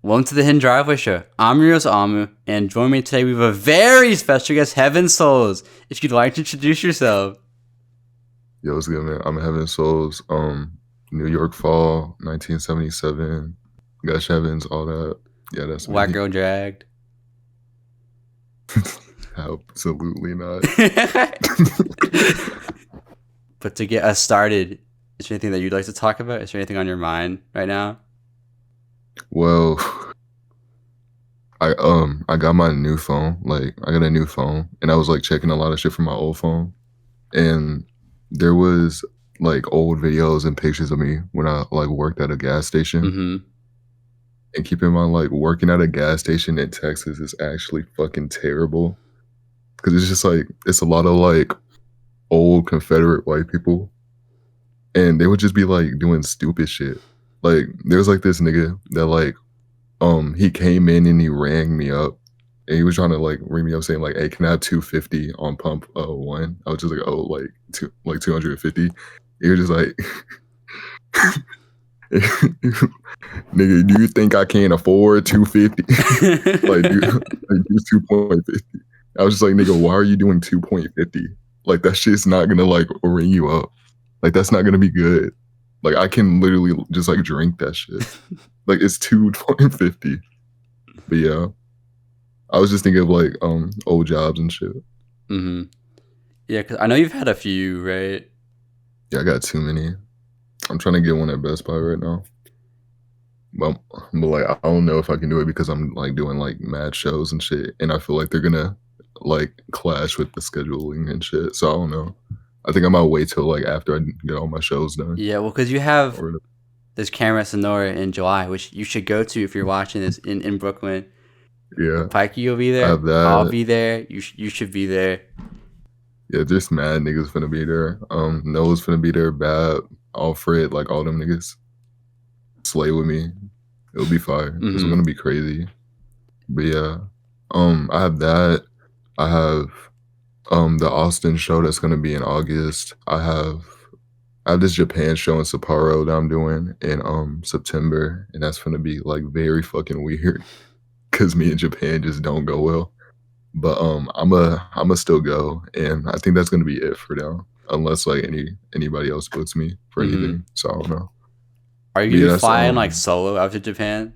Welcome to the Hidden Driveway Show. I'm your host, Amu, and join me today. We have a very special guest, HEAVENSOULS. If you'd like to introduce yourself. Yo, what's good, man? I'm HEAVENSOULS. New York Fall, 1977. Gush Heavens, all that. Yeah, that's White me. girl dragged. Absolutely not. But to get us started, is there anything that you'd like to talk about? Is there anything on your mind right now? Well, I got my new phone. Like, I got a new phone, and I was like checking a lot of shit from my old phone, and there was like old videos and pictures of me when I like worked at a gas station. Mm-hmm. And keep in mind, like, working at a gas station in Texas is actually fucking terrible. Because it's just like, it's a lot of like old Confederate white people. And they would just be like doing stupid shit. Like, there was like this nigga that like, he came in and he rang me up. And he was trying to like ring me up saying like, hey, can I have 250 on pump 1? I was just like, oh, like 250. He was just like, nigga, do you think I can't afford 250? Like, dude, like, use 2.50. I was just like, nigga, why are you doing 2.50? Like, that shit's not gonna like ring you up. Like, that's not gonna be good. Like, I can literally just like drink that shit. Like, it's 2.50. But yeah, I was just thinking of like old jobs and shit. Mm-hmm. Yeah, because I know you've had a few, right? Yeah, I got too many. I'm trying to get one at Best Buy right now. But like, I don't know if I can do it because I'm like doing like mad shows and shit, and I feel like they're gonna like clash with the scheduling and shit. So I don't know. I think I might wait till like after I get all my shows done. Yeah, well, because you have this camera at Sonora in July, which you should go to if you're watching this in Brooklyn. Yeah, Pikey will be there. I have that. I'll be there. You should be there. Yeah, just mad niggas finna be there. Noah's finna be there. Bab, Alfred, like all them niggas. Slay with me. It'll be fire. Mm-hmm. It's gonna be crazy. But yeah, I have that. I have the Austin show that's gonna be in August. I have this Japan show in Sapporo that I'm doing in September, and that's gonna be like very fucking weird because me and Japan just don't go well. But I'ma still go, and I think that's gonna be it for now, unless like anybody else books me for anything. So I don't know. Are you gonna be flying like solo out to Japan?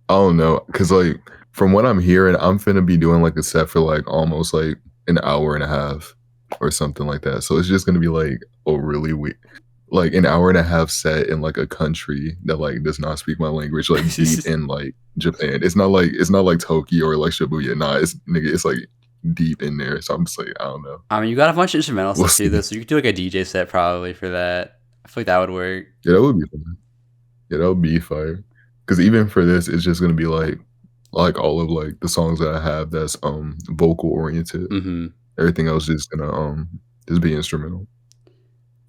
I don't know, cause like from what I'm hearing, I'm finna be doing like a set for like almost like an hour and a half or something like that. So it's just gonna be like a really weird, like an hour and a half set in like a country that like does not speak my language, like deep in like Japan. It's not like Tokyo or like Shibuya. Nah, it's like deep in there. So I'm just like, I don't know. I mean, you got a bunch of instrumental stuff too, though, so you could do like a DJ set probably for that. I feel like that would work. Yeah, that would be fun. Yeah, that would be fire. Because even for this, it's just gonna be like all of like the songs that I have that's vocal oriented. Mm-hmm. Everything else is gonna just be instrumental.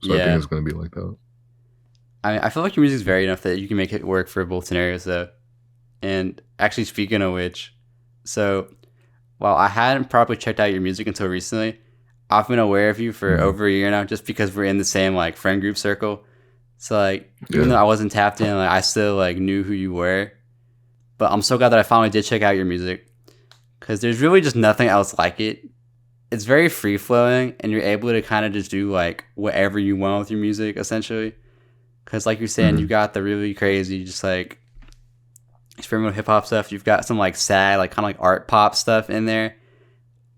So I think it's gonna be like that. I feel like your music's varied enough that you can make it work for both scenarios though. And actually, speaking of which, so while I hadn't properly checked out your music until recently, I've been aware of you for over a year now, just because we're in the same like friend group circle. So like, even though I wasn't tapped in, like I still like knew who you were. But I'm so glad that I finally did check out your music, because there's really just nothing else like it. It's very free flowing, and you're able to kind of just do like whatever you want with your music, essentially. Because like you're saying, you got the really crazy, just like experimental hip hop stuff. You've got some like sad, like kind of like art pop stuff in there.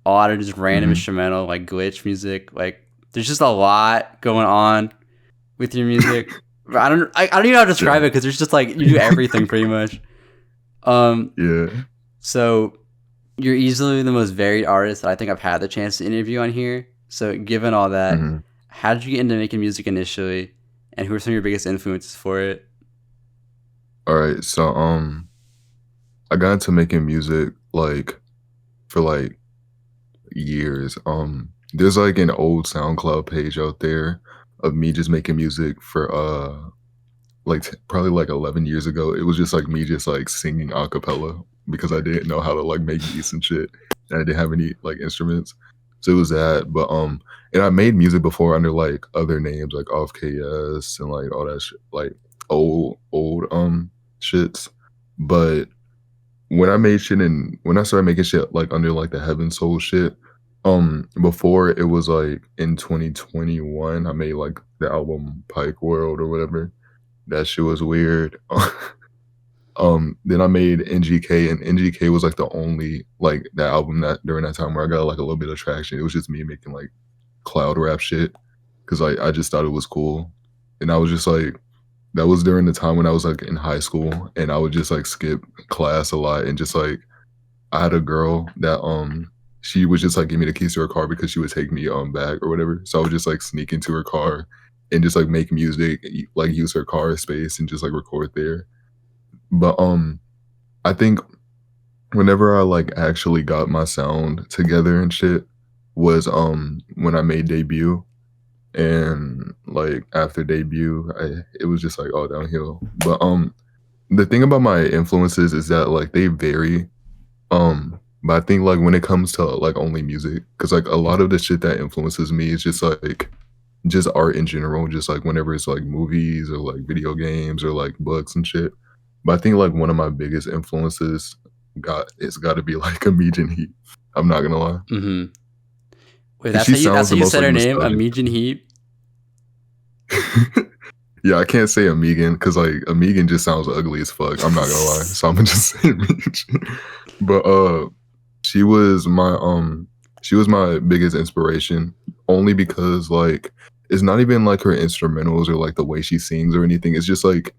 A lot of just random instrumental, like glitch music. Like there's just a lot going on with your music. I don't even know how to describe it, because there's just like, you do everything pretty much. So you're easily the most varied artist that I think I've had the chance to interview on here. So given all that, how did you get into making music initially, and who are some of your biggest influences for it? All right, so I got into making music like for like years. There's like an old SoundCloud page out there of me just making music for like probably like 11 years ago. It was just like me just like singing a cappella because I didn't know how to like make beats and shit, and I didn't have any like instruments. So it was that. But and I made music before under like other names like Off KS and like all that shit, like old shits. But when I started making shit like under like the Heaven Soul shit, before it was like in 2021, I made like the album Pike World or whatever. That shit was weird. Then I made NGK, and NGK was like the only like that album that during that time where I got like a little bit of traction. It was just me making like cloud rap shit because I just thought it was cool, and I was just like that was during the time when I was like in high school, and I would just like skip class a lot and just like I had a girl that she would just like give me the keys to her car because she would take me back or whatever. So I would just like sneak into her car and just like make music, like use her car space and just like record there. But I think whenever I like actually got my sound together and shit was when I made debut, and like after debut it was just like all downhill. But the thing about my influences is that like they vary. But I think like when it comes to like only music, because like a lot of the shit that influences me is just art in general, just like whenever it's like movies or like video games or like books and shit. But I think like one of my biggest influences it's got to be like Immediate Heat. I'm not gonna lie. Mm-hmm. Wait, 'Cause she that's sounds how the you most said like her name, nostalgic. Amijan Heap. Yeah, I can't say Amigan because like Amigan just sounds ugly as fuck. I'm not gonna lie, so I'm gonna just say Amigan. But she was my she was my biggest inspiration only because like it's not even like her instrumentals or like the way she sings or anything. It's just like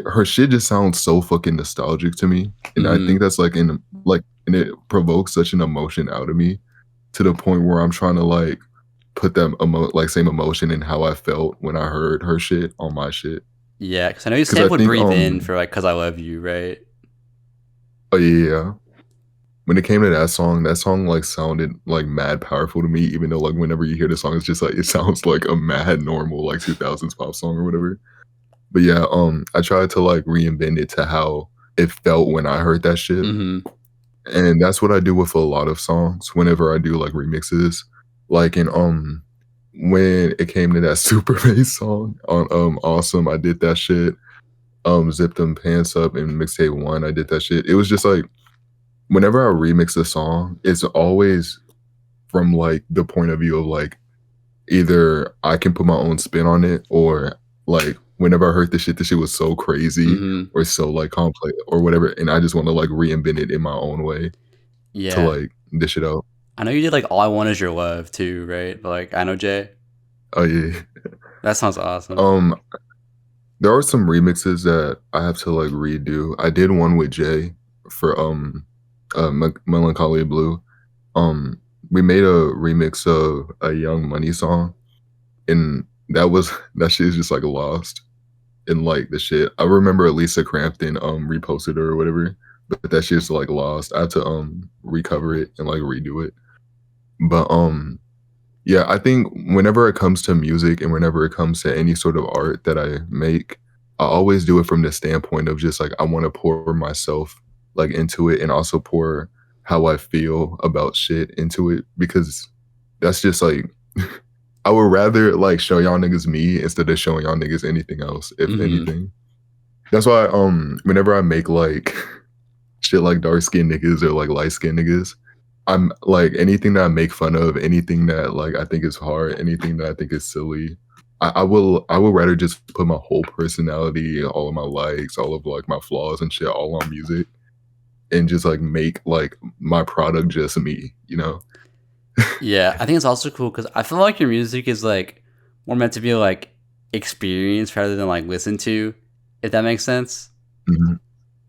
her shit just sounds so fucking nostalgic to me, and I Mm-hmm. think that's like and it provokes such an emotion out of me to the point where I'm trying to like put that like same emotion in how I felt when I heard her shit on my shit. Yeah, because I know you Because I sampled think "Breathe In" for like "Cause I Love You," right? oh yeah, when it came to that song like sounded like mad powerful to me, even though like whenever you hear the song, it's just like it sounds like a mad normal like 2000s pop song or whatever. But yeah, I tried to like reinvent it to how it felt when I heard that shit. Mm-hmm. And that's what I do with a lot of songs whenever I do like remixes. Like in when it came to that super bass song on Awesome, I did that shit. Zip Them Pants Up in mixtape one, I did that shit. It was just like whenever I remix a song, it's always from like the point of view of like either I can put my own spin on it or like whenever I heard this shit was so crazy Mm-hmm. or so like complex or whatever, and I just want to like reinvent it in my own way to Yeah, like dish it out. I know you did like "All I Want Is Your Love" too, right? But, like I know Jay. Oh yeah. That sounds awesome. Um, there are some remixes that I have to like redo. I did one with Jay for Melancholy Blue. Um, we made a remix of a Young Money song, and that was that shit is just like lost in like the shit. I remember Lisa Crampton reposted it or whatever, but that shit's like lost. I have to recover it and like redo it. But yeah, I think whenever it comes to music and whenever it comes to any sort of art that I make, I always do it from the standpoint of just like I want to pour myself like into it and also pour how I feel about shit into it because that's just like I would rather like show y'all niggas me instead of showing y'all niggas anything else, if Mm-hmm. anything. That's why whenever I make like shit like dark skinned niggas or like light skinned niggas, I'm like anything that I make fun of, anything that like I think is hard, anything that I think is silly. I will rather just put my whole personality, all of my likes, all of like my flaws and shit all on music and just like make like my product just me, you know? Yeah, I think it's also cool because I feel like your music is like more meant to be like experienced rather than like listened to, if that makes sense. Mhm,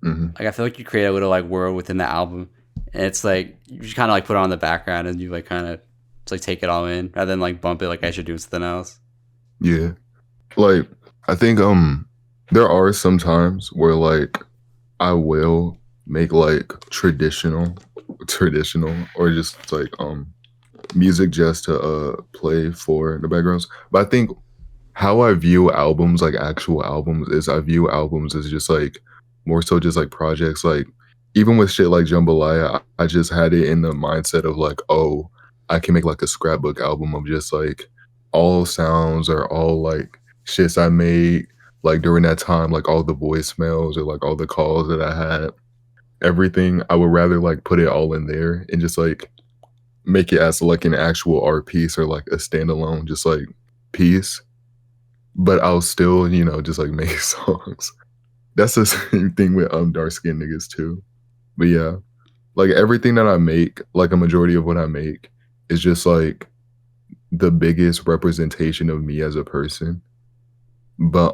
mhm. Like I feel like you create a little like world within the album, and it's like you just kind of like put it on the background and you like kind of just like take it all in rather than like bump it like I should do something else. Yeah. Like I think there are some times where like I will make like traditional or just like music just to play for the backgrounds. But I think how I view albums, like actual albums, is I view albums as just like more so just like projects. Like even with shit like Jambalaya, I just had it in the mindset of like, oh, I can make like a scrapbook album of just like all sounds or all like shits I made like during that time, like all the voicemails or like all the calls that I had. everything, I would rather like put it all in there and just like make it as like an actual art piece or like a standalone, just like piece. But I'll still, just like make songs. That's the same thing with dark skinned niggas too. But yeah, like everything that I make, like a majority of what I make is just like the biggest representation of me as a person. But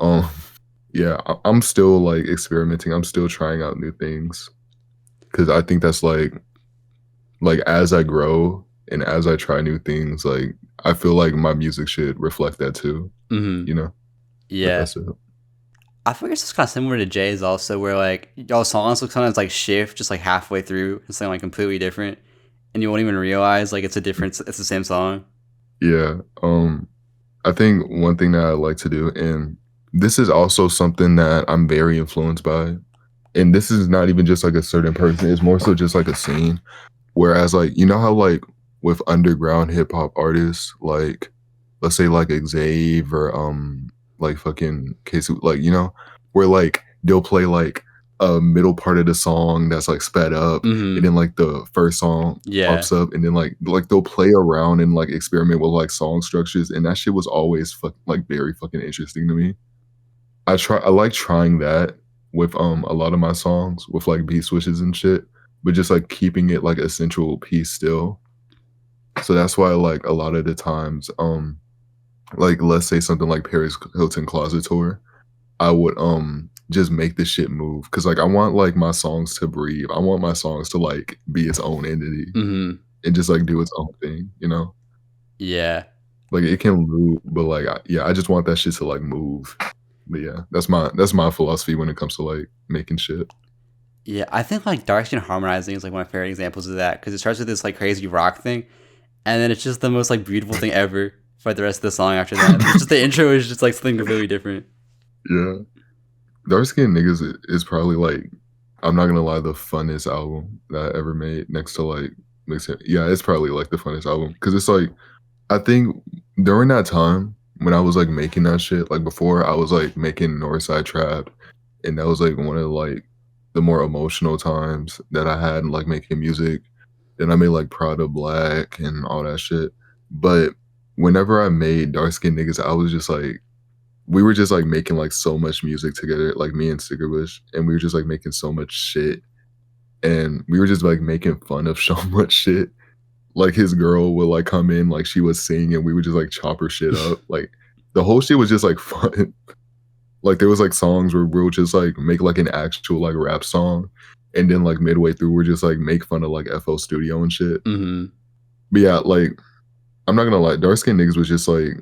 yeah, I'm still like experimenting. I'm still trying out new things because I think that's like as I grow and as I try new things, like I feel like my music should reflect that too, Mm-hmm. you know? But Yeah. that's it. I feel like it's just kind of similar to Jay's also, where like y'all songs will sometimes like shift just like halfway through and something like completely different, and you won't even realize like it's a different, it's the same song. Yeah. I think one thing that I like to do, and this is also something that I'm very influenced by, and this is not even just like a certain person, it's more so just like a scene. Whereas like, you know how like with underground hip hop artists, like let's say like Xav or like fucking Casey, like where like they'll play like a middle part of the song that's like sped up, and Mm-hmm. then like the first song Yeah. pops up, and then like they'll play around and like experiment with like song structures, and that shit was always like very fucking interesting to me. I like trying that with a lot of my songs with like beat switches and shit, but just like keeping it like a central piece still. So that's why like a lot of the times, like let's say something like Paris Hilton Closet Tour, I would just make this shit move because like I want like my songs to breathe. I want my songs to like be its own entity Mm-hmm. and just like do its own thing, you know? Yeah. Like it can move, but like yeah, I just want that shit to like move. But yeah, that's my philosophy when it comes to like making shit. Yeah. I think like dark skin harmonizing is like one of my favorite examples of that because it starts with this like crazy rock thing, and then it's just the most like beautiful thing ever for the rest of the song after that. It's just the intro is just like something completely different. Yeah. Dark Skin Niggas is probably like, I'm not gonna lie, the funnest album that I ever made next to like mixtape. Yeah, it's probably like the funnest album because it's like I think during that time when I was like making that shit, like before I was like making Northside Trap, and that was like one of like the more emotional times that I had in like making music. Then I made like Prada Black and all that shit. But whenever I made Dark Skin Niggas, I was just like we were just like making like so much music together, like me and Stickerbush, and we were just like making so much shit. And we were just like making fun of so much shit. Like his girl would like come in, like she would sing, and we would just like chop her shit up. Like the whole shit was just like fun. Like there was like songs where we would just like make like an actual like rap song, and then like midway through we're just like make fun of like FL Studio and shit. Mm-hmm. But yeah, like I'm not gonna lie, Dark Skin Niggas was just like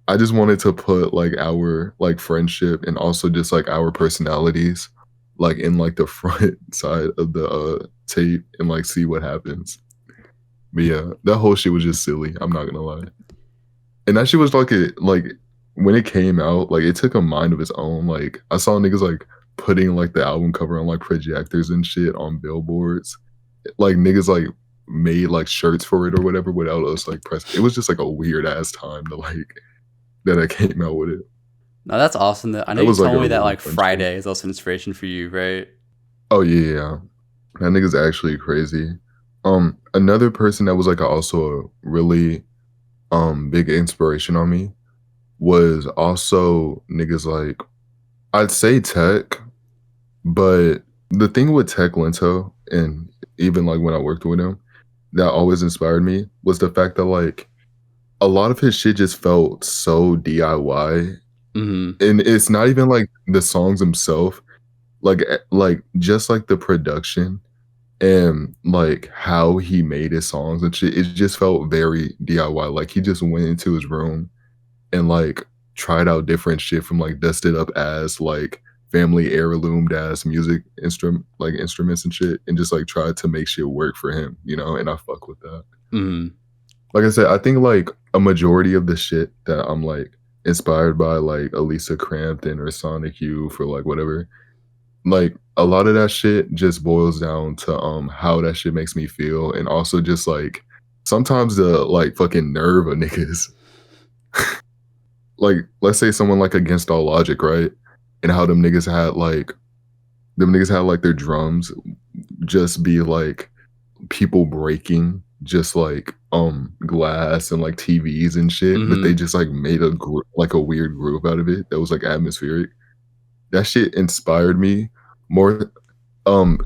I just wanted to put like our like friendship and also just like our personalities like in like the front side of the tape and like see what happens. But yeah, that whole shit was just silly. I'm not gonna lie. And that shit was like when it came out, like it took a mind of its own. Like I saw niggas like putting like the album cover on like projectors and shit on billboards. Like niggas like made like shirts for it or whatever without us like press. It was just like a weird ass time to like that I came out with it. No, that's awesome. Though I know That you was like told a me that really like fun shit. Friday is also an inspiration for you, right? Oh yeah, yeah. That nigga's actually crazy. Another person that was like also a really big inspiration on me was also niggas like I'd say Tech, but the thing with Tech Lento and even like when I worked with him, that always inspired me was the fact that like a lot of his shit just felt so DIY. Mm-hmm. And it's not even like the songs themselves, like just like the production and like how he made his songs and shit, it just felt very DIY. Like he just went into his room and like tried out different shit from like dusted up ass like family heirloomed ass music instruments and shit, and just like tried to make shit work for him, and I fuck with that. Mm-hmm. Like I said, I think like a majority of the shit that I'm like inspired by, like Elisa Crampton or Sonic Youth or like whatever, like a lot of that shit just boils down to how that shit makes me feel, and also just like sometimes the like fucking nerve of niggas. Like let's say someone like Against All Logic, right? And how them niggas had like their drums just be like people breaking just like glass and like TVs and shit, but they Mm-hmm. just like made a like a weird groove out of it that was like atmospheric. That shit inspired me more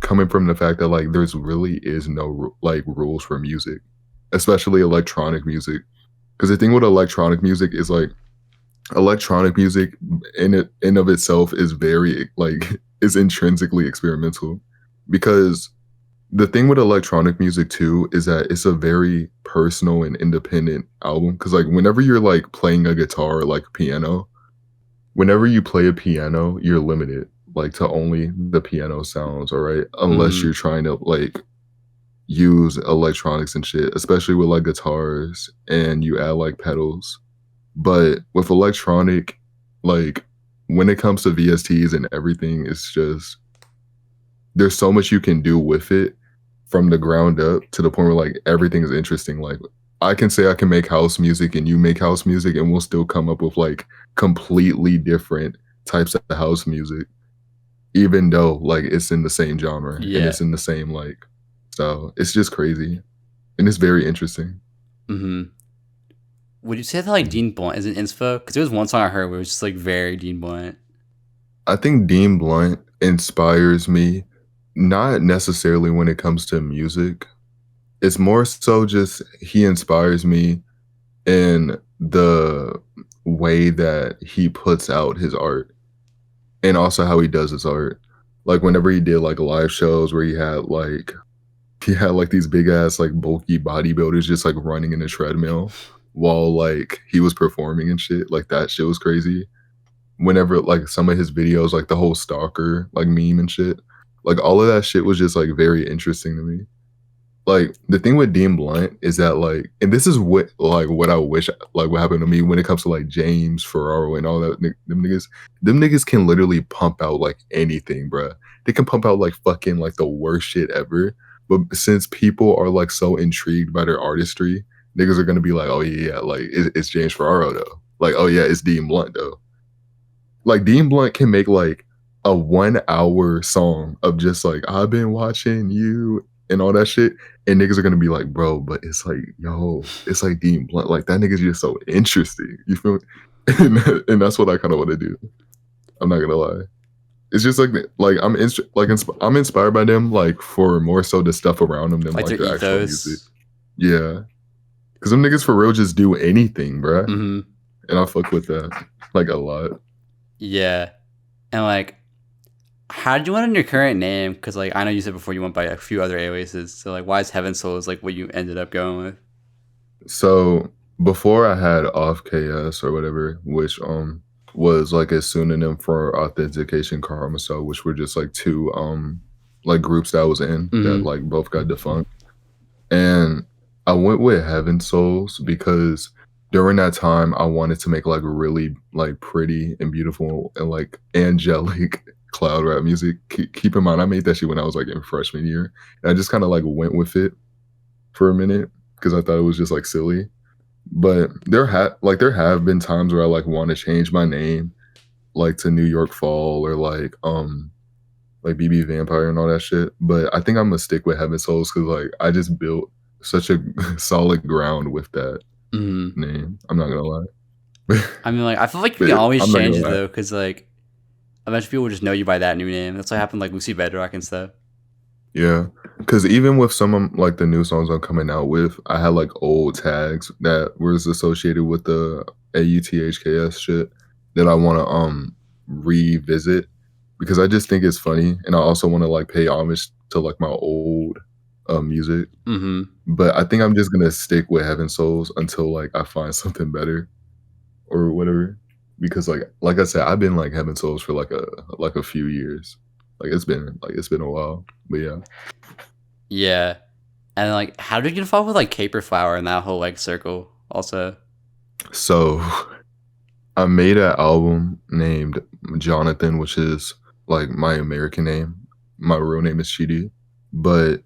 coming from the fact that like there's really is no like rules for music, especially electronic music. Because the thing with electronic music is like electronic music in of itself is very like is intrinsically experimental because the thing with electronic music too is that it's a very personal and independent album because like whenever you're like playing a guitar or like piano, whenever you play a piano you're limited like to only the piano sounds, all right, unless Mm-hmm. you're trying to like use electronics and shit, especially with like guitars and you add like pedals. But with electronic, like when it comes to VSTs and everything, it's just there's so much you can do with it from the ground up to the point where like everything is interesting. Like I can say I can make house music and you make house music and we'll still come up with like completely different types of house music, even though like it's in the same genre and Yeah. it's in the same like so it's just crazy and it's very interesting. Mm-hmm. Would you say that like Dean Blunt is an inspo? Because there was one song I heard where it was just like very Dean Blunt. I think Dean Blunt inspires me, not necessarily when it comes to music. It's more so just he inspires me in the way that he puts out his art and also how he does his art. Like whenever he did like live shows where he had like these big ass like bulky bodybuilders just like running in a treadmill while like he was performing and shit. Like that shit was crazy. Whenever like some of his videos, like the whole stalker like meme and shit, like all of that shit was just like very interesting to me. Like the thing with Dean Blunt is that like, and this is what I wish like what happened to me when it comes to like James Ferraro and all that. Them niggas can literally pump out like anything, bruh. They can pump out like fucking like the worst shit ever. But since people are like so intrigued by their artistry, niggas are gonna be like, oh yeah, like it's James Ferraro though. Like oh yeah, it's Dean Blunt though. Like Dean Blunt can make like a 1 hour song of just like I've been watching you and all that shit, and niggas are gonna be like, bro, but it's like, yo, it's like Dean Blunt. Like that nigga's just so interesting. You feel me? And that's what I kind of want to do. I'm not gonna lie. It's just like I'm inspired by them like for more so the stuff around them than Like like their their actual music. ethos. Yeah, because them niggas for real just do anything, bruh. Mm-hmm. And I fuck with that like a lot. Yeah. And like, how did you want in your current name? Because like I know you said before you went by a few other aliases. So like, why is Heaven Souls like what you ended up going with? So before I had off KS or whatever, which was like a pseudonym for Authentication Karma, so which were just like two like groups that I was in that Mm-hmm. like both got defunct. And I went with Heaven Souls because during that time I wanted to make like really like pretty and beautiful and like angelic cloud rap music. Keep in mind I made that shit when I was like in freshman year. And I just kind of like went with it for a minute because I thought it was just like silly. But there have been times where I like want to change my name like to New York Fall or like BB Vampire and all that shit. But I think I'm gonna stick with Heaven Souls because like I just built such a solid ground with that Mm-hmm. name. I'm not gonna lie. I mean, like I feel like you can But always I'm not change gonna it lie. though, because like eventually people will just know you by that new name. That's what happened like Lucy Bedrock and stuff. Yeah, because even with some of like the new songs I'm coming out with, I had like old tags that was associated with the AUTHKS shit that I want to revisit because I just think it's funny, and I also want to like pay homage to like my old music. Mm-hmm. But I think I'm just gonna stick with Heaven Souls until like I find something better or whatever. Because like I said, I've been like Heaven Souls for like a few years. It's been a while. But yeah. Yeah. And like, how did you get involved with like caperflower and that whole like circle? Also. So I made an album named Jonathan, which is like my American name. My real name is Shidi. But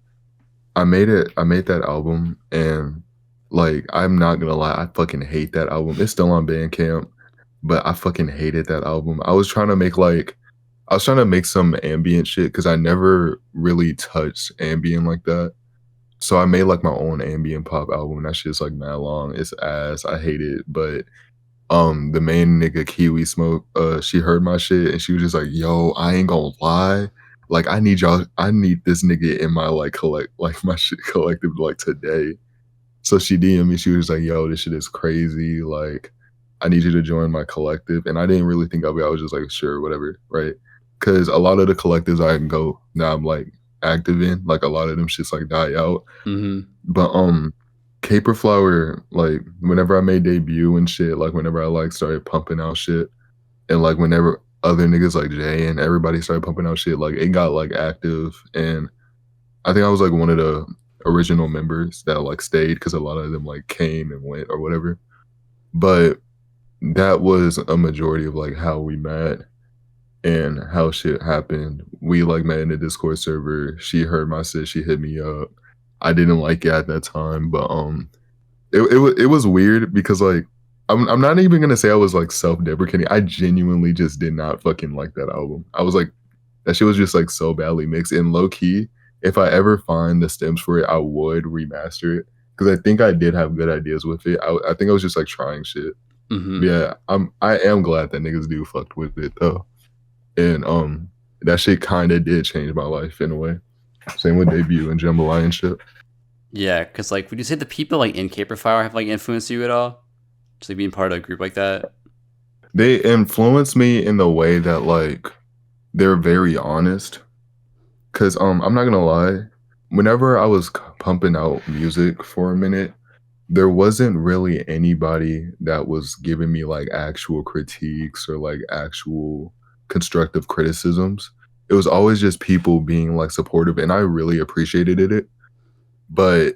I made that album and like I'm not gonna lie, I fucking hate that album. It's still on Bandcamp, but I fucking hated that album. I was trying to make like I was trying to make some ambient shit because I never really touched ambient like that. So I made like my own ambient pop album. That shit's like mad long. It's ass. I hate it. But the main nigga Kiwi Smoke, she heard my shit and she was just like, yo, I ain't gonna lie. Like I need this nigga in my like my shit collective like today. So she DM'd me, she was like, "Yo, this shit is crazy, like, I need you to join my collective," and I didn't really think of it, I was just like, "Sure, whatever," right? Because a lot of the collectives I can go now I'm, like, active in, like, a lot of them shits, like, die out, Mm-hmm. but, caperflower, like, whenever I made debut and shit, like, whenever I, like, started pumping out shit, and, like, whenever other niggas like Jay and everybody started pumping out shit, like, it got, like, active, and I think I was, like, one of the original members that, like, stayed because a lot of them, like, came and went or whatever, but that was a majority of, like, how we met and how shit happened. We, like, met in a Discord server. She heard my shit, she hit me up. I didn't like it at that time, but, it was weird because, like, I'm not even gonna say I was, like, self-deprecating. I genuinely just did not fucking like that album. I was like, that shit was just, like, so badly mixed, and low key, if I ever find the stems for it, I would remaster it because I think I did have good ideas with it. I think I was just, like, trying shit. Mm-hmm. Yeah, I am glad that niggas do fucked with it, though, and, that shit kinda did change my life in a way. Same with Debut and Jambalaya and shit. Yeah, because like, would you say the people like in caperflower have like influenced you at all? Just like being part of a group like that. They influenced me in the way that, like, they're very honest. 'Cause, I'm not gonna lie, whenever I was c pumping out music for a minute, there wasn't really anybody that was giving me, like, actual critiques or, like, actual constructive criticisms. It was always just people being, like, supportive, and I really appreciated it, but,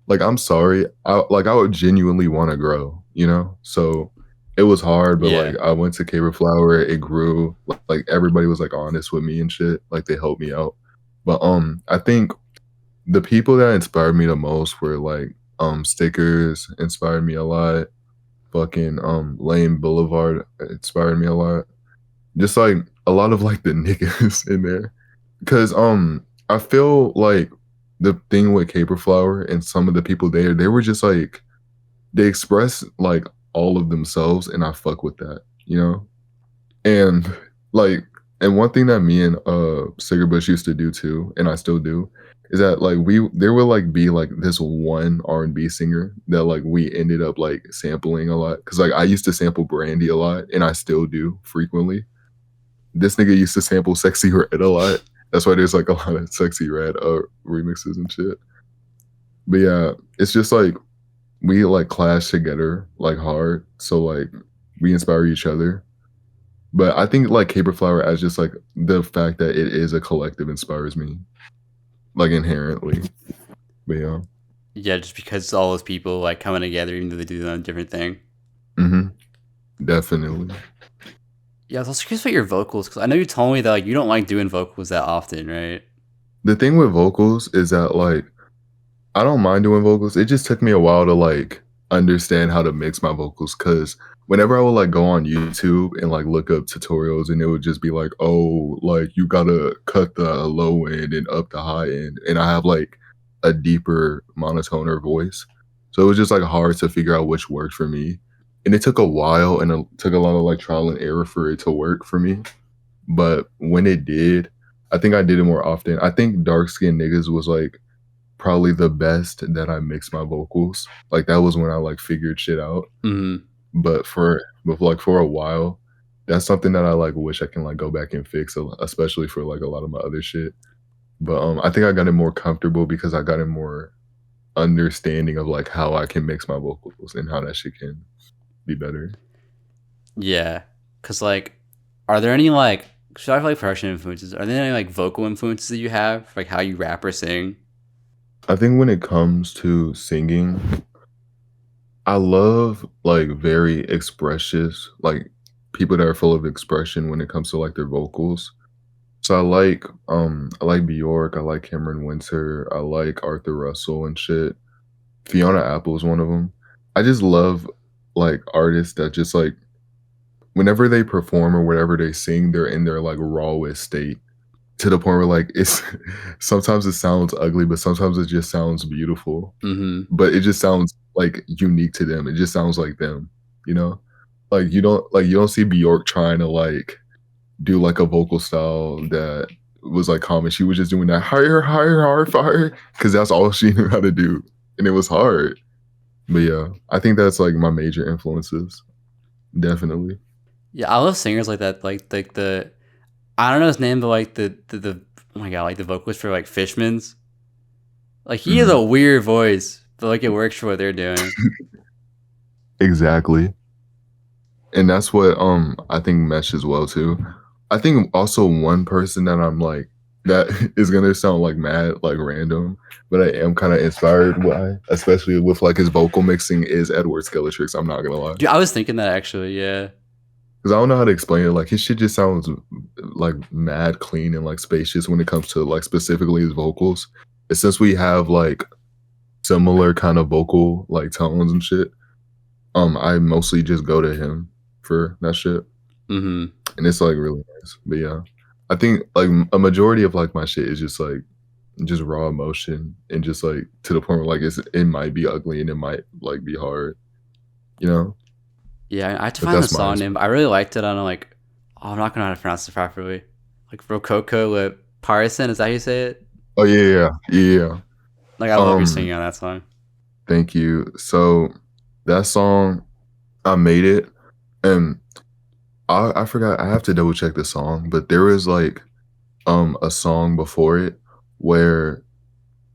like, I'm sorry, I would genuinely wanna grow, you know? So, it was hard, but, Yeah. like, I went to Caper Flower, it grew, like, everybody was, like, honest with me and shit, like, they helped me out. But, I think the people that inspired me the most were, like, Stickers inspired me a lot, fucking, Lane Boulevard inspired me a lot. Just, like, a lot of, like, the niggas in there. 'Cause, I feel like the thing with Caper Flower and some of the people there, they were just, like they express, like, all of themselves, and I fuck with that, you know? And, like and one thing that me and, Cigar Bush used to do too, and I still do, is that, like, there will, like, be, like, this one R&B singer that, like, we ended up, like, sampling a lot. Cause like, I used to sample Brandy a lot, and I still do frequently. This nigga used to sample Sexy Red a lot. That's why there's, like, a lot of Sexy Red, remixes and shit. But, yeah, it's just, like, we, like, clash together, like, hard, so, like, we inspire each other. But I think, like, Caper Flower as just, like, the fact that it is a collective inspires me, like, inherently. But, yeah. Yeah, just because it's all those people like coming together, even though they do their own different thing. Mhm. Definitely. Yeah, I was also curious about your vocals because I know you told me that like you don't like doing vocals that often, right? The thing with vocals is that, like, I don't mind doing vocals. It just took me a while to, like, understand how to mix my vocals. Cause whenever I would, like, go on YouTube and, like, look up tutorials and it would just be like, "Oh, like, you gotta cut the low end and up the high end," and I have, like, a deeper monotoner voice. So it was just, like, hard to figure out which worked for me, and it took a while and it took a lot of, like, trial and error for it to work for me, but when it did, I think I did it more often. I think Dark Skinned Niggas was, like, probably the best that I mixed my vocals. Like, that was when I, like, figured shit out. Mm-hmm. But for a while, that's something that I, like, wish I can, like, go back and fix, especially for, like, a lot of my other shit. But, I think I got it more comfortable because I got it more understanding of, like, how I can mix my vocals and how that shit can be better. Yeah, because like, are there any like, should I have like production influences? Are there any like vocal influences that you have, like how you rap or sing? I think when it comes to singing, I love, like, very expressive, like, people that are full of expression when it comes to, like, their vocals. So I like Bjork, I like Cameron Winter, I like Arthur Russell and shit. Fiona Apple is one of them. I just love, like, artists that just, like whenever they perform or whatever they sing, they're in their, like, rawest state to the point where, like, it's sometimes it sounds ugly, but sometimes it just sounds beautiful. Mhm. But it just sounds, like, unique to them. It just sounds like them, you know? You don't see Bjork trying to, like, do, like, a vocal style that was, like, common. She was just doing that higher, higher, higher, fire, because that's all she knew how to do, and it was hard. But, yeah, I think that's, like, my major influences, definitely. Yeah, I love singers like that, like the I don't know his name, but like the oh my god, like the vocalist for like Fishman's. Like he has a Mhm. weird voice, but like it works for what they're doing. Exactly. And that's what, I think meshes well too. I think also one person that I'm like that is gonna sound like mad, like random, but I am kinda inspired by, especially with like his vocal mixing is Edward Skeletrix, I'm not gonna lie. Dude, I was thinking that actually, yeah. Because I don't know how to explain it, like his shit just sounds like mad clean and like spacious when it comes to like specifically his vocals. And since we have like similar kind of vocal like tones and shit, I mostly just go to him for that shit. Mm-hmm. And it's, like, really nice, but yeah. I think, like, a majority of, like, my shit is just raw emotion and just, like, to the point where, like, it might be ugly and it might, like, be hard, you know? Yeah, I had to But find the that's my song name, but I really liked it. I don't know, like, oh, I'm not gonna know how to pronounce it properly. Like rococo with parisen, is that how you say it? Oh, yeah, yeah, yeah, yeah. Like I love your Um, singing on that song. Thank you. So, that song, I made it, and I forgot I have to double check the song, but there was, like, a song before it where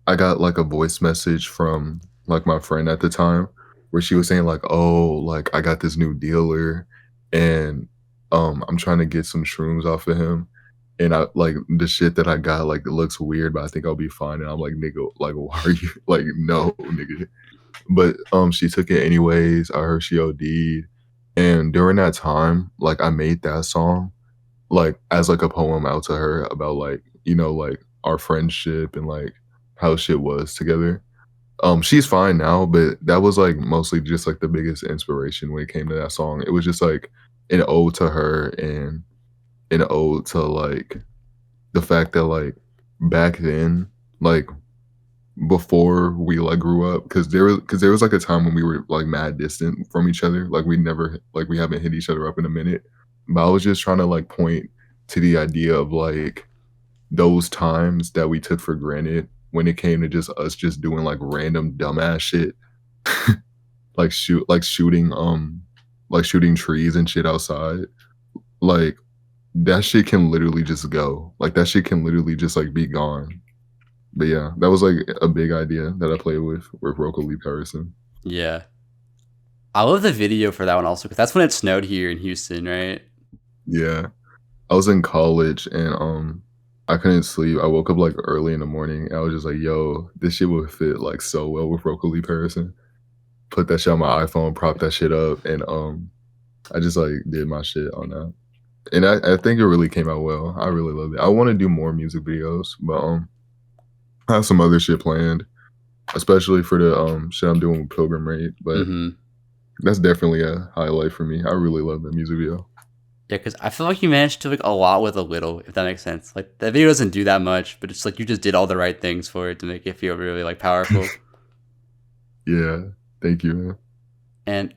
I got, like, a voice message from, like, my friend at the time where she was saying, like, "Oh, like, I got this new dealer, and, I'm trying to get some shrooms off of him, and I like, the shit that I got, like, it looks weird, but I think I'll be fine," and I'm like, "Nigga, like, why are you" like, "No, nigga." But, she took it anyways, I heard she OD'd, and during that time, like, I made that song, like, as, like, a poem out to her about, like, like, our friendship and, like, how shit was together. She's fine now, but that was, like, mostly just, like, the biggest inspiration when it came to that song. It was just, like, an ode to her and an ode to, like, the fact that, like, back then, like, before we, like, grew up, because there was, like, a time when we were, like, mad distant from each other, like, we haven't hit each other up in a minute, but I was just trying to, like, point to the idea of, like, those times that we took for granted when it came to just us just doing, like, random dumbass shit, like, shooting trees and shit outside, like, that shit can literally just go, like, that shit can literally just, like, be gone. But yeah, that was, like, a big idea that I played with Roco Lee Harrison. Yeah. I love the video for that one also, because that's when it snowed here in Houston, right? Yeah. I was in college and, I couldn't sleep. I woke up, like, early in the morning, and I was just like, "Yo, this shit would fit, like, so well with Roco Lee Harrison." Put that shit on my iPhone, prop that shit up, and, I just, like, did my shit on that. And I think it really came out well. I really loved it. I wanna do more music videos, but, I have some other shit planned, especially for the, shit I'm doing with Pilgrim Rate, but Mm-hmm. that's definitely a highlight for me. I really love that music video. Yeah, because I feel like you managed to like a lot with a little, if that makes sense. Like that video doesn't do that much, but it's like you just did all the right things for it to make it feel really like powerful. Yeah. Thank you, man. And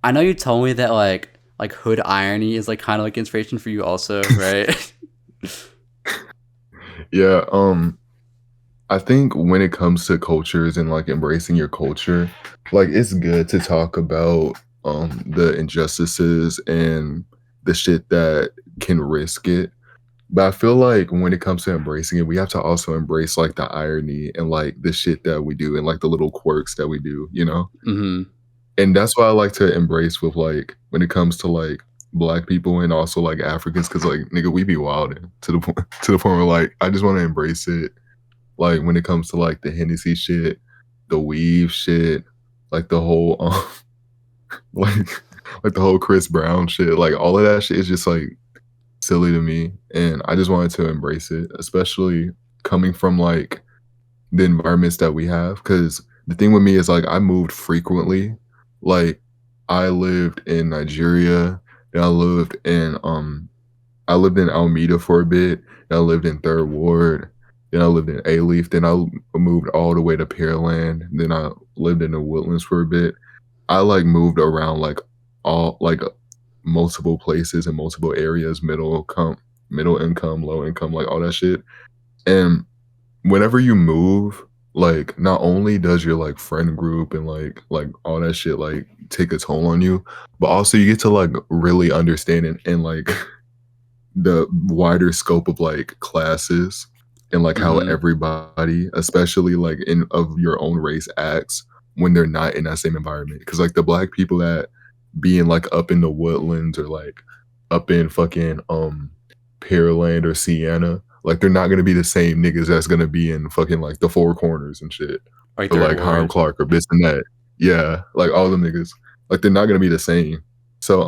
I know you told me that like hood irony is like kind of like inspiration for you also, right? Yeah, I think when it comes to cultures and, like, embracing your culture, like, it's good to talk about, the injustices and the shit that can risk it, but I feel like when it comes to embracing it, we have to also embrace, like, the irony and, like, the shit that we do and, like, the little quirks that we do, you know? Mm-hmm. And that's what I like to embrace with, like, when it comes to, like, Black people and also, like, Africans, because like, nigga, we be wilding to the point to the point where, like, I just wanna embrace it. Like, when it comes to, like, the Hennessy shit, the weave shit, like, the whole, like like, the whole Chris Brown shit, like, all of that shit is just, like, silly to me, and I just wanted to embrace it, especially coming from, like, the environments that we have. Because the thing with me is, like, I moved frequently. Like, I lived in Nigeria, and I lived in Alameda for a bit, and I lived in Third Ward, then I lived in A-Leaf, then I moved all the way to Pearland, then I lived in the Woodlands for a bit. I, like, moved around, like, all like, multiple places and multiple areas, middle income, low income, like, all that shit, and whenever you move, like, not only does your, like, friend group and, like, all that shit, like, take a toll on you, but also you get to, like, really understand and like, the wider scope of, like, classes and, like, how Mm-hmm. everybody, especially, like, in of your own race acts when they're not in that same environment. Because like, the black people that being, like, up in the Woodlands or, like, up in fucking, Pearland or Sienna, like, they're not gonna be the same niggas that's gonna be in fucking, like, the Four Corners and shit, Like or, third like, Hiram ward. Clark or this and that. Yeah, like, all them niggas. Like, they're not gonna be the same. So,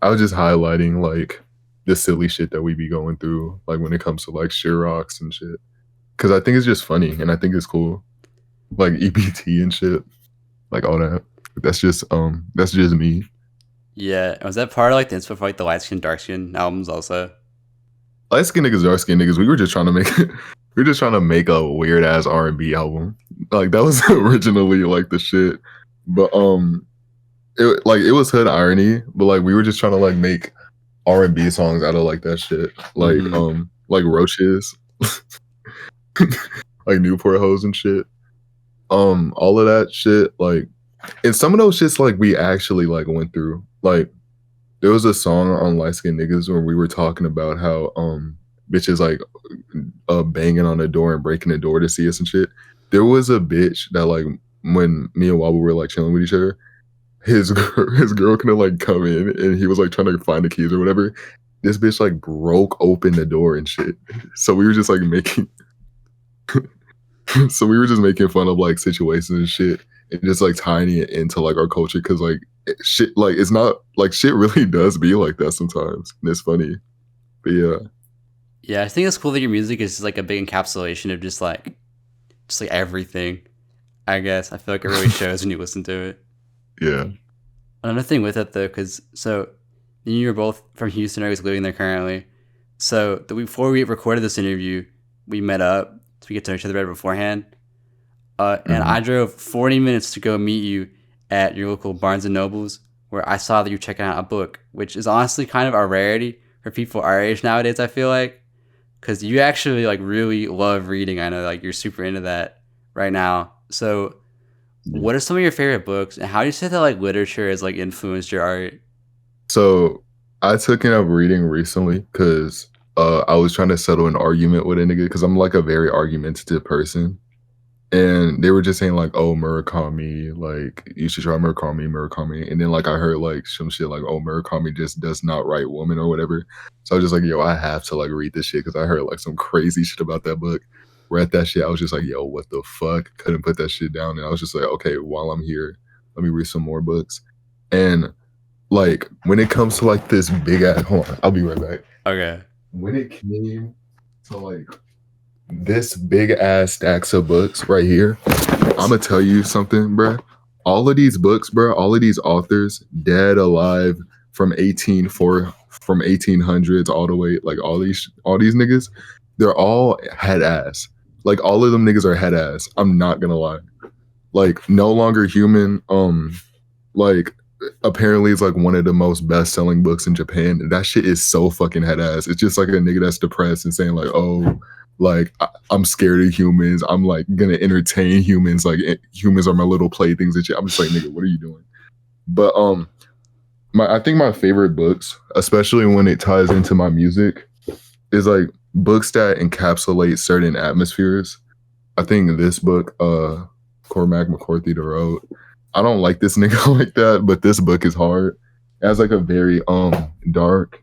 I was just highlighting, like, the silly shit that we be going through, like, when it comes to, like, Sheerox and shit. Because I think it's just funny, and I think it's cool. Like, EPT and shit, like, all that. That's just me. Yeah, was that part of like the inspo for like the light skin, dark skin albums also? Light skin niggas, dark skin niggas, we were just trying to make we were just trying to make a weird ass R&B album. Like that was originally like the shit. But it was hood irony, but like we were just trying to like make R&B songs out of like that shit. Mm-hmm. Like Roaches, like Newport Hoes and shit. All of that shit, like and some of those shits like we actually like went through. Like there was a song on Light Skin Niggas where we were talking about how bitches like banging on the door and breaking the door to see us and shit. There was a bitch that like when me and Wobble were like chilling with each other, his girl couldn't like come in and he was like trying to find the keys or whatever. This bitch like broke open the door and shit. So we were just like making so we were just making fun of like situations and shit and just like tying it into like our culture because like shit like it's not like shit really does be like that sometimes and it's funny. But yeah. Yeah, I think it's cool that your music is just like a big encapsulation of just like everything. I guess I feel like it really shows when you listen to it. Yeah. Another thing with it though, because so me and you are both from Houston, I was living there currently. So the week before we recorded this interview, we met up to get to know each other better beforehand. And Mhm. I drove 40 minutes to go meet you at your local Barnes and Nobles, where I saw that you're checking out a book, which is honestly kind of a rarity for people our age nowadays. I feel like because you actually like really love reading. I know like you're super into that right now. So, Yeah. what are some of your favorite books, and how do you say that like literature has like influenced your art? So I took it up reading recently because I was trying to settle an argument with a nigga because I'm like a very argumentative person. And they were just saying like, "Oh, Murakami, like you should try Murakami." And then like I heard like some shit like, "Oh, Murakami just does not write woman or whatever." So I was just like, "Yo, I have to like read this shit" because I heard like some crazy shit about that book. Read that shit, I was just like, "Yo, what the fuck?" Couldn't put that shit down, and I was just like, "Okay, while I'm here, let me read some more books." And like when it comes to like this big ass, hold on, I'll be right back. Okay. When it came to like this big ass stacks of books right here, I'm gonna tell you something, bro. All of these books, bro, all of these authors, dead, alive, from 1800s all the way, like all these niggas, they're all head ass. Like all of them niggas are head ass. I'm not gonna lie. Like no longer human. Like apparently it's like one of the most best selling books in Japan. That shit is so fucking head ass. It's just like a nigga that's depressed and saying like, oh, like I'm scared of humans. I'm like gonna entertain humans. Like humans are my little playthings and shit. I'm just like, nigga, what are you doing? But my I think my favorite books, especially when it ties into my music, is like books that encapsulate certain atmospheres. I think this book, Cormac McCarthy wrote. I don't like this nigga like that, but this book is hard. It has like a very dark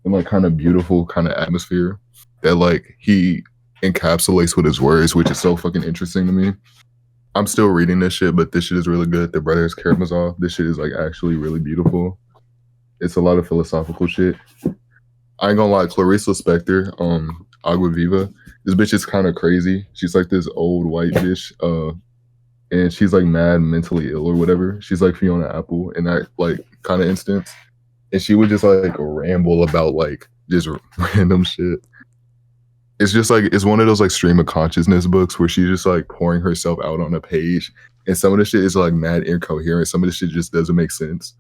and like kind of beautiful kind of atmosphere that like he encapsulates with his words, which is so fucking interesting to me. I'm still reading this shit, but this shit is really good. The Brothers Karamazov. This shit is like actually really beautiful. It's a lot of philosophical shit. I ain't gonna lie, Clarissa Spector, Agua Viva. This bitch is kind of crazy. She's like this old white bitch, and she's like mad mentally ill or whatever. She's like Fiona Apple in that like kind of instance. and she would just like ramble about like just random shit. It's just like it's one of those like stream of consciousness books where she's just like pouring herself out on a page, and some of the shit is like mad incoherent. Some of the shit just doesn't make sense.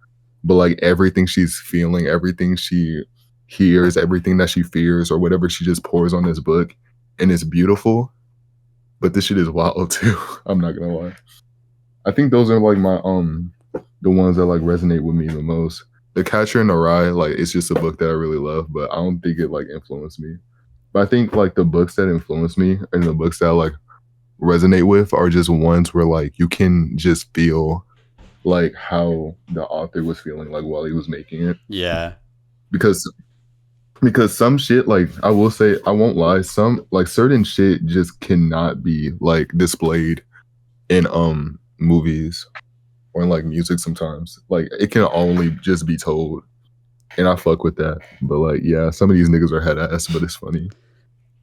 But like everything she's feeling, everything she hears, everything that she fears, or whatever she just pours on this book, and it's beautiful. But this shit is wild too. I'm not gonna lie. I think those are like my the ones that like resonate with me the most. The Catcher in the Rye, like it's just a book that I really love, but I don't think it like influenced me. But I think like the books that influence me and the books that I like resonate with are just ones where like you can just feel like how the author was feeling like while he was making it. Yeah. Because some shit, like I will say, I won't lie, some like certain shit just cannot be like displayed in movies or in like music sometimes. Like it can only just be told. And I fuck with that. But like, yeah, some of these niggas are head ass, but it's funny.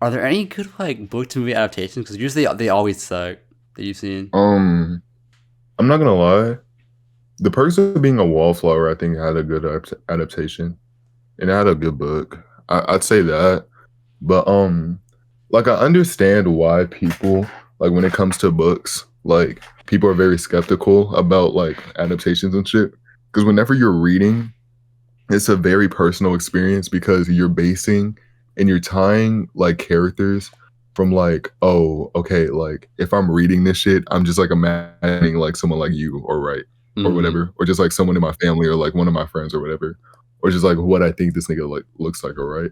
Are there any good like book to movie adaptations? Because usually they always suck that you've seen. I'm not gonna lie. The Perks of Being a Wallflower, I think, had a good adaptation, and it had a good book. I'd say that, but like I understand why people like when it comes to books, like people are very skeptical about like adaptations and shit. Because whenever you're reading, it's a very personal experience because you're basing and you're tying like characters from like, oh, okay, like if I'm reading this shit, I'm just like imagining like someone like you or right or whatever, or just like someone in my family or like one of my friends or whatever, or just like what I think this nigga like looks like or right.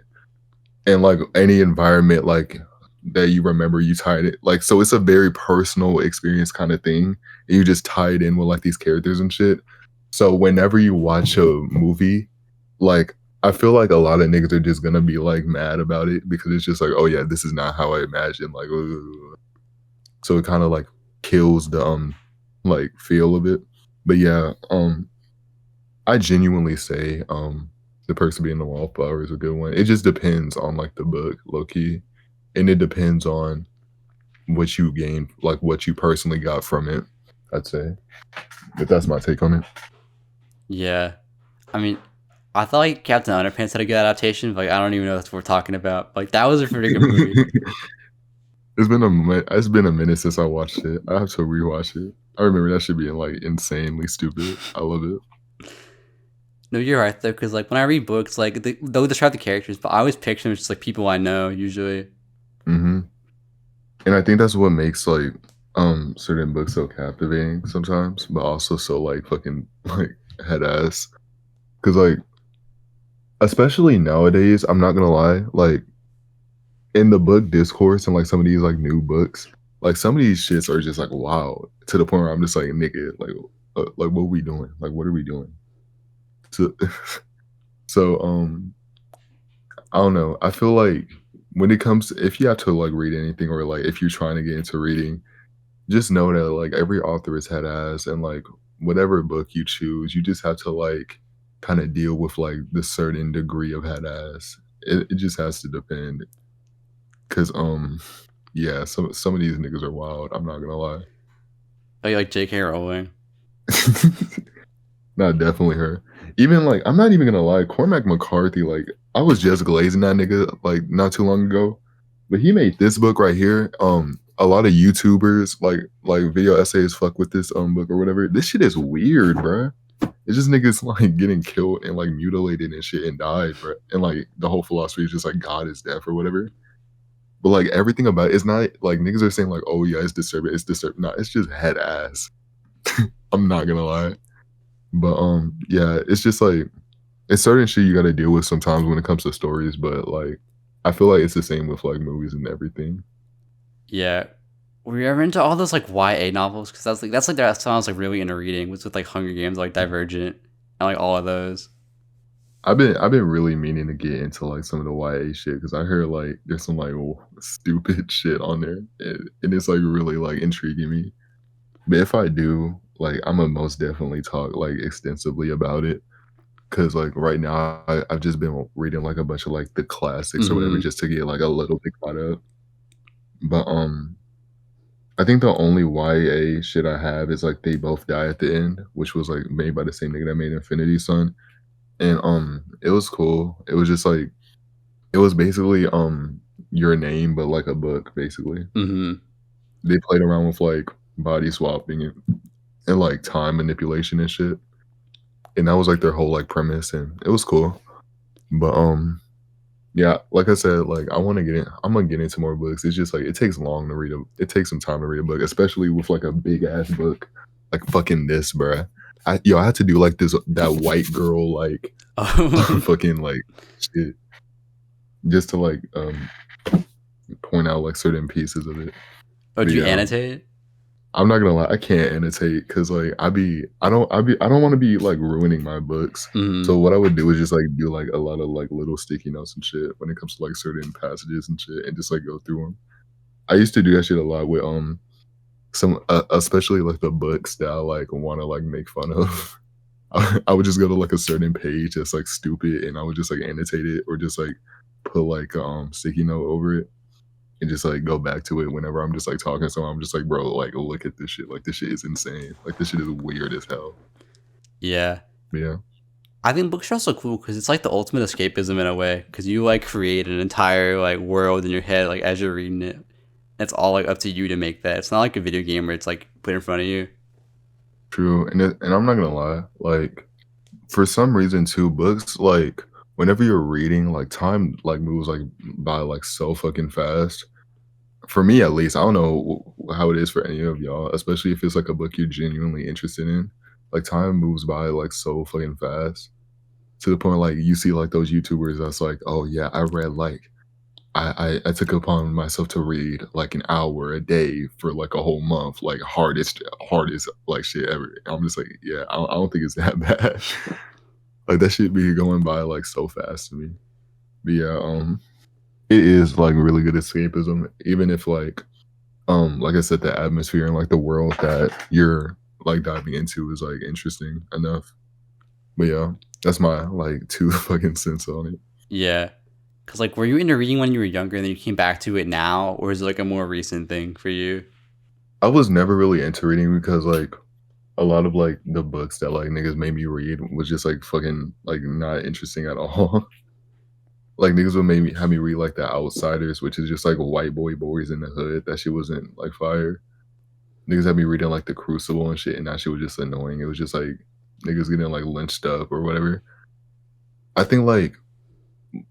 And like any environment like that you remember, you tied it like so it's a very personal experience kind of thing. And you just tie it in with like these characters and shit. So whenever you watch a movie, like I feel like a lot of niggas are just gonna be like mad about it because it's just like, oh yeah, this is not how I imagined. Like, ugh. So it kind of like kills the like feel of it. But yeah, I genuinely say the Perks of Being the Wallflower is a good one. It just depends on like the book, low key, and it depends on what you gain, like what you personally got from it. I'd say, but that's my take on it. Yeah. I mean, I thought like Captain Underpants had a good adaptation. But, like I don't even know what we're talking about. Like that was a pretty good movie. It's been a minute since I watched it. I have to rewatch it. I remember that shit being like insanely stupid. I love it. No, you're right though, because like when I read books, like they'll describe the characters, but I always picture them as just like people I know usually. Hmm. And I think that's what makes like certain books so captivating sometimes, but also so like fucking like head ass. Cause like especially nowadays, I'm not gonna lie, like in the book discourse and like some of these like new books, like some of these shits are just like wow to the point where I'm just like nigga, like what are we doing? Like what are we doing? So so I don't know. I feel like when it comes to, if you have to like read anything or like if you're trying to get into reading, just know that like every author is head ass and like whatever book you choose, you just have to like kind of deal with like the certain degree of head ass. It just has to depend. Cause yeah, some of these niggas are wild. I'm not gonna lie. Like J.K. Rowling. Not definitely her. Even like I'm not even gonna lie, Cormac McCarthy, like I was just glazing that nigga like not too long ago. But he made this book right here. A lot of YouTubers like video essays fuck with this book or whatever. This shit is weird, bruh. It's just niggas like getting killed and like mutilated and shit and died, bruh. And like the whole philosophy is just like God is death or whatever. But like everything about it's not like niggas are saying like, oh yeah, it's disturbing, it's disturbing. No, it's just head ass. I'm not gonna lie. But yeah, it's just like it's certain shit you gotta deal with sometimes when it comes to stories, but like I feel like it's the same with like movies and everything. Yeah. Were you ever into all those like YA novels? Because that sounds like really into reading. Was with like Hunger Games, like Divergent, and like all of those. I've been really meaning to get into like some of the YA shit because I heard like there's some like stupid shit on there, and it's like really like intriguing me. But if I do, like I'm gonna most definitely talk like extensively about it because like right now I've just been reading like a bunch of like the classics or whatever Mm-hmm. just to get like a little bit caught up. But I think the only YA shit I have is like They Both Die at the End, which was like made by the same nigga that made Infinity Son. and it was cool. It was just like it was basically your name, but like a book, basically. Mm-hmm. They played around with like body swapping and like time manipulation and shit. And that was like their whole like premise, and it was cool. But yeah, like I said, like I want to get in. I'm gonna get into more books. It's just like it takes long to read a. It takes some time to read a book, especially with like a big ass book, like fucking this, bruh. I had to do like this that white girl like Oh, fucking like shit just to like point out like certain pieces of it. oh, But do you yeah, annotate? I'm not gonna lie, I can't annotate because like I don't want to be like ruining my books. Mm-hmm. So what I would do is just like do like a lot of like little sticky notes and shit when it comes to like certain passages and shit, and just like go through them. I used to do that shit a lot with some especially like the books that I like want to like make fun of. I would just go to like a certain page that's like stupid, and I would just like annotate it or just like put like sticky note over it and just like go back to it whenever I'm just like talking to someone. I'm just like, bro, like look at this shit. Like this shit is insane. Like this shit is weird as hell. Yeah. But yeah. I think books are also cool because it's like the ultimate escapism in a way. Because you like create an entire like world in your head like as you're reading it. It's all like up to you to make that. It's not like a video game where it's like put in front of you. True. And I'm not gonna lie, like for some reason too, books like whenever you're reading, like time like moves like by like so fucking fast. For me at least, I don't know how it is for any of y'all, especially if it's like a book you're genuinely interested in. Like time moves by like so fucking fast to the point like you see like those YouTubers that's like, oh yeah, I read like I took upon myself to read like an hour a day for like a whole month, like hardest like shit ever. I'm just like, yeah, I don't think it's that bad. Like that should be going by like so fast to me. But yeah, it is like really good escapism, even if like I said, the atmosphere and like the world that you're like diving into is like interesting enough. But yeah, that's my like 2 fucking cents on it. Yeah. Because like, were you into reading when you were younger and then you came back to it now, or is it like a more recent thing for you? I was never really into reading because like a lot of like the books that like niggas made me read was just like fucking like not interesting at all. Like niggas would maybe have me read like The Outsiders, which is just like white boys in the hood. That shit wasn't like fire. Niggas had me reading like The Crucible and shit, and that shit was just annoying. It was just like niggas getting like lynched up or whatever. I think like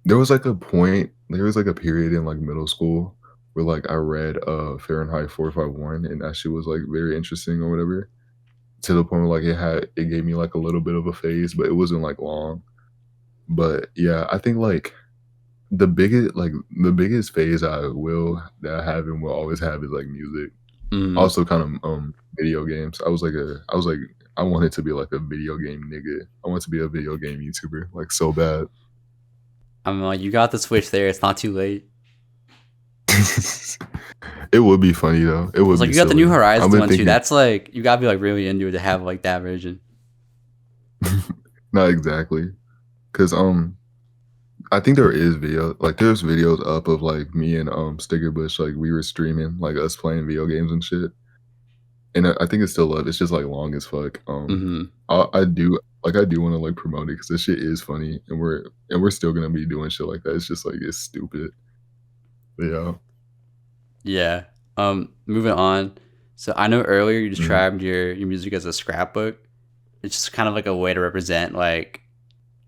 there was like a period in like middle school where like I read Fahrenheit 451 and that shit was like very interesting or whatever. To the point where like it gave me like a little bit of a phase, but it wasn't like long. But yeah, I think like the biggest phase that I have and will always have is like music. Mm. Also kind of video games. I was like I wanted to be like a video game nigga. I want to be a video game YouTuber like so bad. I'm like, you got the Switch there. It's not too late. It would be funny though. It It's would like be you got the new silly. I've Horizons been one too. thinking That's like you gotta be like really into it to have like that version. not exactly. Cause I think there is there's videos up of like me and Sticker Bush, like we were streaming like us playing video games and shit. And I think it's still up. It's just like long as fuck. Mm-hmm. I do want to like promote it because this shit is funny, and we're still gonna be doing shit like that. It's just like it's stupid. But yeah. Yeah. Moving on. So I know earlier you Mhm, described your music as a scrapbook. It's just kind of like a way to represent like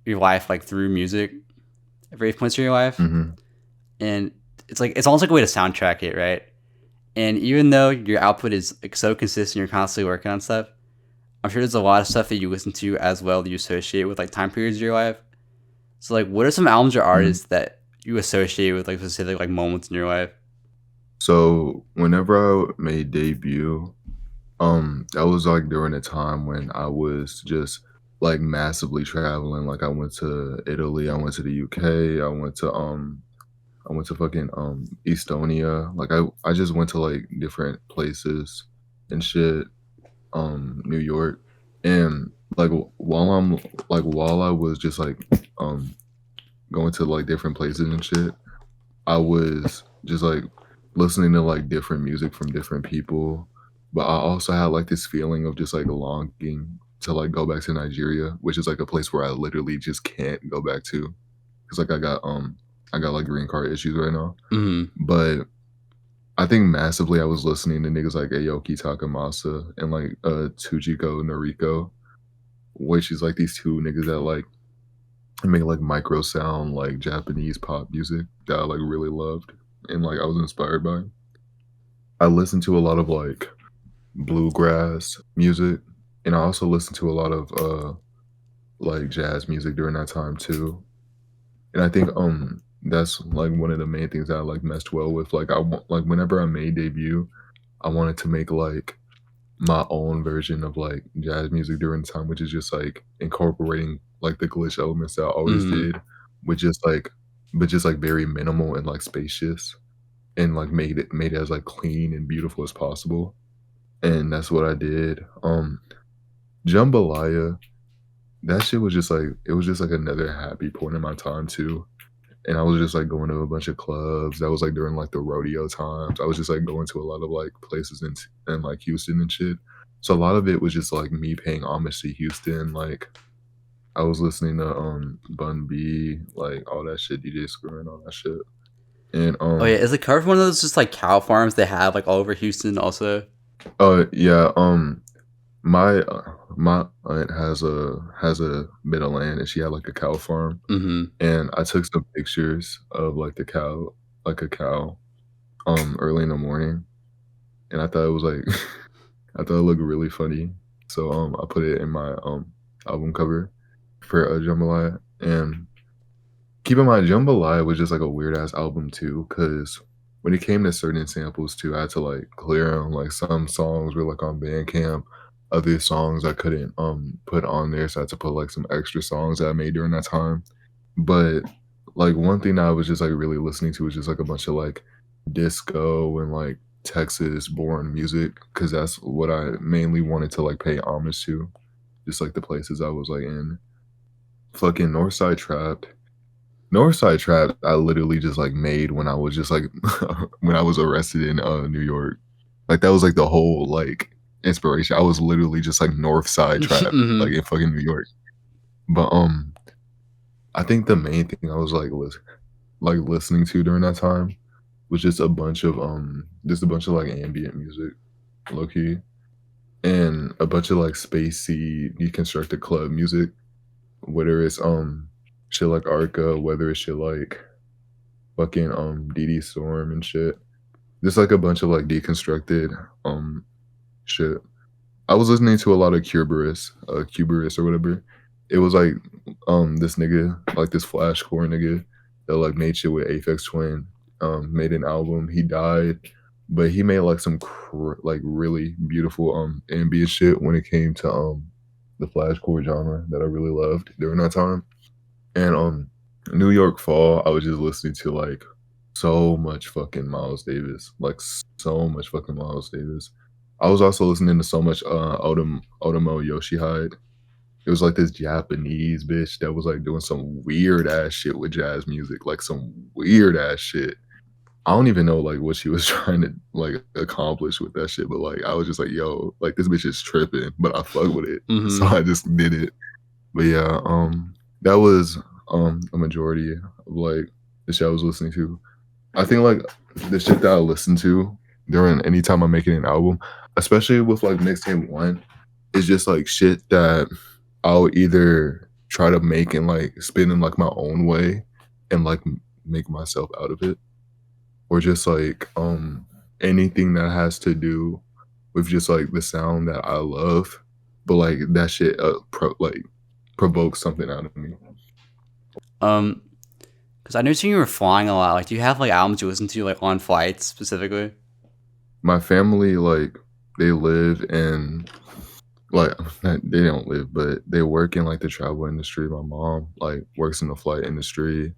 your life like through music at various points in your life. mhm. And it's like it's almost like a way to soundtrack it, right? And even though your output is like so consistent, you're constantly working on stuff. I'm sure there's a lot of stuff that you listen to as well that you associate with like time periods of your life. So like, what are some albums or Mhm. artists that you associate with like specific like moments in your life? So whenever I made debut, that was like during a time when I was just like massively traveling. Like I went to Italy, I went to the UK, I went to fucking Estonia. Like I just went to like different places and shit. New York, and like while I was just like um going to like different places and shit, I was just like listening to like different music from different people, but I also had like this feeling of just like longing to like go back to Nigeria, which is like a place where I literally just can't go back to because like I got like green card issues right now. Mm-hmm. But I think massively I was listening to niggas like Aoki Takamasa and like Tujiko Noriko, which is like these two niggas that like make like micro sound like Japanese pop music that I like really loved and like I was inspired by. I listened to a lot of like bluegrass music and I also listened to a lot of like jazz music during that time too. And I think that's like one of the main things that I like messed well with. Like I want like whenever I made debut, I wanted to make like my own version of like jazz music during the time, which is just like incorporating like the glitch elements that I always Mm-hmm. did, with just like but just like very minimal and like spacious and like made it as like clean and beautiful as possible. And that's what I did. Jambalaya, that shit was just like it was just like another happy point in my time too. And I was just like going to a bunch of clubs. That was like during like the rodeo times. I was just like going to a lot of like places in like Houston and shit. So a lot of it was just like me paying homage to Houston. Like I was listening to Bun B, like all that shit, DJ Screw and all that shit. And Oh yeah, is the cover one of those just like cow farms they have like all over Houston also? yeah, my aunt has a bit of land and she had like a cow farm. Mm-hmm. And I took some pictures of like the cow, like a cow, early in the morning. And I thought it was like I thought it looked really funny. So I put it in my album cover for Jambalaya. And keep in mind, Jambalaya was just like a weird ass album too, because when it came to certain samples too, I had to like clear them. Like some songs were like on Bandcamp, other songs I couldn't put on there, so I had to put like some extra songs that I made during that time. But like one thing that I was just like really listening to was just like a bunch of like disco and like Texas born music because that's what I mainly wanted to like pay homage to. Just like the places I was like in. Fucking Northside Trap. Northside Trap, I literally just like made when I was just like when I was arrested in New York. Like that was like the whole like inspiration. I was literally just like Northside Trap, Mm-hmm. like in fucking New York. But I think the main thing I was like listening to during that time was just a bunch of like ambient music, low key, and a bunch of like spacey deconstructed club music, whether it's shit like Arca, whether it's shit like fucking DD Storm and shit. Just like a bunch of like deconstructed shit. I was listening to a lot of Cuberus or whatever. It was like this nigga, like this flashcore nigga that like made shit with Aphex Twin, made an album. He died, but he made like some like really beautiful ambient shit when it came to the flashcore genre that I really loved during that time. And New York Fall, I was just listening to like so much fucking Miles Davis, like so much fucking Miles Davis. I was also listening to so much Otomo Yoshihide. It was like this Japanese bitch that was like doing some weird ass shit with jazz music, like some weird ass shit. I don't even know like what she was trying to like accomplish with that shit, but like I was just like, yo, like this bitch is tripping, but I fuck with it. So Mm-hmm. I just did it. But yeah, that was a majority of like the shit I was listening to. I think like the shit that I listen to during any time I'm making an album, especially with like mixtape one, is just like shit that I'll either try to make and like spin in like my own way and like make myself out of it, or just like anything that has to do with just like the sound that I love, but like that shit like provokes something out of me. Um, because I noticed you were flying a lot. Like, do you have like albums you listen to like on flights specifically? My family, like, they live in like they don't live, but they work in like the travel industry. My mom like works in the flight industry.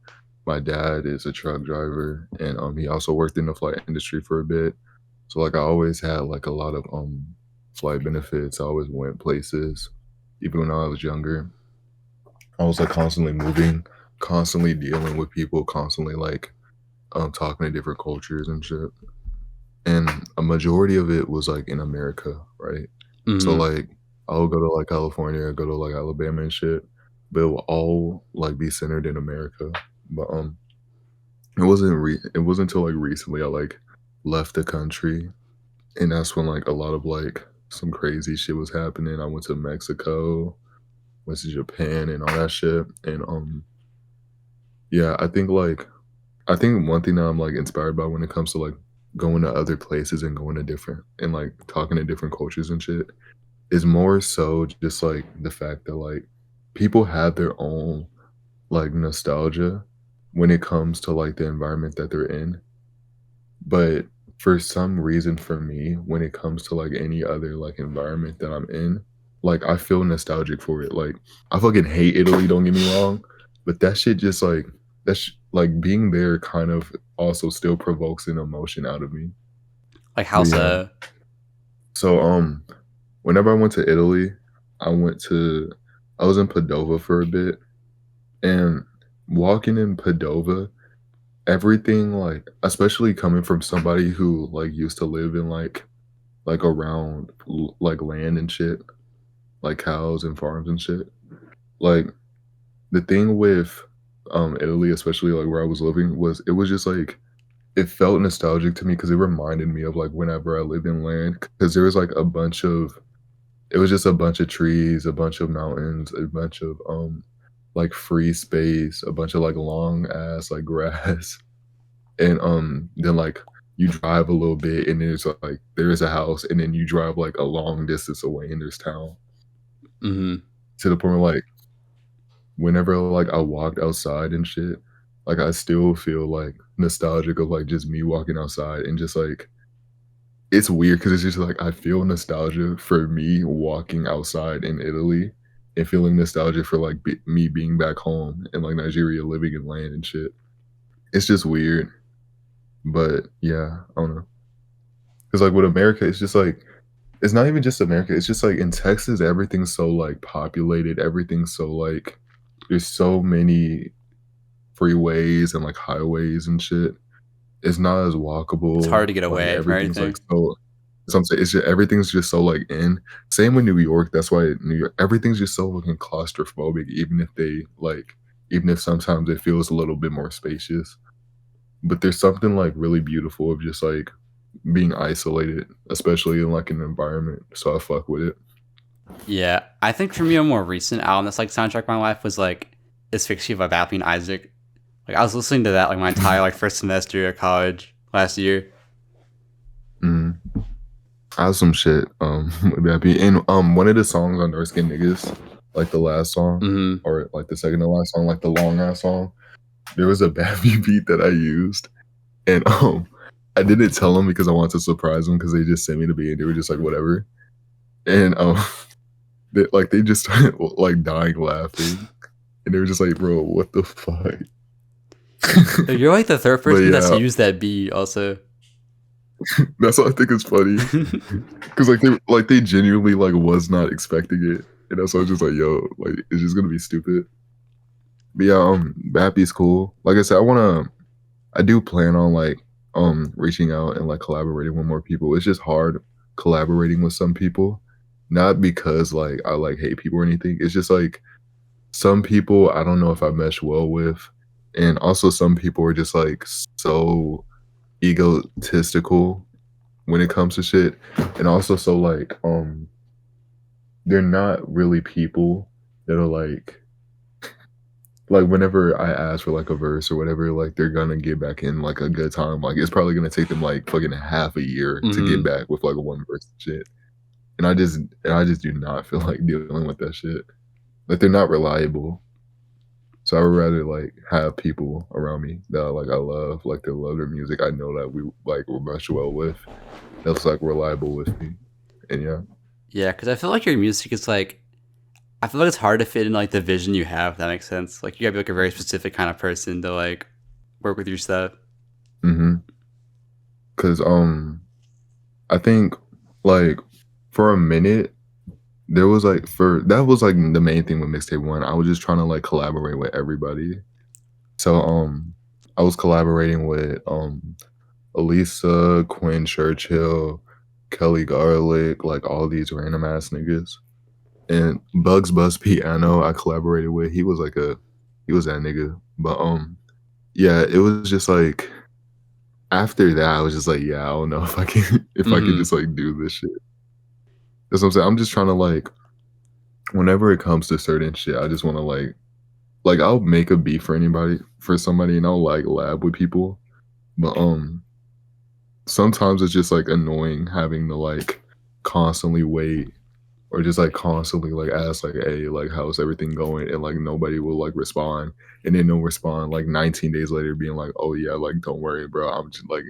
My dad is a truck driver, and he also worked in the flight industry for a bit. So like I always had like a lot of flight benefits. I always went places, even when I was younger. I was like constantly moving, constantly dealing with people, constantly like talking to different cultures and shit. And a majority of it was like in America, right? So Mm-hmm. like I'll go to like California, go to like Alabama and shit, but it will all like be centered in America. But it wasn't until like recently I like left the country, and that's when like a lot of like some crazy shit was happening. I went to Mexico, went to Japan, and all that shit. And yeah, I think one thing that I'm like inspired by when it comes to like going to other places and going to different and like talking to different cultures and shit is more so just like the fact that like people have their own like nostalgia when it comes to like the environment that they're in. But for some reason for me, when it comes to like any other like environment that I'm in, like I feel nostalgic for it. Like I fucking hate Italy, don't get me wrong, but that shit just like like being there kind of also still provokes an emotion out of me. Like how But yeah. so? So whenever I went to Italy, I went to I was in Padova for a bit, and walking in Padova, everything like especially coming from somebody who like used to live in like around like land and shit, like cows and farms and shit. Like the thing with Italy, especially like where I was living, was it was just like it felt nostalgic to me because it reminded me of like whenever I lived in land because there was like a bunch of it was just a bunch of trees, a bunch of mountains, a bunch of like free space, a bunch of like long ass like grass. And then like you drive a little bit and there's like there's a house and then you drive like a long distance away and there's town. Hmm. To the point where like whenever like I walked outside and shit, like I still feel like nostalgic of like just me walking outside and just like it's weird because it's just like I feel nostalgia for me walking outside in Italy and feeling nostalgia for like me being back home in like Nigeria living in land and shit. It's just weird. But yeah, I don't know. Because like with America, it's just like it's not even just America. It's just like in Texas, everything's so like populated. Everything's so like there's so many freeways and like highways and shit. It's not as It's hard walkable. to get Like away from everything's like everything. so. So I'm saying it's just everything's just so like in. Same with New York. That's why New York everything's just so fucking claustrophobic. Even if sometimes it feels a little bit more spacious. But there's something like really beautiful of just like being isolated, especially in like an environment. So I fuck with it. Yeah, I think for me a more recent album that's like soundtrack my life was like Asphyxia by Vapping Isaac. Like I was listening to that like my entire like first semester of college last year. Mhm. I have some shit. With that beat. And one of the songs on Dark Skin Niggas, like the last song, Hmm. or like the second to last song, like the long ass song, there was a Babby beat that I used. And I didn't tell them because I wanted to surprise them because they just sent me the beat and they were just like whatever. And they just started like dying laughing. And they were just like, bro, what the fuck? You're like the third But person that's yeah, used that beat also. that's what I think is funny. Cause like they genuinely like was not expecting it. And that's why I was just like, yo, like it's just gonna be stupid. But yeah, Bappy's cool. Like I said, I do plan on like reaching out and like collaborating with more people. It's just hard collaborating with some people. Not because like I like hate people or anything. It's just like some people I don't know if I mesh well with. And also some people are just like so egotistical when it comes to shit. And also so they're not really people that are like whenever I ask for like a verse or whatever, like they're gonna get back in like a good time. Like it's probably gonna take them like fucking half a year to get Hmm. back with like one verse and shit. And I just do not feel like dealing with that shit. Like they're not reliable. So I would rather like have people around me that like I love, like they love their music. I know that we like will mesh well with. That's like reliable with me. And yeah. Yeah, because I feel like your music is like I feel like it's hard to fit in like the vision you have. If that makes sense. Like you gotta be like a very specific kind of person to like work with your stuff. Mm-hmm. Cause I think like for a minute there was like for that was like the main thing with mixtape one. I was just trying to like collaborate with everybody. So I was collaborating with Elisa, Quinn Churchill, Kelly Garlic, like all these random ass niggas. And Bugs Buzz Piano, I collaborated with. He was that nigga. But yeah, it was just like after that, I was just like, yeah, I don't know if I can if I can Mm-hmm. just like do this shit. That's what I'm saying. I'm just trying to like whenever it comes to certain shit, I just want to like I'll make a beat for somebody and I'll like lab with people. But sometimes it's just like annoying having to like constantly wait or just like constantly like ask like, hey, like how's everything going? And like nobody will like respond. And then they'll respond like 19 days later being like, oh yeah, like don't worry, bro. I'm just like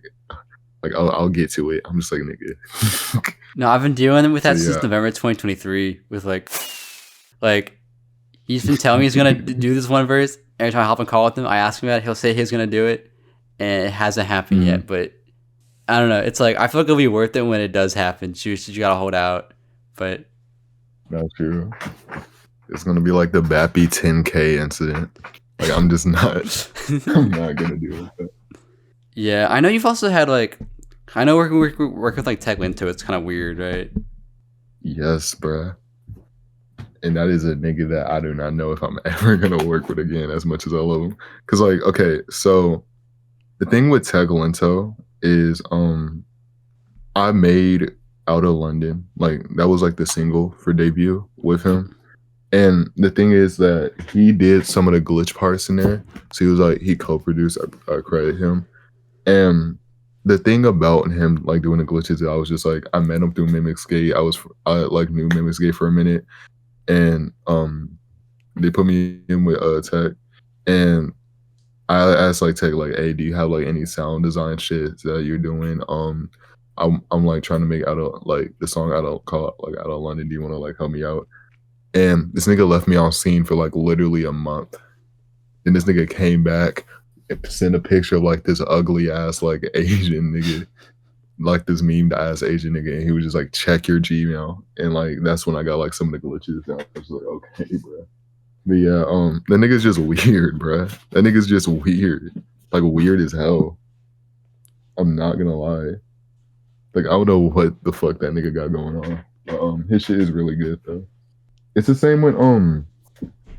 I'll get to it. I'm just like nigga. No, I've been dealing with So that since yeah. November 2023 with like he's been telling me he's gonna do this one verse. Every time I hop on call with him, I ask him about it. He'll say he's gonna do it, and it hasn't happened Mhm. yet. But I don't know. It's like I feel like it'll be worth it when it does happen. You gotta hold out. But Not true. It's gonna be like the Bappy 10K incident. Like I'm just not I'm not gonna do it. yeah, I know you've also had like I know working with like Tech Linto. It's kind of weird, right? Yes, bruh. And that is a nigga that I do not know if I'm ever gonna work with again as much as I love him. Cause like, okay, so the thing with Tegalento is I made Out of London. Like that was like the single for debut with him. And the thing is that he did some of the glitch parts in there. So he was like he co-produced, I credit him. And the thing about him like doing the glitches, I was just like I met him through Mimicsgate. I like knew Mimicsgate for a minute. And they put me in with Tech, and I asked like Tech like, hey, do you have like any sound design shit that you're doing? I'm like trying to make out of like the song out of call like out of London. Do you want to like help me out? And this nigga left me on scene for like literally a month. And this nigga came back and sent a picture of like this ugly ass like Asian nigga, like this memed ass Asian nigga, and he was just like, check your Gmail, and like that's when I got like some of the glitches down. I was like, okay, bro. But yeah, that nigga's just weird, bro. That nigga's just weird, like weird as hell. I'm not gonna lie. Like I don't know what the fuck that nigga got going on. But, his shit is really good though. It's the same with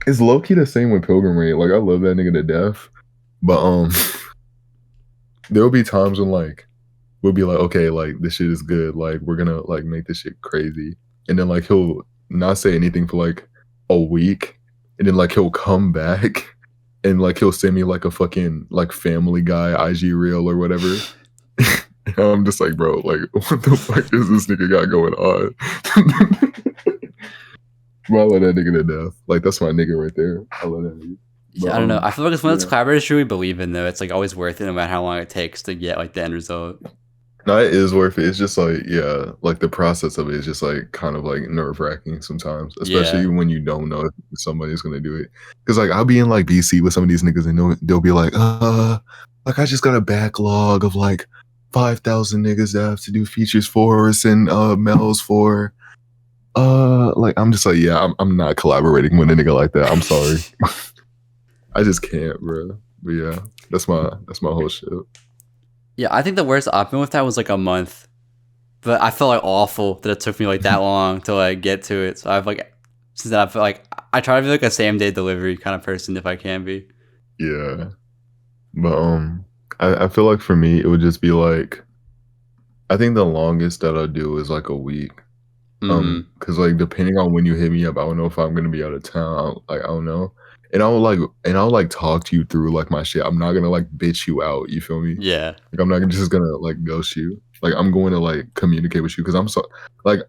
it's low key the same with Pilgrim Raid. Like I love that nigga to death, but there'll be times when like we'll be like, okay, like this shit is good. Like we're gonna like make this shit crazy, and then like he'll not say anything for like a week, and then like he'll come back and like he'll send me like a fucking like Family Guy IG reel or whatever. And I'm just like, bro, like what the fuck is this nigga got going on? Well, I love that nigga to death. Like that's my nigga right there. I love that nigga. But, Yeah, I don't know. I feel like it's one of those yeah. collaborators you really believe in, though. It's like always worth it, no matter how long it takes to get like the end result. No, it is worth it. It's just like, yeah, like the process of it is just like kind of like nerve wracking sometimes, especially Yeah, when you don't know if somebody's gonna do it. Cause like I'll be in like BC with some of these niggas and they'll be like I just got a backlog of like 5,000 niggas that I have to do features for us and mails for. Like I'm just like, yeah, I'm not collaborating with a nigga like that. I'm sorry. I just can't, bro. But yeah, that's my whole shit. yeah. I think the worst I've been with that was like a month, but I felt like awful that it took me like that long to like get to it. So I've like since then I feel like I try to be like a same day delivery kind of person if I can be. Yeah. But I feel like for me it would just be like I think the longest that I'll do is like a week. Mm-hmm. Cause like depending on when you hit me up, I don't know if I'm gonna be out of town. Like I don't know. And I'll like talk to you through like my shit. I'm not gonna like bitch you out, you feel me? Yeah, Like I'm not just gonna like ghost you. Like I'm going to like communicate with you because I'm so like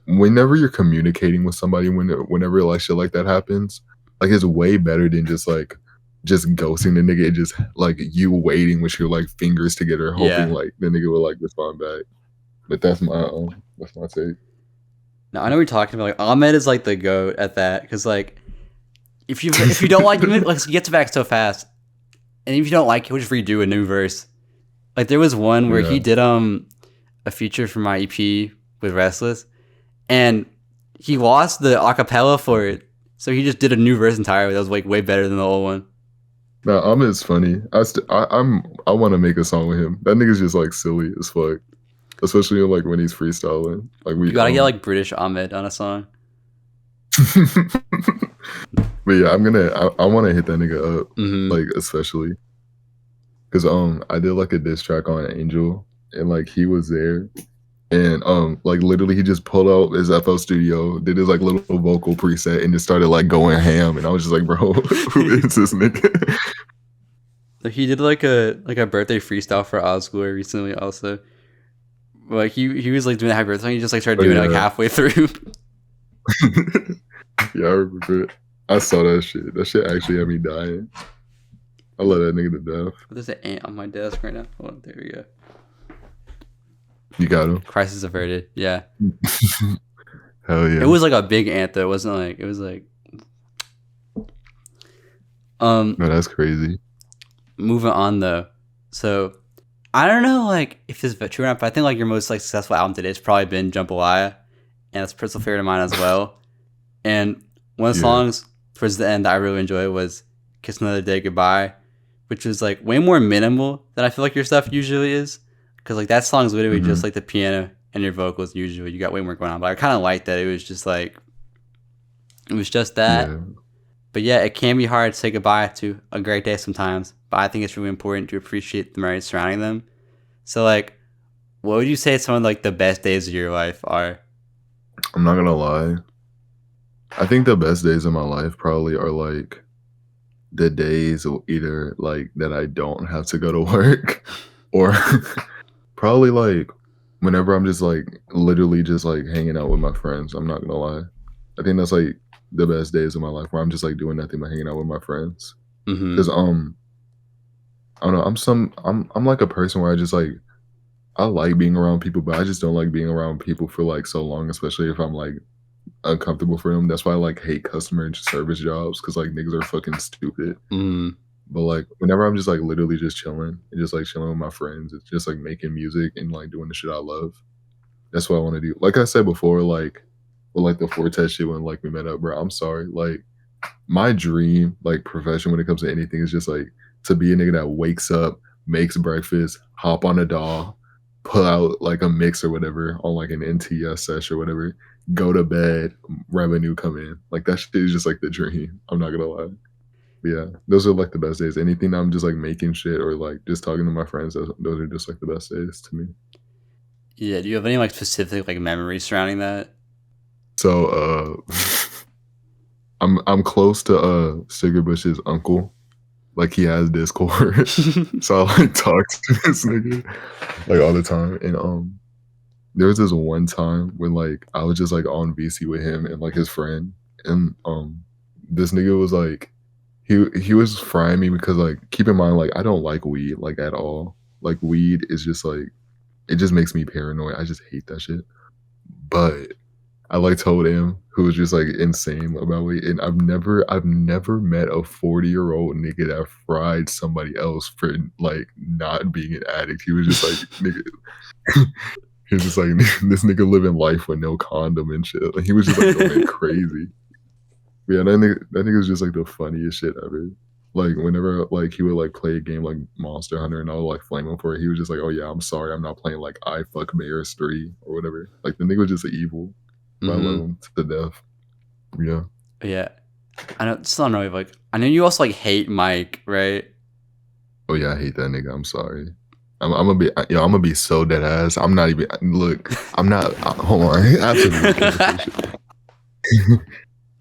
whenever you're communicating with somebody whenever like shit like that happens, like it's way better than just ghosting the nigga and just like you waiting with your like fingers together hoping yeah. like the nigga will like respond back. But that's my take. No, I know we're talking about like Ahmed is like the goat at that because like if you don't like him, like he gets back so fast, and if you don't like, he'll just redo a new verse. Like there was one where Yeah. he did a feature for my EP with Restless, and he lost the acapella for it, so he just did a new verse entirely. That was like way better than the old one. No, Ahmed's funny. I want to make a song with him. That nigga's just like silly as fuck, especially like when he's freestyling. Like You we gotta get like British Ahmed on a song. But yeah, I want to hit that nigga up, Mm-hmm. like especially because I did like a diss track on Angel, and like he was there, and like literally he just pulled out his FL Studio, did his like little vocal preset, and just started like going ham, and I was just like, bro, who is this nigga? He did like a birthday freestyle for Osgood recently also. Like he was like doing a happy birthday, he just like started Oh, doing it like yeah. halfway through. Yeah, I remember it. I saw that shit. That shit actually had me dying. I love that nigga to death. There's an ant on my desk right now. Oh, there we go. You got him. Crisis averted. Yeah. Hell yeah. It was like a big ant though. It wasn't like, it was like No, that's crazy. moving on though. So I don't know like if this is true or not, but I think like your most like successful album today has probably been Jambalaya, and that's a personal favorite of mine as well. And one of the songs towards the end that I really enjoyed was Kiss Another Day Goodbye, which was like way more minimal than I feel like your stuff usually is. Because like that song's literally just like the piano and your vocals usually. You got way more going on. But I kind of liked that. It was just like, it was just that. Yeah. But yeah, it can be hard to say goodbye to a great day sometimes. But I think it's really important to appreciate the memories surrounding them. So like, what would you say some of like the best days of your life are? I'm not gonna lie. I think the best days of my life probably are like the days either like that I don't have to go to work, or probably like whenever I'm just like literally just like hanging out with my friends. I'm not gonna lie. I think that's like the best days of my life where I'm just like doing nothing but hanging out with my friends. Mm-hmm. Because I don't know, I'm like a person where I just like I like being around people, but I just don't like being around people for like so long, especially if I'm like uncomfortable for them. That's why I like hate customer service jobs, because like niggas are fucking stupid. Mm. But like whenever I'm just like literally just chilling and just like chilling with my friends, it's just like making music and like doing the shit I love. That's what I want to do. Like I said before, like with like the Forte shit when like we met up, bro. I'm sorry. Like my dream, like profession when it comes to anything is just like to be a nigga that wakes up, makes breakfast, hop on a DAW, pull out like a mix or whatever on like an NTS sesh or whatever, go to bed, revenue come in. Like that shit is just like the dream. I'm not gonna lie. But yeah, those are like the best days. Anything I'm just like making shit or like just talking to my friends, those are just like the best days to me. Yeah. Do you have any like specific like memories surrounding that? So I'm close to Sigurd Bush's uncle. Like he has Discord. So I like talk to this nigga like all the time. And there was this one time when like I was just like on VC with him and like his friend. And this nigga was like he was frying me because like keep in mind like I don't like weed like at all. Like weed is just like it just makes me paranoid. I just hate that shit. But I like told him who was just like insane about weed, and I've never met a 40-year-old nigga that fried somebody else for like not being an addict. He was just like nigga. He was just like this nigga living life with no condom and shit. Like, he was just like going crazy. Yeah, that nigga was just like the funniest shit ever. Like whenever like he would like play a game like Monster Hunter and I would like flame him for it, he was just like, "Oh yeah, I'm sorry, I'm not playing like I Fuck Bears 3 or whatever." Like the nigga was just evil. But I love him to death. Yeah. Yeah. I know. Just don't know if like I know you also like hate Mike, right? Oh yeah, I hate that nigga. I'm sorry. I'm gonna be so dead ass. I'm not even look. I'm not. Hold on. Absolutely.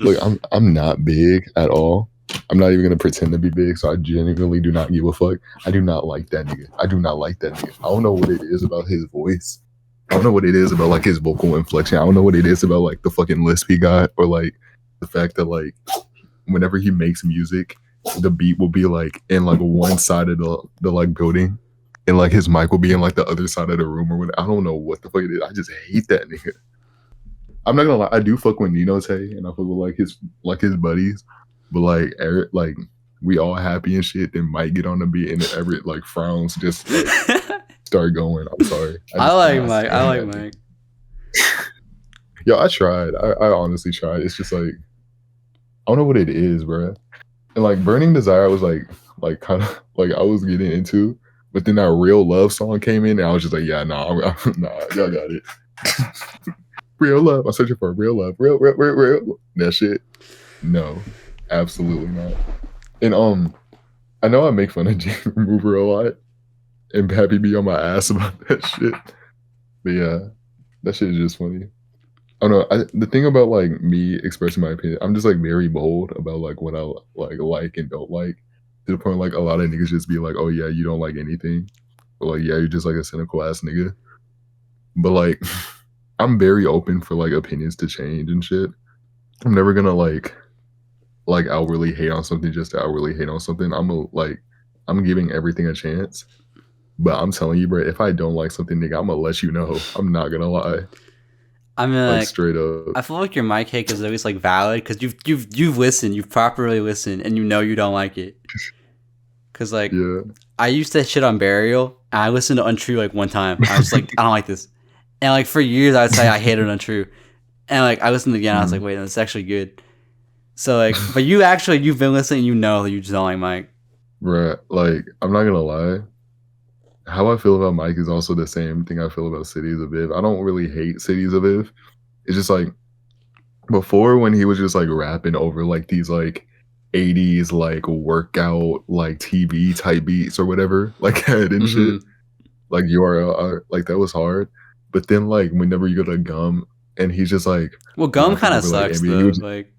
Look, I'm not big at all. I'm not even gonna pretend to be big. So I genuinely do not give a fuck. I do not like that nigga. I do not like that nigga. I don't know what it is about his voice. I don't know what it is about like his vocal inflection. I don't know what it is about like the fucking lisp he got, or like the fact that like whenever he makes music, the beat will be like in like one side of the like building, and like his mic will be in like the other side of the room or whatever. I don't know what the fuck it is. I just hate that nigga. I'm not gonna lie. I do fuck with Nino Tay and I fuck with like his buddies, but like Eric, like we all happy and shit. Then Mike get on the beat and Everett like frowns just. Like, start going. I'm sorry. I like Mike. I like Mike. Yo, I tried. I honestly tried. It's just like I don't know what it is, bro. And like Burning Desire, I was like kind of like I was getting into, but then that Real Love song came in, and I was just like, yeah, nah, y'all got it. real love. I'm searching for real love. Real. That shit. No, absolutely not. And I know I make fun of Jane Remover a lot, and Pappy be on my ass about that shit. But yeah, that shit is just funny. I don't know. The thing about like me expressing my opinion, I'm just like very bold about like what I like and don't like. To the point like a lot of niggas just be like, "Oh yeah, you don't like anything," or like, "Yeah, you're just like a cynical ass nigga." But like, I'm very open for like opinions to change and shit. I'm never gonna like outwardly hate on something just to outwardly hate on something. I'm giving everything a chance. But I'm telling you, bro, if I don't like something, nigga, I'm gonna let you know. I'm not gonna lie. I mean, Like like, straight up. I feel like your mic hate is always like valid because you've listened, you've properly listened, and you know you don't like it. Cause like Yeah. I used to shit on Burial, and I listened to Untrue like one time. I was like, I don't like this, and like for years I would say I hated Untrue, and like I listened again, I was like, wait, no, it's actually good. So like, but you've been listening, you know that you just don't like Mike. Right. Like, I'm not gonna lie. How I feel about Mike is also the same thing I feel about Cities of Viv. I don't really hate Cities of Viv. It's just like before when he was just like rapping over like these like 80s like workout like TV type beats or whatever, like head and shit. Like URL, like that was hard. But then like whenever you go to Gum and he's just like Well, Gum rapping kind of over like sucks ambient, though. Like,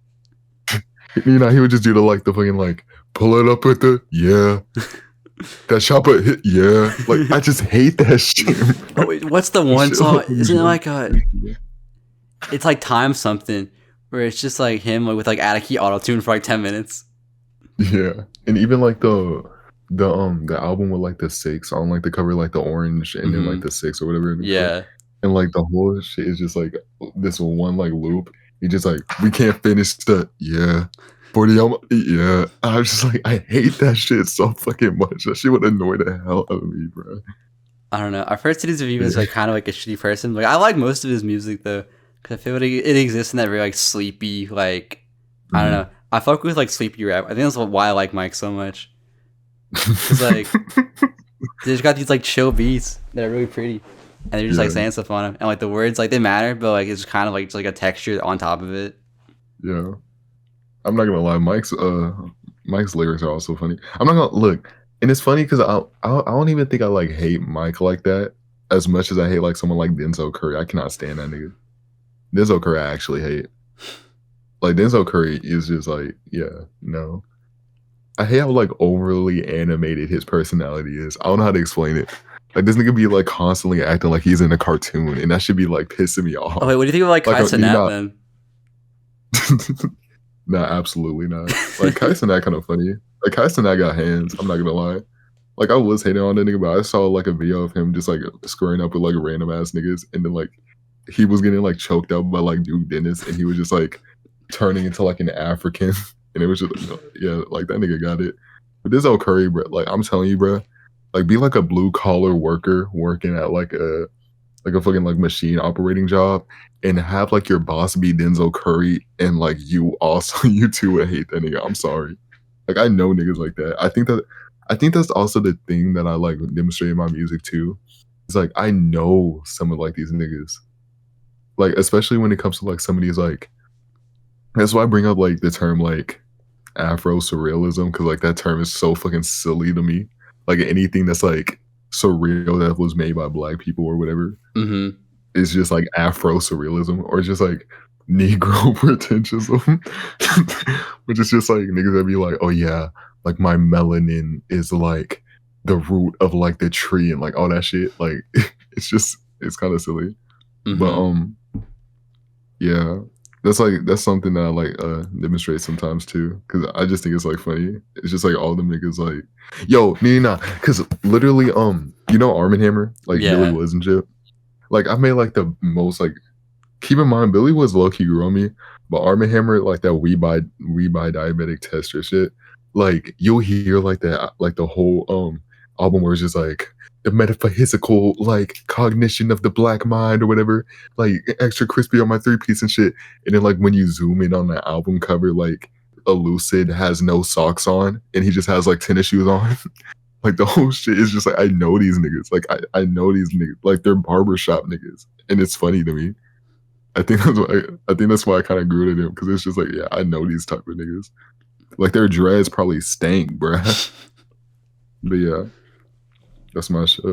he would just do the fucking like pull it up with the yeah. That chopper hit, yeah. Like I just hate that shit. oh wait, what's the one song? Isn't it like it's like Time Something, where it's just like him like with like add a key auto tune for like 10 minutes. Yeah, and even like the album with like the six on like the cover like the orange and then like the six or whatever. Yeah, and like the whole shit is just like this one like loop. He just like we can't finish the yeah. 40 yeah. I was just like I hate that shit so fucking much. That shit would annoy the hell out of me, bro. I don't know. I've heard Cities of Eve is like kind of like a shitty person. Like I like most of his music though, because I feel like it exists in that very like sleepy like I don't know. I fuck with like sleepy rap. I think that's why I like Mike so much. Cause like they just got these like chill beats that are really pretty, and they're just like saying stuff on them, and like the words like they matter, but like it's kind of like just like a texture on top of it. Yeah. I'm not gonna lie, Mike's lyrics are also funny. I'm not gonna look, and it's funny because I don't even think I like hate Mike like that as much as I hate like someone like Denzel Curry. I cannot stand that nigga. Denzel Curry I actually hate. Like Denzel Curry is just like no. I hate how like overly animated his personality is. I don't know how to explain it. Like this nigga be like constantly acting like he's in a cartoon, and that should be like pissing me off. Oh wait, what do you think of like Kai Cenat then? Nah, absolutely not. Like Kai Cenat kind of funny. Like Kai Cenat got hands. I'm not gonna lie. Like I was hating on that nigga, but I saw like a video of him just like squaring up with like random ass niggas, and then like he was getting like choked up by like Duke Dennis, and he was just like turning into like an African, and it was just yeah, like that nigga got it. But this old Curry, bro, like I'm telling you, bro, like be like a blue collar worker working at like a fucking like machine operating job, and have like your boss be Denzel Curry, and like you also you too would hate that nigga. I'm sorry. Like I know niggas like that. I think that's also the thing that I like demonstrate in my music too. It's like I know some of like these niggas. Like especially when it comes to like some of these like that's why I bring up like the term like Afro surrealism, because like that term is so fucking silly to me. Like anything that's like surreal that was made by black people or whatever is just like Afro surrealism, or just like Negro pretentiousm, which is just like niggas that be like, oh yeah, like my melanin is like the root of like the tree and like all that shit. Like it's kind of silly, but yeah. That's something that I like demonstrate sometimes too, because I just think it's like funny. It's just like all them niggas like, yo, nah, because literally, you know Arm & Hammer, like Billy Woods and shit. Like I made like the most like, keep in mind Billy Woods low key grew on me, but Arm & Hammer like that we buy diabetic tester shit. Like you'll hear like that like the whole album where it's just like the metaphysical like cognition of the black mind or whatever, like extra crispy on my 3-piece and shit. And then like when you zoom in on the album cover, like Elucid has no socks on and he just has like tennis shoes on. Like the whole shit is just like I know these niggas. Like I know these niggas. Like they're barbershop niggas. And it's funny to me. I think that's why I kind of grew to them because it's just like, yeah, I know these type of niggas. Like their dreads probably stank, bruh. But yeah, that's my shit.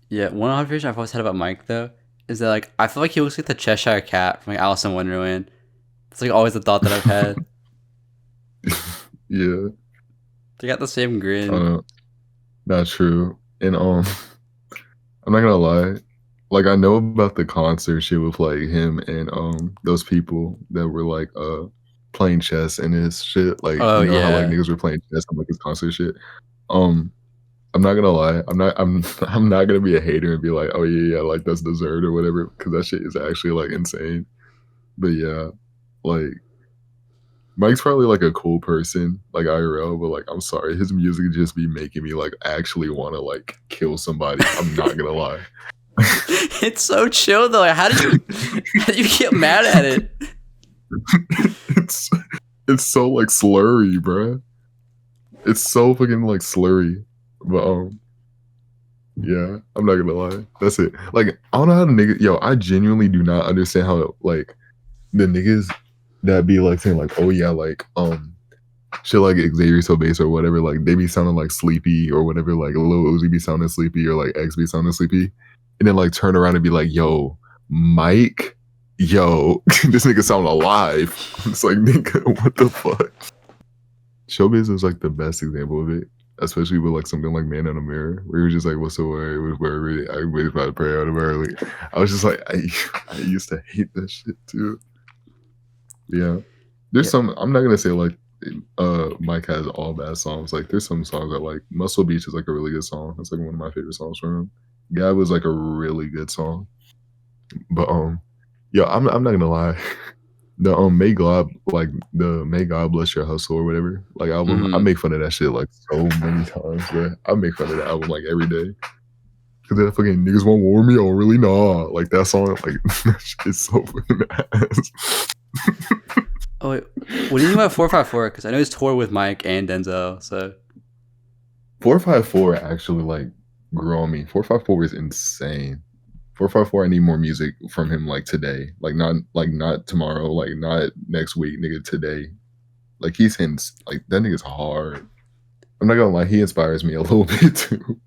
Yeah, one observation I've always had about Mike though is that like I feel like he looks like the Cheshire Cat from like Alice in Wonderland. It's like always the thought that I've had. Yeah, They got the same grin. uh, not true. And I'm not gonna lie. Like I know about the concert shit with like him and those people that were like playing chess and his shit. Like Oh you know how like yeah. niggas were playing chess on like his concert shit. Um, I'm not gonna lie. I'm not gonna be a hater and be like, oh yeah, yeah, like that's deserved or whatever, because that shit is actually like insane. But yeah, like Mike's probably like a cool person, like IRL, but like I'm sorry, his music just be making me like actually want to like kill somebody. I'm not gonna lie. It's so chill though. Like, how do you get mad at it? it's it's so like slurry, bruh. It's so fucking like slurry. But yeah, I'm not gonna lie. That's it. Like I don't know how the niggas. Yo, I genuinely do not understand how like the niggas that be like saying like, oh yeah, like shit like Xavier so bass or whatever, like they be sounding like sleepy or whatever, like Lil Uzi be sounding sleepy or like X be sounding sleepy, and then like turn around and be like, yo, Mike, yo, this nigga sound alive. It's like nigga, what the fuck? Showbiz is like the best example of it, especially with like something like Man in a Mirror, where you're just like, what's the word? Where really, I waited about to pray out of early. I was just like, I used to hate that shit too. Yeah, there's Yeah. some. I'm not gonna say like Mike has all bad songs. Like there's some songs that like Muscle Beach is like a really good song. That's like one of my favorite songs from him. Guy was like a really good song. But yeah, I'm not gonna lie. The May God Bless Your Hustle or whatever, like album, I Mm-hmm. make fun of that shit like so many times, bro. I make fun of that album like every day. Cause that fucking niggas won't warn me, I don't really know. Like that song, like that shit is so fucking ass. Oh wait, what do you think about 454? Because I know he's toured with Mike and Denzel. So 454 actually like grew on me. 454 is insane. 454, I need more music from him like today. Like not tomorrow, like not next week, nigga, today. Like he's hints like that nigga's hard. I'm not gonna lie, he inspires me a little bit too.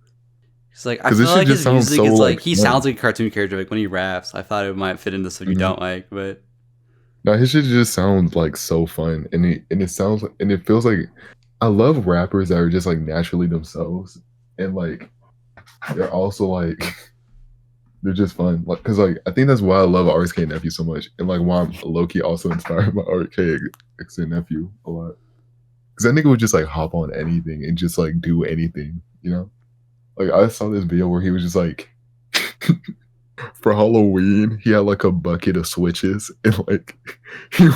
it's like I Cause feel this shit like just his sounds music so is like like he fun. sounds like a cartoon character. Like when he raps, I thought it might fit into stuff you Mhm. don't like, but No, his shit just sounds like so fun. And it sounds and it feels like I love rappers that are just like naturally themselves. And like they're also like they're just fun. Like cause like I think that's why I love RSK Nephew so much. And like why I'm low key also inspired by RK Nephew a lot. Cause that nigga would just like hop on anything and just like do anything, you know? Like I saw this video where he was just like for Halloween, he had like a bucket of switches, and like he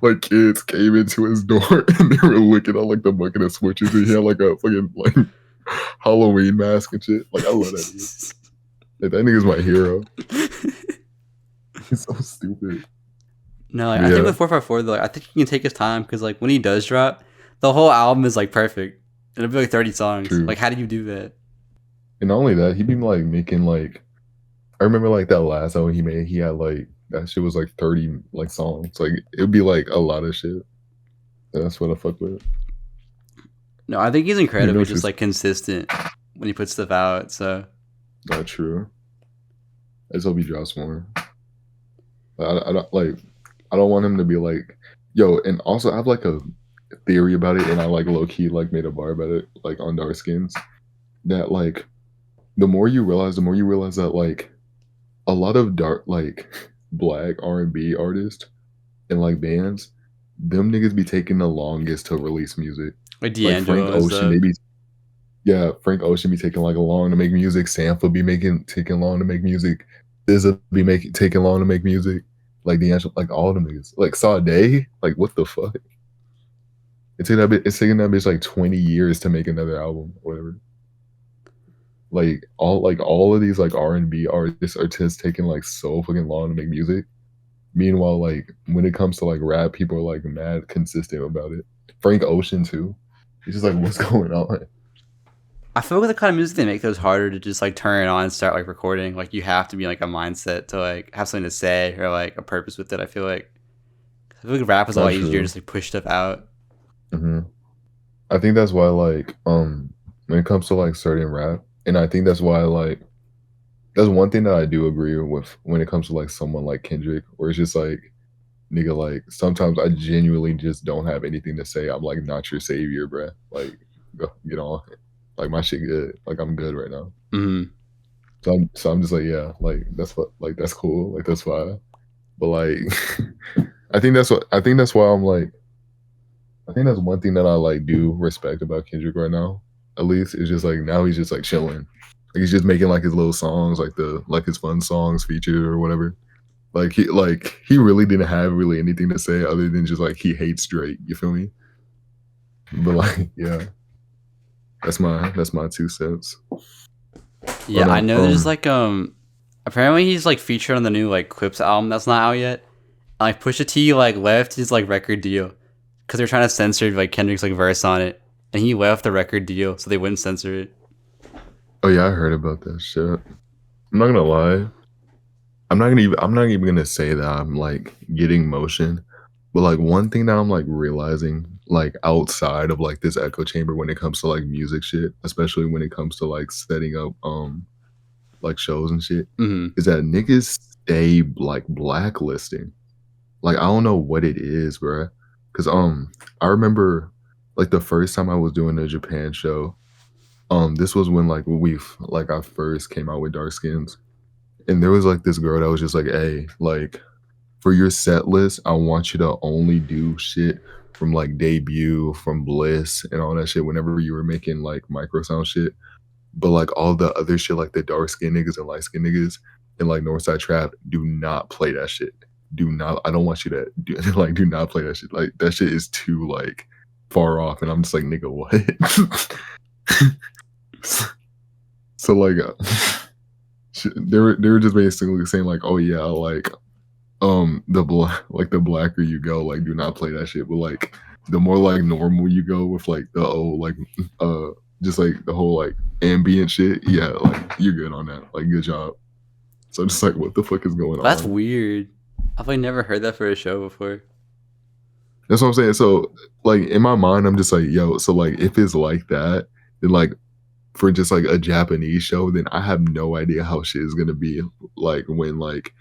like kids came into his door and they were looking at like the bucket of switches, and he had like a fucking like Halloween mask and shit. Like I love that nigga. Like, that nigga's my hero. He's so stupid. no, like, But I think yeah, with 454 though, like, I think he can take his time because like when he does drop, the whole album is like perfect. It'll be like 30 songs. true. Like how do you do that? And not only that, he be like making like I remember like that last album he made. He had like that shit was like 30 like songs. Like it'd be like a lot of shit. That's what I fuck with. No, I think he's You know, incredibly it's just just like consistent when he puts stuff out. So not true. I just hope he drops more. I don't like. I don't want him to be like, yo. And also, I have like a theory about it, and I like low key like made a bar about it, like on Dark Skins. That like the more you realize that like a lot of dark like black R&B artists and like bands, them niggas be taking the longest to release music. like Like Frank D'Angelo and Ocean, stuff. maybe yeah, Frank Ocean be taking like long to make music. Sampha be making taking long to make music. SZA be making taking long to make music. Like the actual like all the niggas. Like Sade, like what the fuck? It's taking that bitch like 20 years to make another album or whatever. Like all of these like R&B artists are just taking like so fucking long to make music. Meanwhile, like when it comes to like rap, people are like mad consistent about it. Frank Ocean too. He's just like, what's going on? I feel like the kind of music they make though is harder to just like turn it on and start like recording. Like you have to be in, like a mindset to like have something to say or like a purpose with it. I feel like rap is a lot Not easier to true. just like push stuff out. Hmm. I think that's why like when it comes to like certain rap, and I think that's why like that's one thing that I do agree with when it comes to like someone like Kendrick, where it's just like nigga, like sometimes I genuinely just don't have anything to say. I'm like not your savior, bruh. Like go get on. Like my shit good. Like I'm good right now. Hmm. So I'm just like, yeah, like that's what like that's cool. Like that's fine. But like I think that's why I'm like I think that's one thing that I like do respect about Kendrick right now. At least it's just like now he's just like chilling. Like he's just making like his little songs, like the like his fun songs featured or whatever. Like he really didn't have really anything to say other than just like he hates Drake. You feel me? But like yeah, that's my 2 cents. Yeah, But I know there's like apparently he's like featured on the new like Clips album that's not out yet. Like Pusha T like left his like record deal because they're trying to censor like Kendrick's like verse on it, and he left the record deal so they wouldn't censor it. oh yeah, I heard about that shit. I'm not gonna lie. I'm not even gonna say that I'm like getting motion, but like one thing that I'm like realizing like outside of like this echo chamber when it comes to like music shit, especially when it comes to like setting up like shows and shit, Hmm. is that niggas stay like blacklisting. Like I don't know what it is, bruh. Cause I remember like the first time I was doing a Japan show, this was when like like I first came out with dark skins. And there was like this girl that was just like, hey, like for your set list, I want you to only do shit from like debut, from Bliss and all that shit whenever you were making like micro sound shit. But like all the other shit, like the dark skin niggas and light skin niggas and like Northside Trap, do not play that shit. Do not, I don't want you to do like do not play that shit. Like that shit is too like far off. And I'm just like, nigga, what? So like they were just basically saying like, oh yeah, like the blacker you go, like do not play that shit. But like the more like normal you go with like the like uh just like the whole like ambient shit, yeah, like you're good on that. Like good job. So I'm just like, what the fuck is going That's on? weird. I've like never heard that for a show before. That's what I'm saying. So like in my mind, I'm just like, yo, so like if it's like that, then like for just like a Japanese show, then I have no idea how shit is gonna be like when like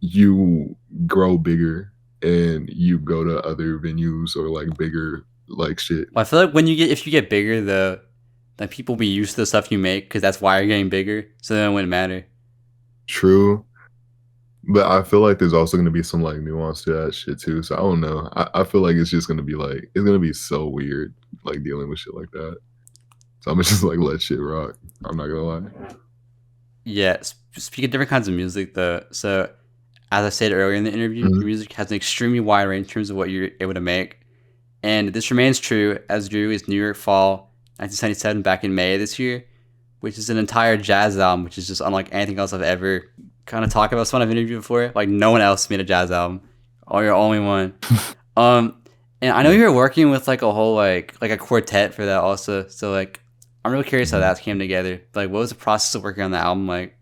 you grow bigger and you go to other venues or like bigger like shit. Well, I feel like when you get if you get bigger, then people be used to the stuff you make because that's why you're getting bigger. So then it wouldn't matter. True. But I feel like there's also gonna be some like nuance to that shit too. So I don't know. I feel like it's just gonna be like it's gonna be so weird like dealing with shit like that. So I'm gonna just like let shit rock. I'm not gonna lie. Yeah. Speaking of different kinds of music, though, so as I said earlier in the interview, Mhm. your music has an extremely wide range in terms of what you're able to make, and this remains true as Drew is New York Fall 1977 back in May this year, which is an entire jazz album, which is just unlike anything else I've ever kind of talked about. Someone I've interviewed before, like no one else made a jazz album, or you're the only one. Um, and I know Yeah. you're working with like a whole like a quartet for that also. So like, I'm really curious how Mhm. that came together. Like, what was the process of working on the album like?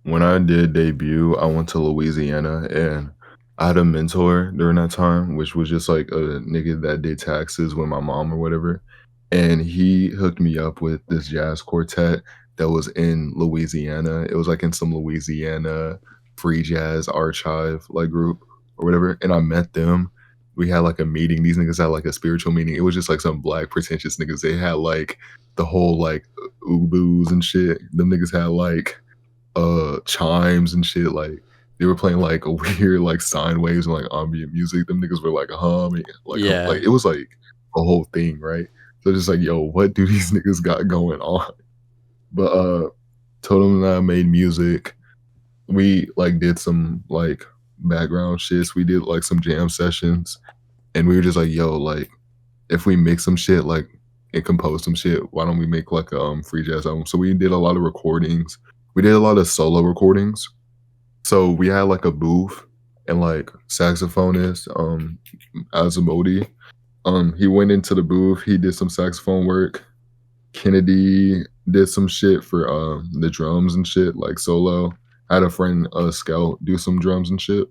When I did debut, I went to Louisiana and I had a mentor during that time, which was just like a nigga that did taxes with my mom or whatever. And he hooked me up with this jazz quartet that was in Louisiana. It was like in some Louisiana free jazz archive like group or whatever. And I met them. We had like a meeting. These niggas had like a spiritual meeting. It was just like some black pretentious niggas. They had like the whole like ubus and shit. Them niggas had like chimes and shit, like, they were playing, like, a weird, like, sine waves and, like, ambient music. Them niggas were, like, humming, like, Yeah, it was, like, a whole thing, right? So just like, "Yo, what do these niggas got going on?" But, told them that I made music. We, like, did some, like, background shits. We did, like, some jam sessions, and we were just like, "Yo, like, if we make some shit, like, and compose some shit, why don't we make, like, a, free jazz album?" So we did a lot of recordings. We did a lot of solo recordings. So we had like a booth and like saxophonist, Azamodi. He went into the booth, he did some saxophone work, Kennedy did some shit for the drums and shit, like solo. I had a friend, Scout, do some drums and shit.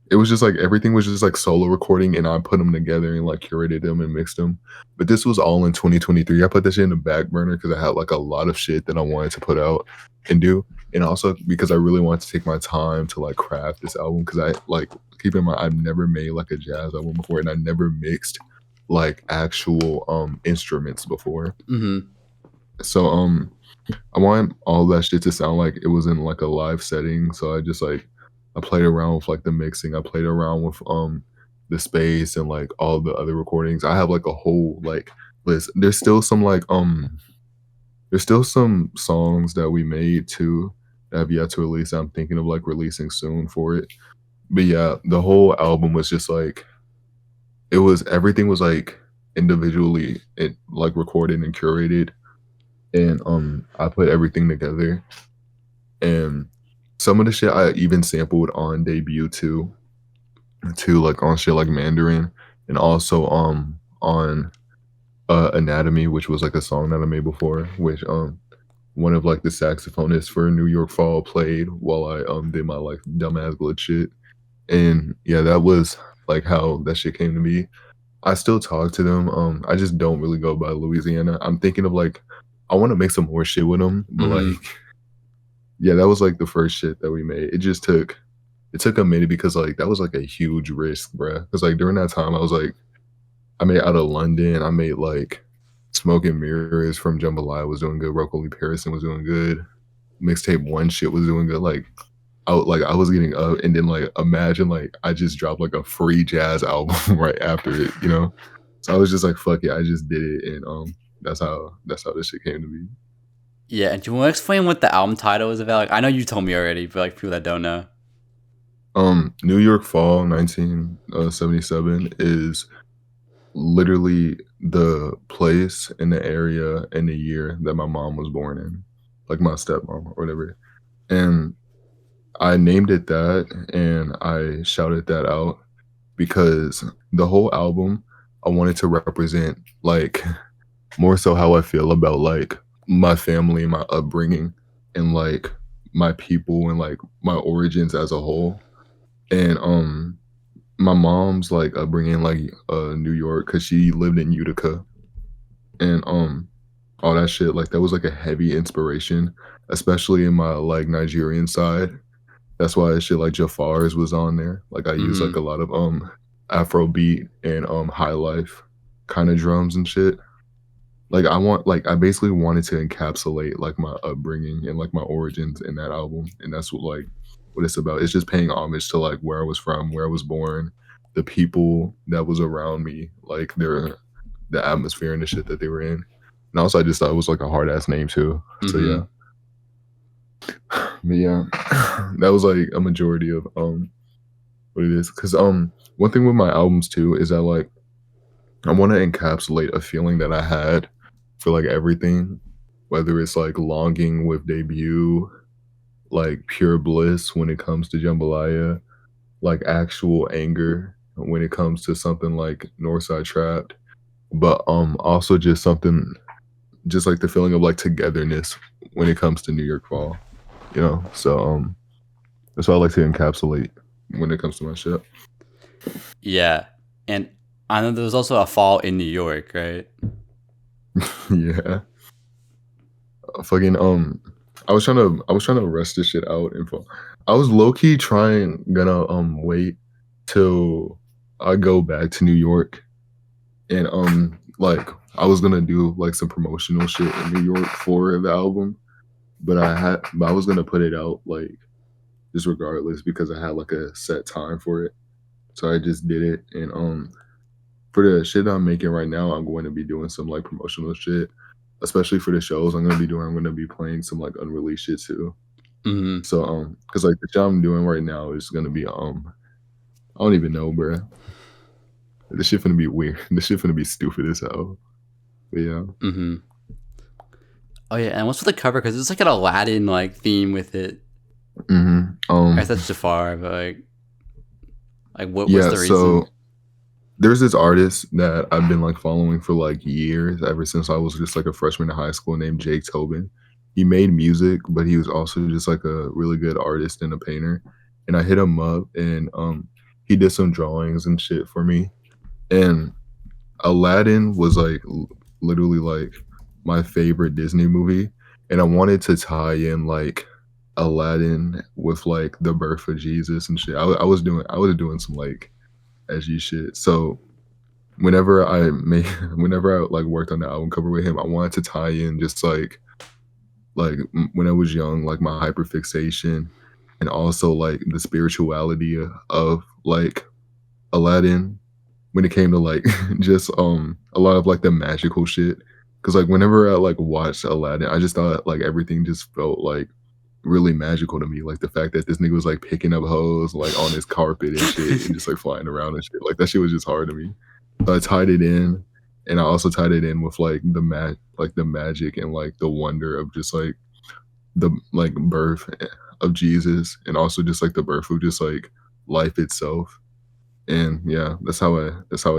It was just like everything was just like solo recording, and I put them together and like curated them and mixed them. But this was all in 2023. I put that shit in the back burner because I had like a lot of shit that I wanted to put out and do, and also because I really wanted to take my time to like craft this album. Because I like keep in mind I've never made like a jazz album before, and I never mixed like actual instruments before. Mm-hmm. So I want all that shit to sound like it was in like a live setting. So I just like I played around with like the mixing. I played around with the space and like all the other recordings. I have like a whole like list. There's still some songs that we made too that have yet to release. I'm thinking of like releasing soon for it. But yeah, the whole album was just like it was everything was like individually it like recorded and curated, and I put everything together, and some of the shit I even sampled on debut too, like on shit like Mandarin, and also on Anatomy, which was like a song that I made before, which one of like the saxophonists for New York Fall played while I did my like dumbass glitch shit. And yeah, that was like how that shit came to me. I still talk to them. I just don't really go by Louisiana. I'm thinking of like I want to make some more shit with them, but Mm-hmm. like yeah, that was like the first shit that we made. It took a minute because like that was like a huge risk, bruh. Because like during that time, I was like I made Out of London. I made like Smoke and Mirrors from Jambalaya was doing good. Rococo Parisen was doing good. Mixtape One shit was doing good. I was getting up, and then like imagine like I just dropped like a free jazz album right after it, you know. So I was just like, fuck it, I just did it, and that's how this shit came to be. Yeah, and do you want to explain what the album title is about? Like, I know you told me already, but like people that don't know. New York Fall 1977 is literally the place and the area and the year that my mom was born in, like my stepmom or whatever. And I named it that, and I shouted that out because the whole album I wanted to represent like more so how I feel about like my family, my upbringing, and like my people and like my origins as a whole. And my mom's like upbringing like New York because she lived in Utica, and all that shit like that was like a heavy inspiration, especially in my like Nigerian side. That's why shit like Jafar's was on there. Like I use like Mm-hmm. a lot of Afrobeat and high life kind of drums and shit. I basically wanted to encapsulate like my upbringing and like my origins in that album, and that's what it's about. It's just paying homage to like where I was from, where I was born, the people that was around me, like the atmosphere and the shit that they were in. And also, I just thought it was like a hard ass name too. So Mm-hmm. yeah, but yeah, that was like a majority of what it is. Because one thing with my albums too is that like I want to encapsulate a feeling that I had for like everything, whether it's like longing with debut, like pure bliss when it comes to jambalaya, like actual anger when it comes to something like Northside Trapped, but also just something just like the feeling of like togetherness when it comes to New York Fall, you know. So that's what I like to encapsulate when it comes to my shit. Yeah, and I know there was also a fall in New York, right? Yeah. Fucking I was trying to rest this shit out and I was low key trying gonna wait till I go back to New York, and like I was gonna do like some promotional shit in New York for the album, but I was gonna put it out like just regardless because I had like a set time for it. So I just did it, and for the shit that I'm making right now, I'm going to be doing some like promotional shit, especially for the shows I'm gonna be doing. I'm gonna be playing some like unreleased shit too. Mm-hmm. So because like the shit I'm doing right now is gonna be I don't even know, bruh. This shit finna be weird. This shit finna be stupid as hell. But yeah. Mm-hmm. Oh yeah, and what's with the cover? Because it's like an Aladdin like theme with it. hmm I guess that's Jafar, but like what's yeah. the reason? So there's this artist that I've been like following for like years, ever since I was just like a freshman in high school named Jake Tobin. He made music, but he was also just like a really good artist and a painter. And I hit him up and he did some drawings and shit for me. And Aladdin was like literally like my favorite Disney movie. And I wanted to tie in like Aladdin with like the birth of Jesus and shit. I was doing some like edgy shit. So whenever I made whenever I like worked on the album cover with him, I wanted to tie in just when I was young, like my hyperfixation and also like the spirituality of like Aladdin when it came to like just a lot of like the magical shit. Cause like whenever I like watched Aladdin, I just thought like everything just felt like really magical to me. Like the fact that this nigga was like picking up hoes like on his carpet and shit and just like flying around and shit. Like that shit was just hard to me. So I tied it in, and I also tied it in with like the magic and like the wonder of just like the like birth of Jesus, and also just like the birth of just like life itself. And yeah, that's how I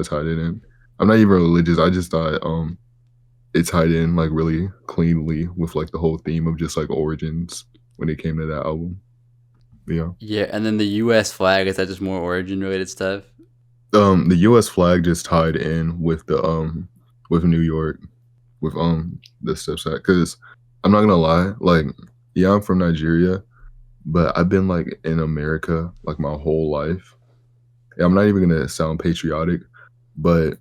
tied it in. I'm not even religious. I just thought it tied in like really cleanly with like the whole theme of just like origins when it came to that album. Yeah. Yeah, and then the U.S. flag, is that just more origin related stuff? The US flag just tied in with New York with the steps that, because I'm not gonna lie, like yeah, I'm from Nigeria, but I've been like in America like my whole life. And I'm not even gonna sound patriotic, but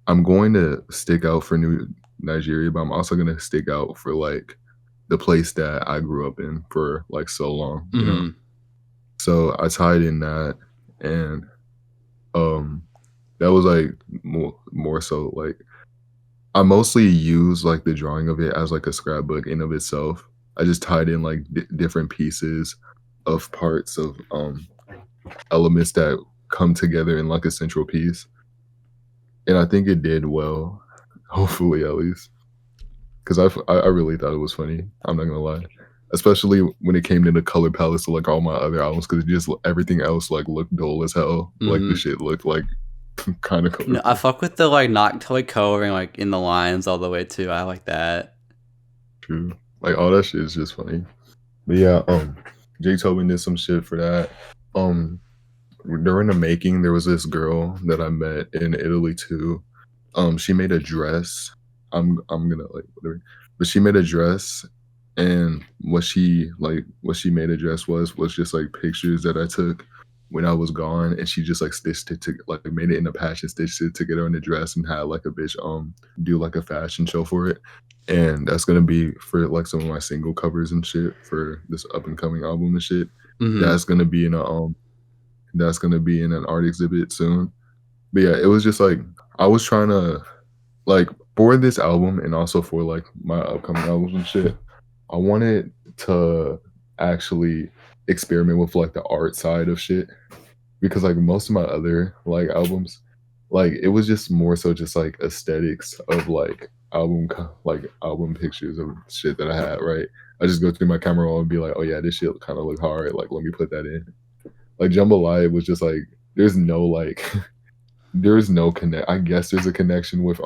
I'm going to stick out for New Nigeria, but I'm also gonna stick out for like the place that I grew up in for like so long, you know. Mm-hmm. So I tied in that, and um that was like more so like I mostly use like the drawing of it as like a scrapbook in of itself. I just tied in like different pieces of parts of elements that come together in like a central piece, and I think it did well. Hopefully, at least, because I really thought it was funny. I'm not gonna lie, especially when it came to the color palettes of like all my other albums, because just everything else like looked dull as hell. Like the Mm-hmm. shit looked like kind of No, I colorful. fuck with the like not like coloring like in the lines all the way too. I like that. True. Like all that shit is just funny. But yeah, Jake Tobin did some shit for that. Um, during the making, there was this girl that I met in Italy too. She made a dress. I'm gonna like whatever, but she made a dress, and what she made a dress was just like pictures that I took when I was gone, and she just like stitched it to like made it in a patch and stitched it together in the dress and had like a bitch do like a fashion show for it. And that's gonna be for like some of my single covers and shit for this up and coming album and shit. Mm-hmm. That's gonna be in a that's gonna be in an art exhibit soon. But yeah, it was just like I was trying to like for this album and also for like my upcoming albums and shit, I wanted to actually experiment with like the art side of shit, because like most of my other like albums, like it was just more so just like aesthetics of like like album pictures of shit that I had, right? I just go through my camera roll and be like, oh yeah, this shit kind of look hard, like let me put that in. Like Jambalaya was just like there's no like there's no connect. I guess there's a connection with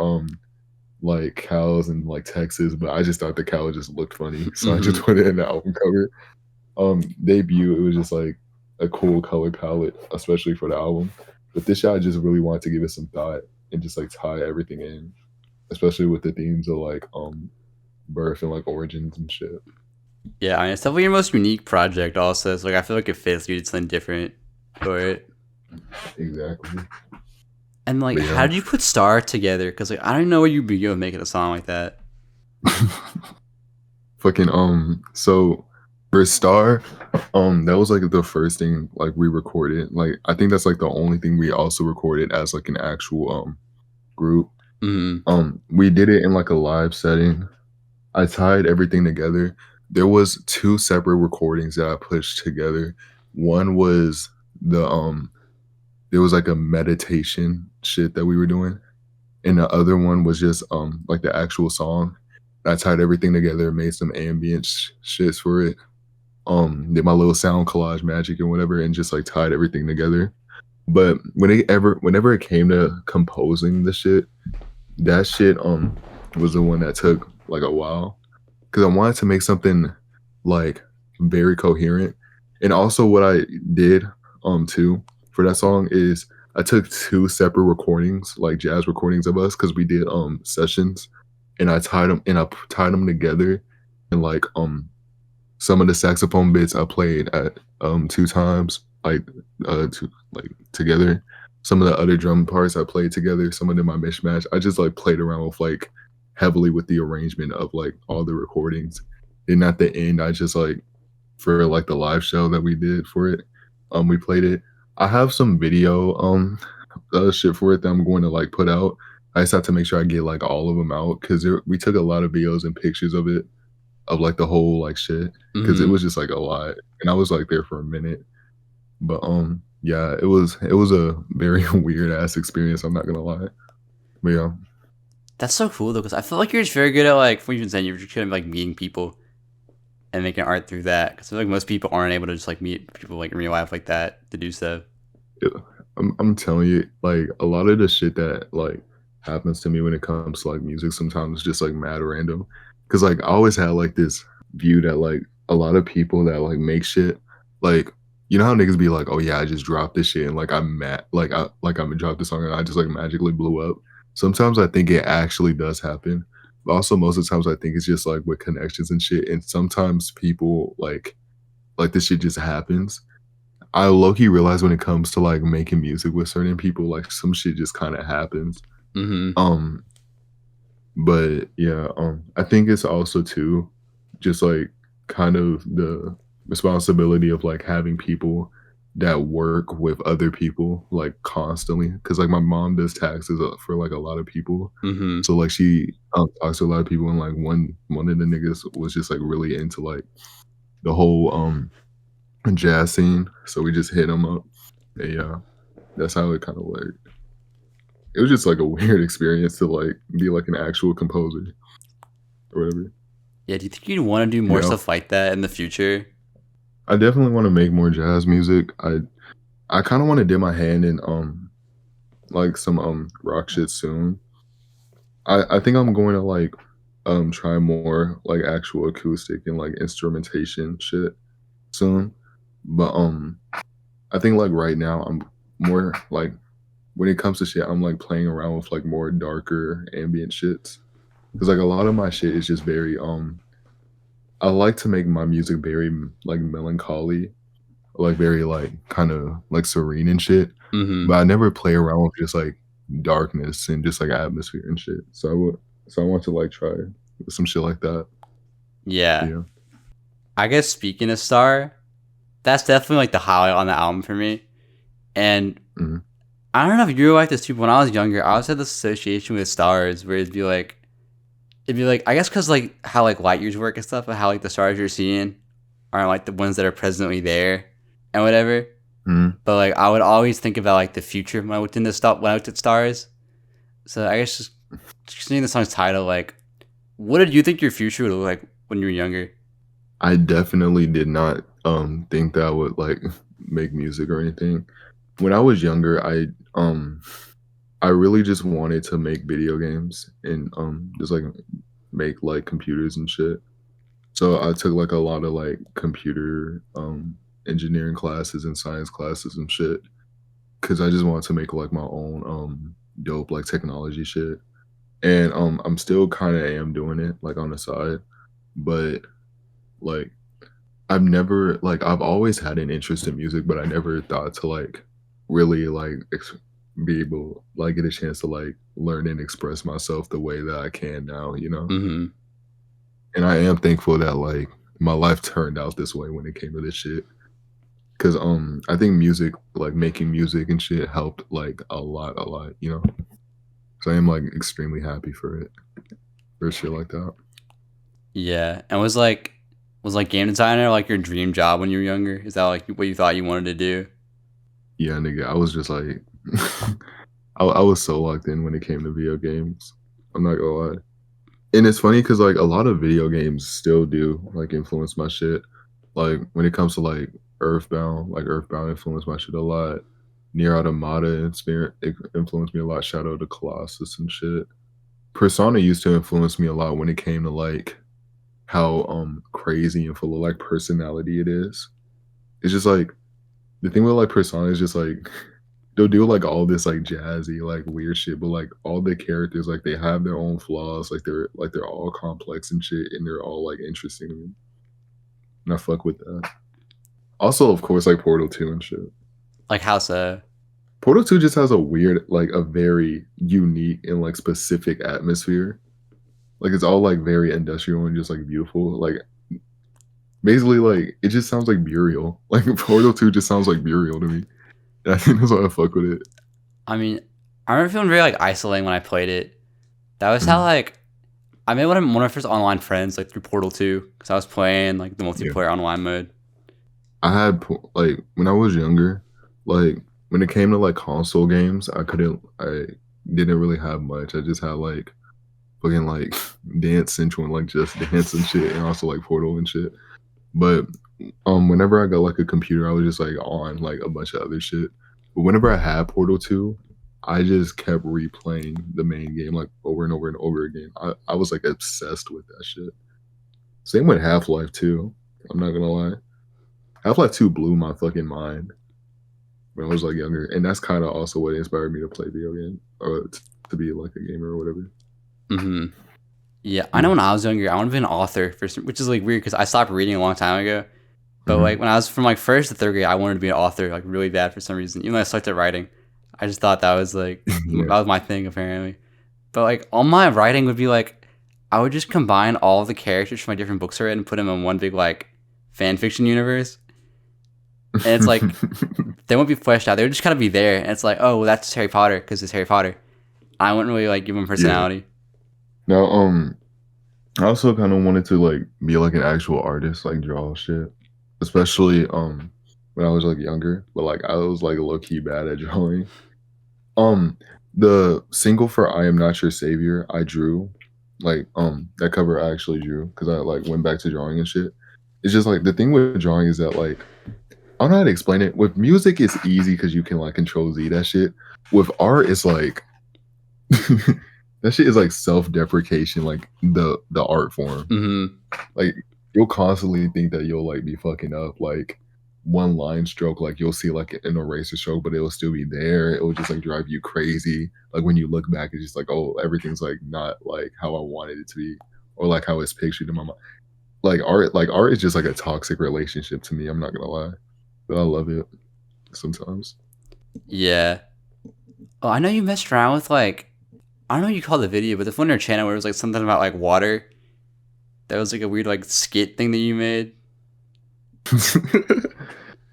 like cows in like Texas, but I just thought the cow just looked funny, so I Mm-hmm. just put it in the album cover. Debut, it was just like a cool color palette, especially for the album. But this shot, I just really wanted to give it some thought and just like tie everything in, especially with the themes of like birth and like origins and shit. Yeah, I mean, it's definitely your most unique project. Also, so like I feel like it fits. You did something different for it. Exactly. And like, But how yeah. did you put Star together? Because like I don't know where you begin with making a song like that. Fucking so for Star, that was like the first thing like we recorded. Like I think that's like the only thing we also recorded as like an actual group. Mm-hmm. We did it in like a live setting. I tied everything together. There was two separate recordings that I pushed together. One was the there was like a meditation shit that we were doing, and the other one was just like the actual song. I tied everything together, made some ambient shits for it. Did my little sound collage magic and whatever, and just like tied everything together. But whenever it came to composing the shit, that shit was the one that took like a while because I wanted to make something like very coherent. And also what I did too for that song is I took two separate recordings, like jazz recordings of us, because we did sessions, and I tied them together, and like some of the saxophone bits I played at two times, like together. Some of the other drum parts I played together, some of them I mishmashed. I just like played around with like heavily with the arrangement of like all the recordings. And at the end, I just like for like the live show that we did for it, we played it. I have some video shit for it that I'm going to like put out. I just have to make sure I get like all of them out because we took a lot of videos and pictures of it of like the whole like shit because it Hmm. was just like a lot and I was like there for a minute. But yeah, it was a very weird ass experience, I'm not gonna lie. But yeah. That's so cool though, because I feel like you're just very good at like what you've been saying. You're just kind of like meeting people and making art through that. Because I feel like most people aren't able to just like meet people like in real life like that to do stuff. Yeah, I'm telling you, like a lot of the shit that like happens to me when it comes to like music sometimes is just like mad random. Cause like I always had like this view that like a lot of people that like make shit, like you know how niggas be like, oh yeah, I just dropped this shit and like I'm mad like I'm gonna drop this song and I just like magically blew up. Sometimes I think it actually does happen. But also most of the times I think it's just like with connections and shit. And sometimes people like this shit just happens. I low key realize when it comes to like making music with certain people, like some shit just kind of happens. Hmm. Um, but yeah, I think it's also too just like kind of the responsibility of like having people that work with other people like constantly. Cause like my mom does taxes for like a lot of people. Hmm. So like she talks to a lot of people and like one of the niggas was just like really into like the whole jazz scene. So we just hit him up. And yeah, that's how it kinda worked. It was just, like, a weird experience to, like, be, like, an actual composer or whatever. Yeah. Do you think you'd want to do more Yeah. stuff like that in the future? I definitely wanna make more jazz music. I kinda wanna dip my hand in, like, some, rock shit soon. I think I'm going to, like, try more, like, actual acoustic and, like, instrumentation shit soon. But, I think, like, right now, I'm more, like when it comes to shit, I'm, like, playing around with, like, more darker ambient shits. Cause like, a lot of my shit is just very, I like to make my music very, like, melancholy, like, very, like, kinda, like, serene and shit, Hmm. but I never play around with just, like, darkness and just, like, atmosphere and shit. So I want to, like, try some shit like that. Yeah. Yeah. I guess speaking of Star, that's definitely like the highlight on the album for me. And Mhm. I don't know if you were like this too, but when I was younger, I always had this association with stars where it'd be like, I guess because like how like light years work and stuff, but how like the stars you're seeing aren't like the ones that are presently there and whatever. Mhm. But like I would always think about like the future when I looked into stuff when I looked at stars. So I guess just seeing the song's title, like, what did you think your future would look like when you were younger? I definitely did not, think that I would, like, make music or anything. When I was younger, I really just wanted to make video games and, just, like, make, like, computers and shit. So I took, like, a lot of, like, computer, engineering classes and science classes and shit because I just wanted to make, like, my own, dope, like, technology shit. And, I'm still kinda am doing it, like, on the side, but, like, I've always had an interest in music, but I never thought to, like, really, like, be able like, get a chance to, like, learn and express myself the way that I can now, you know? Mm-hmm. And I am thankful that, like, my life turned out this way when it came to this shit. Cause I think music like, making music and shit helped, like, a lot, you know? So I am, like, extremely happy for shit like that. Yeah, and was like game designer like your dream job when you were younger? Is that like what you thought you wanted to do? Yeah, nigga, I was just, like I was so locked in when it came to video games. I'm not gonna lie. And it's funny because like, a lot of video games still do, like, influence my shit. Like, when it comes to, like, Earthbound influenced my shit a lot. Near Automata it influenced me a lot. Shadow of the Colossus and shit. Persona used to influence me a lot when it came to like how crazy and full of like personality it is. It's just like the thing with like Persona is just like they'll do like all this like jazzy like weird shit, but like all the characters like they have their own flaws, like they're all complex and shit, and they're all like interesting to me. And I fuck with that. Also, of course, like Portal 2 and shit. Like how so? Portal 2 just has a weird, like a very unique and like specific atmosphere. Like it's all like very industrial and just like beautiful. Like basically like it just sounds like Burial. Like Portal 2 just sounds like Burial to me. And I think that's why I fuck with it. I mean, I remember feeling very like isolating when I played it. That was how Mhm. like I made one of my first online friends like through Portal 2 because I was playing like the Yeah. multiplayer online mode. I had like when I was younger, like when it came to like console games, I didn't really have much. I just had like fucking like Dance Central and like Just Dance and shit, and also like Portal and shit. But whenever I got like a computer, I was just like on like a bunch of other shit. But whenever I had Portal 2, I just kept replaying the main game like over and over and over again. I was like obsessed with that shit. Same with Half-Life 2. I'm not gonna lie. Half-Life 2 blew my fucking mind when I was like younger. And that's kind of also what inspired me to play video game or to be like a gamer or whatever. Hmm. Yeah, I know Yeah. when I was younger, I wanted to be an author for some, which is like weird because I stopped reading a long time ago. But Hmm. like when I was from like first to third grade, I wanted to be an author like really bad for some reason. Even though I sucked at writing, I just thought that was like Yeah. that was my thing apparently. But like all my writing would be like I would just combine all of the characters from my different books I read and put them in one big like fan fiction universe. And it's like they won't be fleshed out. They would just kind of be there. And it's like, oh, well, that's Harry Potter because it's Harry Potter. I wouldn't really like give them Yeah. personality. Now, I also kind of wanted to like be like an actual artist, like draw shit, especially when I was like younger. But like I was like low key bad at drawing. Um, the single for "I Am Not Your Savior" I drew, like that cover I actually drew because I like went back to drawing and shit. It's just like the thing with drawing is that like I don't know how to explain it. With music, it's easy because you can like control Z that shit. With art, it's like that shit is like self-deprecation, like the art form. Hmm. Like you'll constantly think that you'll like be fucking up like one line stroke, like you'll see like an eraser stroke, but it'll still be there. It will just like drive you crazy. Like when you look back, it's just like, oh, everything's like not like how I wanted it to be, or like how it's pictured in my mind. Like art is just like a toxic relationship to me. I'm not gonna lie, but I love it sometimes. Yeah. Oh, I know you messed around with like I don't know what you call the video, but the one on your channel where it was like something about like water. That was like a weird like skit thing that you made.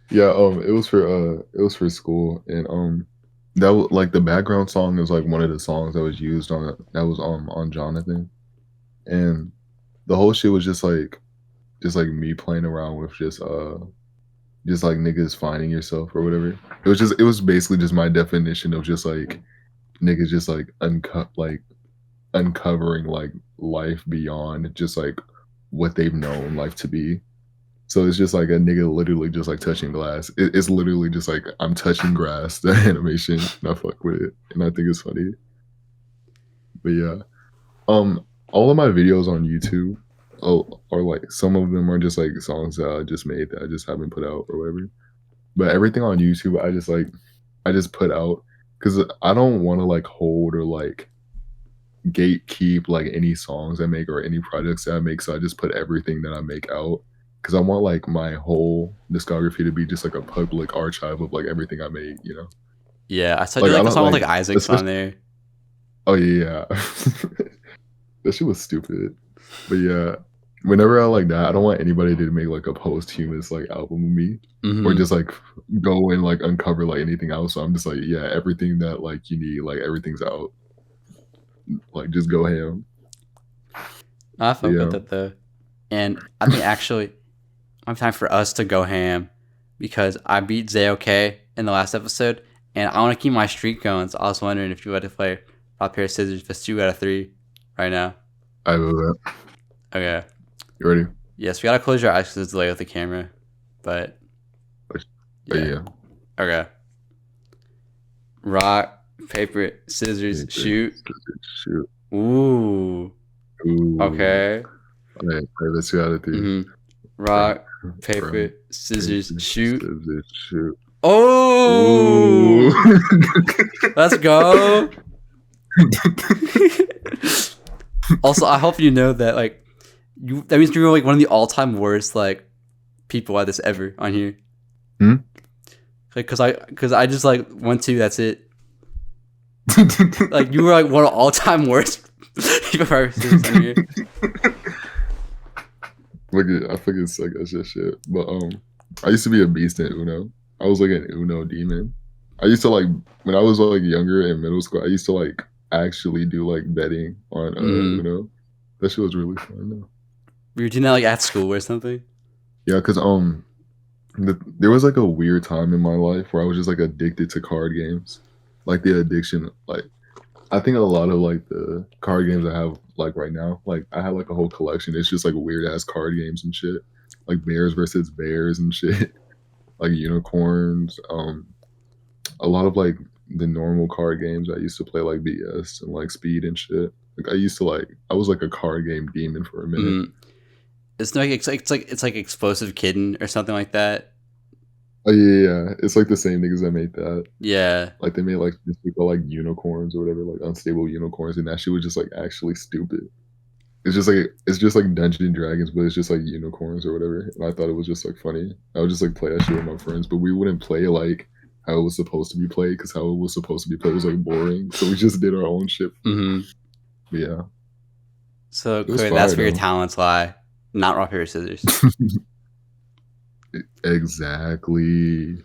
Yeah, it was for school, and that was like the background song is like one of the songs that was used on it. That was on Jonathan, and the whole shit was just like me playing around with just like niggas finding yourself or whatever. It was basically just my definition of just like niggas just like uncovering like life beyond just like what they've known life to be. So it's just like a nigga literally just like touching glass. It's literally just like I'm touching grass, the animation, and I fuck with it. And I think it's funny. But yeah. All of my videos on YouTube are like some of them are just like songs that I just made that I just haven't put out or whatever. But everything on YouTube I just put out because I don't want to like hold or like gatekeep like any songs I make or any projects that I make. So I just put everything that I make out because I want like my whole discography to be just like a public archive of like everything I made, you know? Yeah, I saw you Like I like the don't song with like like Isaac's on especially there. oh yeah. That shit was stupid. But yeah, whenever I like that, I don't want anybody to make like a posthumous like album of me or Hmm. just like go and like uncover like anything else. So I'm just like, yeah, everything that like you need, like everything's out. Like just go ham. I But fuck with yeah. it though, and I think actually I have time for us to go ham because I beat ZOK in the last episode, and I want to keep my streak going. So I was wondering if you had to play rock paper scissors if it's 2 out of 3 right now. I will that. Okay. You ready? Yes, we gotta close your eyes because it's delayed with the camera, but Oh yeah. yeah. Okay. Rock, paper, scissors, Paper, shoot. scissors, shoot. Ooh. Ooh. Okay. All right, let's go out of three. Mm-hmm. Rock, Rock, paper, rock, scissors, paper, shoot. scissors, shoot. Ooh. Oh, let's go. Also, I hope you know that like you that means you're like one of the all-time worst like people at this ever on here. Hmm? Like, cause I just like went to that's it. Like you were like one of all-time worst people on here. I fucking suck at that shit. But I used to be a beast at Uno. I was like an Uno demon. I used to like when I was like younger in middle school. I used to like actually do like betting on Uno. That shit was really fun though. Were you doing that like at school or something? Yeah, cause there was like a weird time in my life where I was just like addicted to card games. Like the addiction, like I think a lot of like the card games I have like right now, like I have like a whole collection. It's just like weird ass card games and shit, like bears versus bears and shit, like unicorns. A lot of like the normal card games I used to play, like BS and like Speed and shit. Like I used to like I was like a card game demon for a minute. It's like it's like Explosive Kitten or something like that. Oh yeah, it's like the same niggas that made that. Yeah. Like they made like this thing called like unicorns or whatever, like unstable unicorns, and that shit was just like actually stupid. It's just like Dungeons and Dragons, but it's just like unicorns or whatever. And I thought it was just like funny. I would just like play that shit with my friends, but we wouldn't play like how it was supposed to be played because how it was supposed to be played was like boring. So we just did our own shit. But yeah. So clearly that's where your talents lie, not rock paper scissors. Exactly.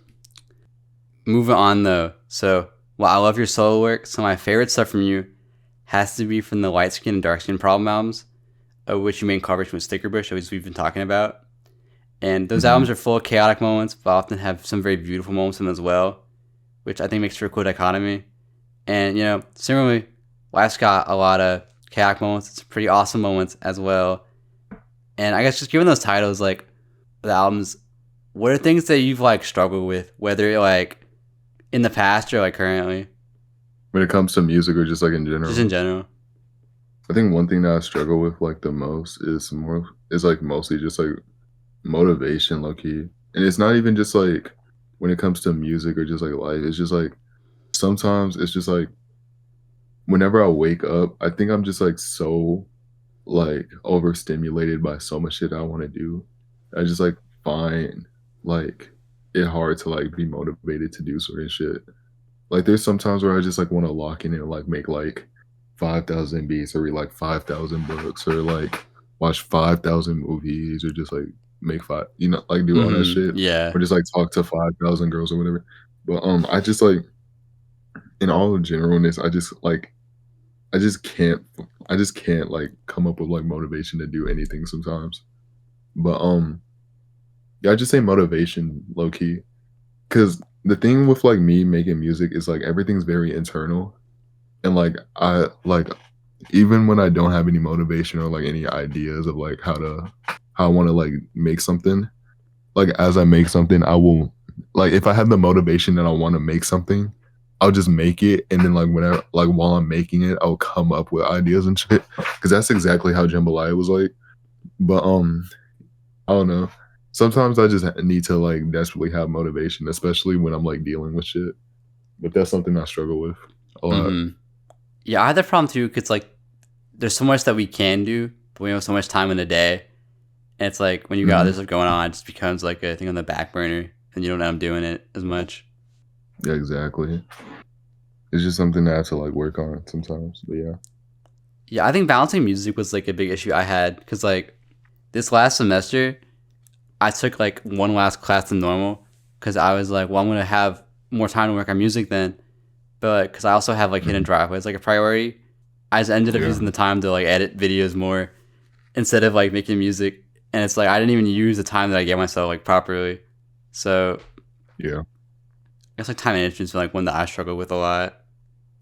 Moving on though. So while I love your solo work, some of my favorite stuff from you has to be from the Light Skin and Dark Skin Problem albums, of which you made coverage with Sticker Bush, as we've been talking about. And those albums are full of chaotic moments, but often have some very beautiful moments in them as well, which I think makes for a cool dichotomy. And, you know, similarly, Life's got a lot of chaotic moments. It's pretty awesome moments as well. And I guess just given those titles, like, the albums, what are things that you've, like, struggled with, whether, like, in the past or, like, currently? When it comes to music or just, like, in general? Just in general. I think one thing that I struggle with, like, the most is like, mostly just, like, motivation, low-key. And it's not even just, like, when it comes to music or just, like, life. It's just, like, sometimes it's just, like, whenever I wake up, I think I'm just, like, so, like, overstimulated by so much shit I wanna do. I just, like, find, like, it hard to, like, be motivated to do certain shit. Like, there's some times where I just, like, wanna lock in and, like, make, like, 5,000 beats or read, like, 5,000 books or, like, watch 5,000 movies or just, like, make you know, like, do all that shit. Yeah. Or just, like, talk to 5,000 girls or whatever. But, I just, like in all of generalness, I just can't, like, come up with, like, motivation to do anything sometimes. But, yeah, I just say motivation low key, because the thing with, like, me making music is, like, everything's very internal, and, like, even when I don't have any motivation or, like, any ideas of, like, how I wanna, like, make something, like, as I make something, I will like, if I have the motivation that I wanna make something, I'll just make it, and then, like, whenever like, while I'm making it, I'll come up with ideas and shit. Because that's exactly how Jambalaya was like. But, I don't know. Sometimes I just need to, like, desperately have motivation, especially when I'm, like, dealing with shit. But that's something I struggle with a lot. Yeah, I had that problem too, because, like, there's so much that we can do, but we have so much time in a day. And it's like, when you got other stuff going on, it just becomes, like, a thing on the back burner, and you don't end up doing it as much. Yeah, exactly. It's just something that I have to, like, work on sometimes, but yeah. Yeah, I think balancing music was, like, a big issue I had, because, like, this last semester, I took, like, one last class than normal, because I was like, well, I'm going to have more time to work on music then, but because I also have, like, hidden driveways, like, a priority, I just ended up using the time to, like, edit videos more, instead of, like, making music, and it's like, I didn't even use the time that I gave myself, like, properly, so, yeah. I guess, like, time management's been, like, one that I struggle with a lot.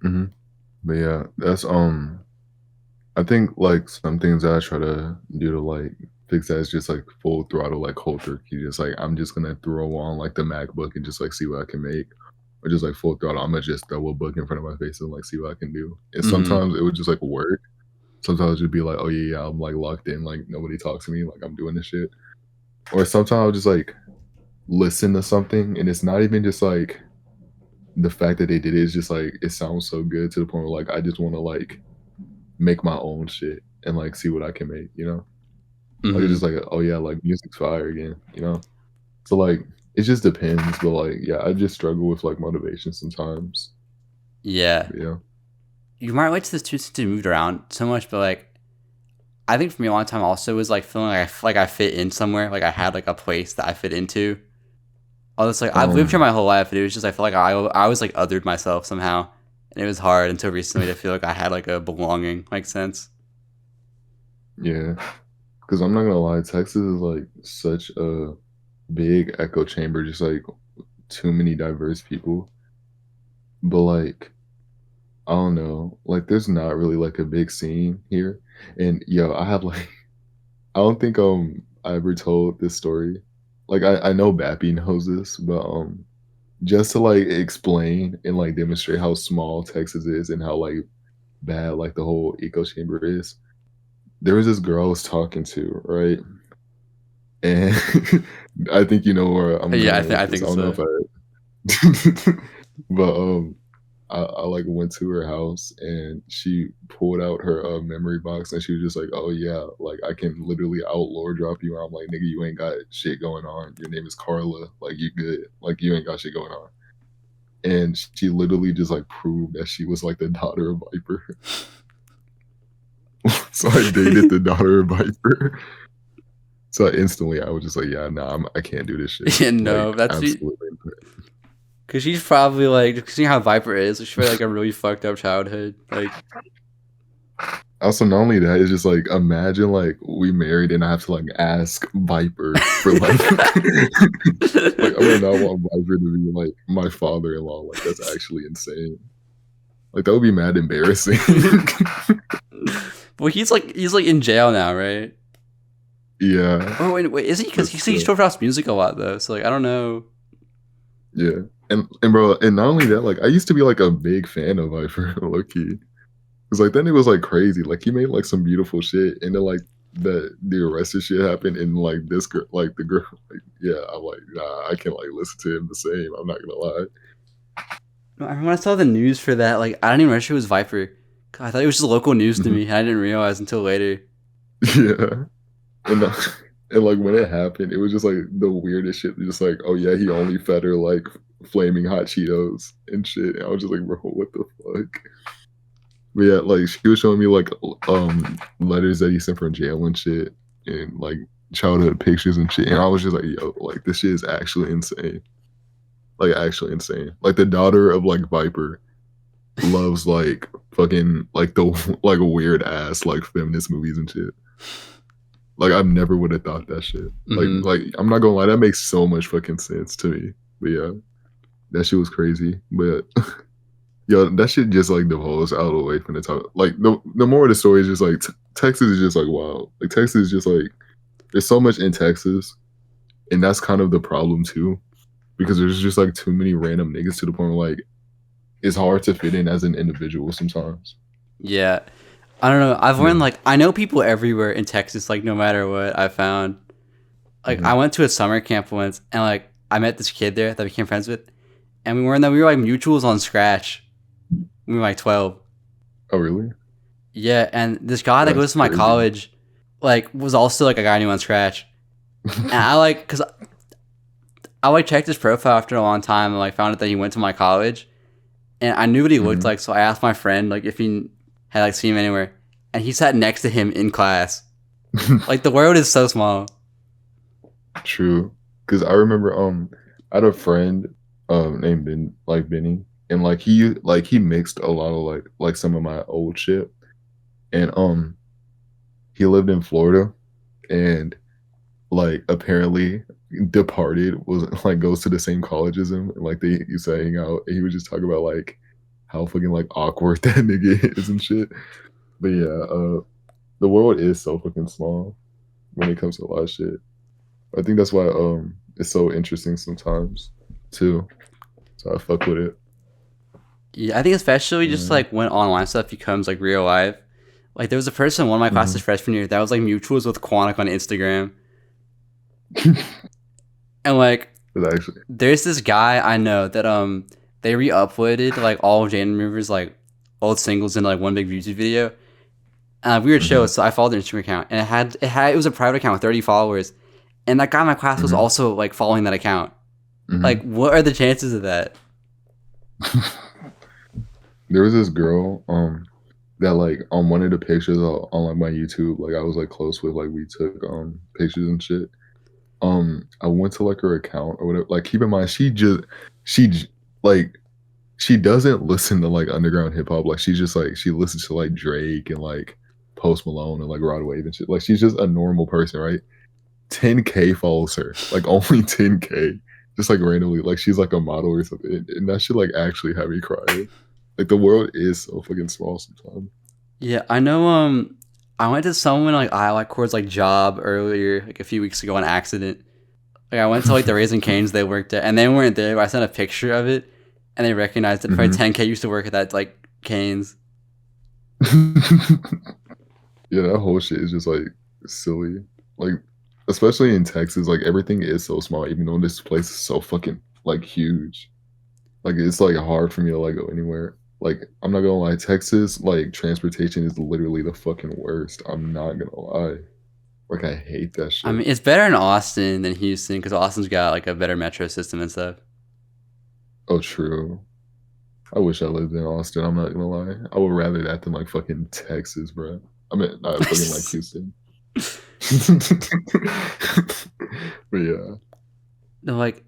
But yeah, that's I think, like, some things that I try to do to, like, fix that is just, like, full throttle, like, cold turkey. Just, like, I'm just gonna throw on, like, the MacBook and just, like, see what I can make. or just like full throttle. I'm gonna just throw a book in front of my face and like see what I can do. And Mm-hmm. sometimes it would just like work. Sometimes it'd be like, oh yeah, yeah, I'm like locked in, like nobody talks to me, like I'm doing this shit. Or sometimes I'll just like listen to something and it's not even just like the fact that they did it is just like it sounds so good to the point where like I just want to like make my own shit and like see what I can make, you know? Like it's Mm-hmm. just like, oh yeah, like music's fire again, you know? So like it just depends, but like yeah, I just struggle with like motivation sometimes. Yeah. But yeah. You might relate to this too since you moved around so much, but like I think for me a long time also was like feeling like I fit in somewhere, like I had like a place that I fit into. Although it's like I've lived here Um my whole life, but it was just I felt like I was like othered myself somehow, and it was hard until recently to feel like I had like a belonging like sense. yeah, because I'm not gonna lie, Texas is like such a big echo chamber, just like too many diverse people. But like I don't know, like there's not really like a big scene here. And yo, I have like I don't think I ever told this story. Like I know Bappy knows this, but just to like explain and like demonstrate how small Texas is and how like bad like the whole echo chamber is. There was this girl I was talking to, right? And I think you know where I'm Yeah, going with I this. I think don't know so. if I but I like went to her house and she pulled out her memory box and she was just like, "Oh yeah, like I can literally outlaw drop you." And I'm like, "Nigga, you ain't got shit going on. Your name is Carla. Like you good. Like you ain't got shit going on." And she literally just like proved that she was like the daughter of Viper. So I dated the daughter of Viper. So instantly I was just like, "Yeah, nah, I can't do this shit." Yeah, no, Like that's absolutely. because she's probably like seeing how Viper is. She's probably like a really fucked up childhood. Like, Also, not only that, it's just like imagine like we married and I have to like ask Viper for like like I would not want Viper to be like my father-in-law. Like that's actually insane. Like that would be mad embarrassing. well, he's like in jail now, right? Yeah, Oh wait, is he? but Because he still, still drops music a lot though. So like, I don't know. yeah. And bro, and not only that, like I used to be like a big fan of Viper, low key. Cause like then it was like crazy. Like he made like some beautiful shit, and then like the arrested shit happened, and like this girl, like the girl, like yeah, I'm like nah, I can't like listen to him the same. I'm not gonna lie. No, I remember when I saw the news for that. Like, I didn't even realize it was Viper. God, I thought it was just local news to Mhm. me, and I didn't realize until later. Yeah, and and like when it happened, it was just like the weirdest shit. Just like oh yeah, he only fed her like flaming hot Cheetos and shit. And I was just like bro, what the fuck? But yeah, like she was showing me like letters that he sent from jail and shit, and like childhood pictures and shit. And I was just like, yo, like this shit is actually insane. Like actually insane. Like the daughter of like Viper loves like fucking like the like weird ass like feminist movies and shit. Like I never would have thought that shit. Hmm. Like I'm not gonna lie, that makes so much fucking sense to me. But yeah, that shit was crazy. But yo, that shit just like divulges out of the way from the top. Like the more of the story is just like Texas is just like wow. Like Texas is just like there's so much in Texas, and that's kind of the problem too, because there's just like too many random niggas to the point where like it's hard to fit in as an individual sometimes. Yeah, I don't know. I've learned Yeah. like I know people everywhere in Texas. Like, no matter what I found, like Hmm. I went to a summer camp once, and like I met this kid there that I became friends with, and we were like mutuals on Scratch. We were like 12. Oh really? Yeah, and this guy that That's goes to my crazy. college, like, was also like a guy I knew on Scratch, and I like because I like checked his profile after a long time and like found out that he went to my college, and I knew what he looked Hmm. like, so I asked my friend like if he had like seen him anywhere, and he sat next to him in class. Like the world is so small. True. Because I remember I had a friend named Benny, and like he mixed a lot of like some of my old shit, and he lived in Florida, and like apparently departed was like goes to the same college as him, and like they used to hang out, and he would just talk about like how fucking like awkward that nigga is and shit. But yeah, the world is so fucking small when it comes to a lot of shit. I think that's why it's so interesting sometimes too. So I fuck with it. Yeah, I think especially just Mm-hmm. like when online stuff becomes like real life. Like there was a person in one of my classes freshman year that was like mutuals with Quantic on Instagram, and like But actually, there's this guy I know that they re-uploaded like all of Jane Remover's like old singles into like one big YouTube video. Weird show, mm-hmm. so I followed their Instagram account, and it was a private account with 30 followers, and that guy in my class was Mm-hmm. also like following that account. Like, Mm-hmm. what are the chances of that? There was this girl that like on one of the pictures on like my YouTube, like I was like close with, like we took pictures and shit. I went to like her account or whatever. Like keep in mind, she j- like she doesn't listen to like underground hip hop. Like she's just like she listens to like Drake and like Post Malone and like Rod Wave and shit. Like she's just a normal person, right? 10K follows her, like only 10K, just like randomly. Like she's like a model or something, and that should like actually have me cry. Like the world is so fucking small sometimes. Yeah, I know. I went to someone like I like Core's like job earlier, like a few weeks ago on accident. Like I went to like the Raising Cane's they worked at, and they weren't there. But I sent a picture of it, and they recognized it. Probably Hmm. 10K used to work at that like Cane's. Yeah, that whole shit is just like silly. Like, especially in Texas, like everything is so small, even though this place is so fucking like huge. Like it's like hard for me to like go anywhere. Like I'm not gonna lie, Texas like transportation is literally the fucking worst. I'm not gonna lie. Like I hate that I shit. mean, it's better in Austin than Houston because Austin's got like a better metro system and stuff. Oh, true. I wish I lived in Austin. I'm not gonna lie. I would rather that than like fucking Texas, bro. I mean, not fucking like Houston. But yeah. No, like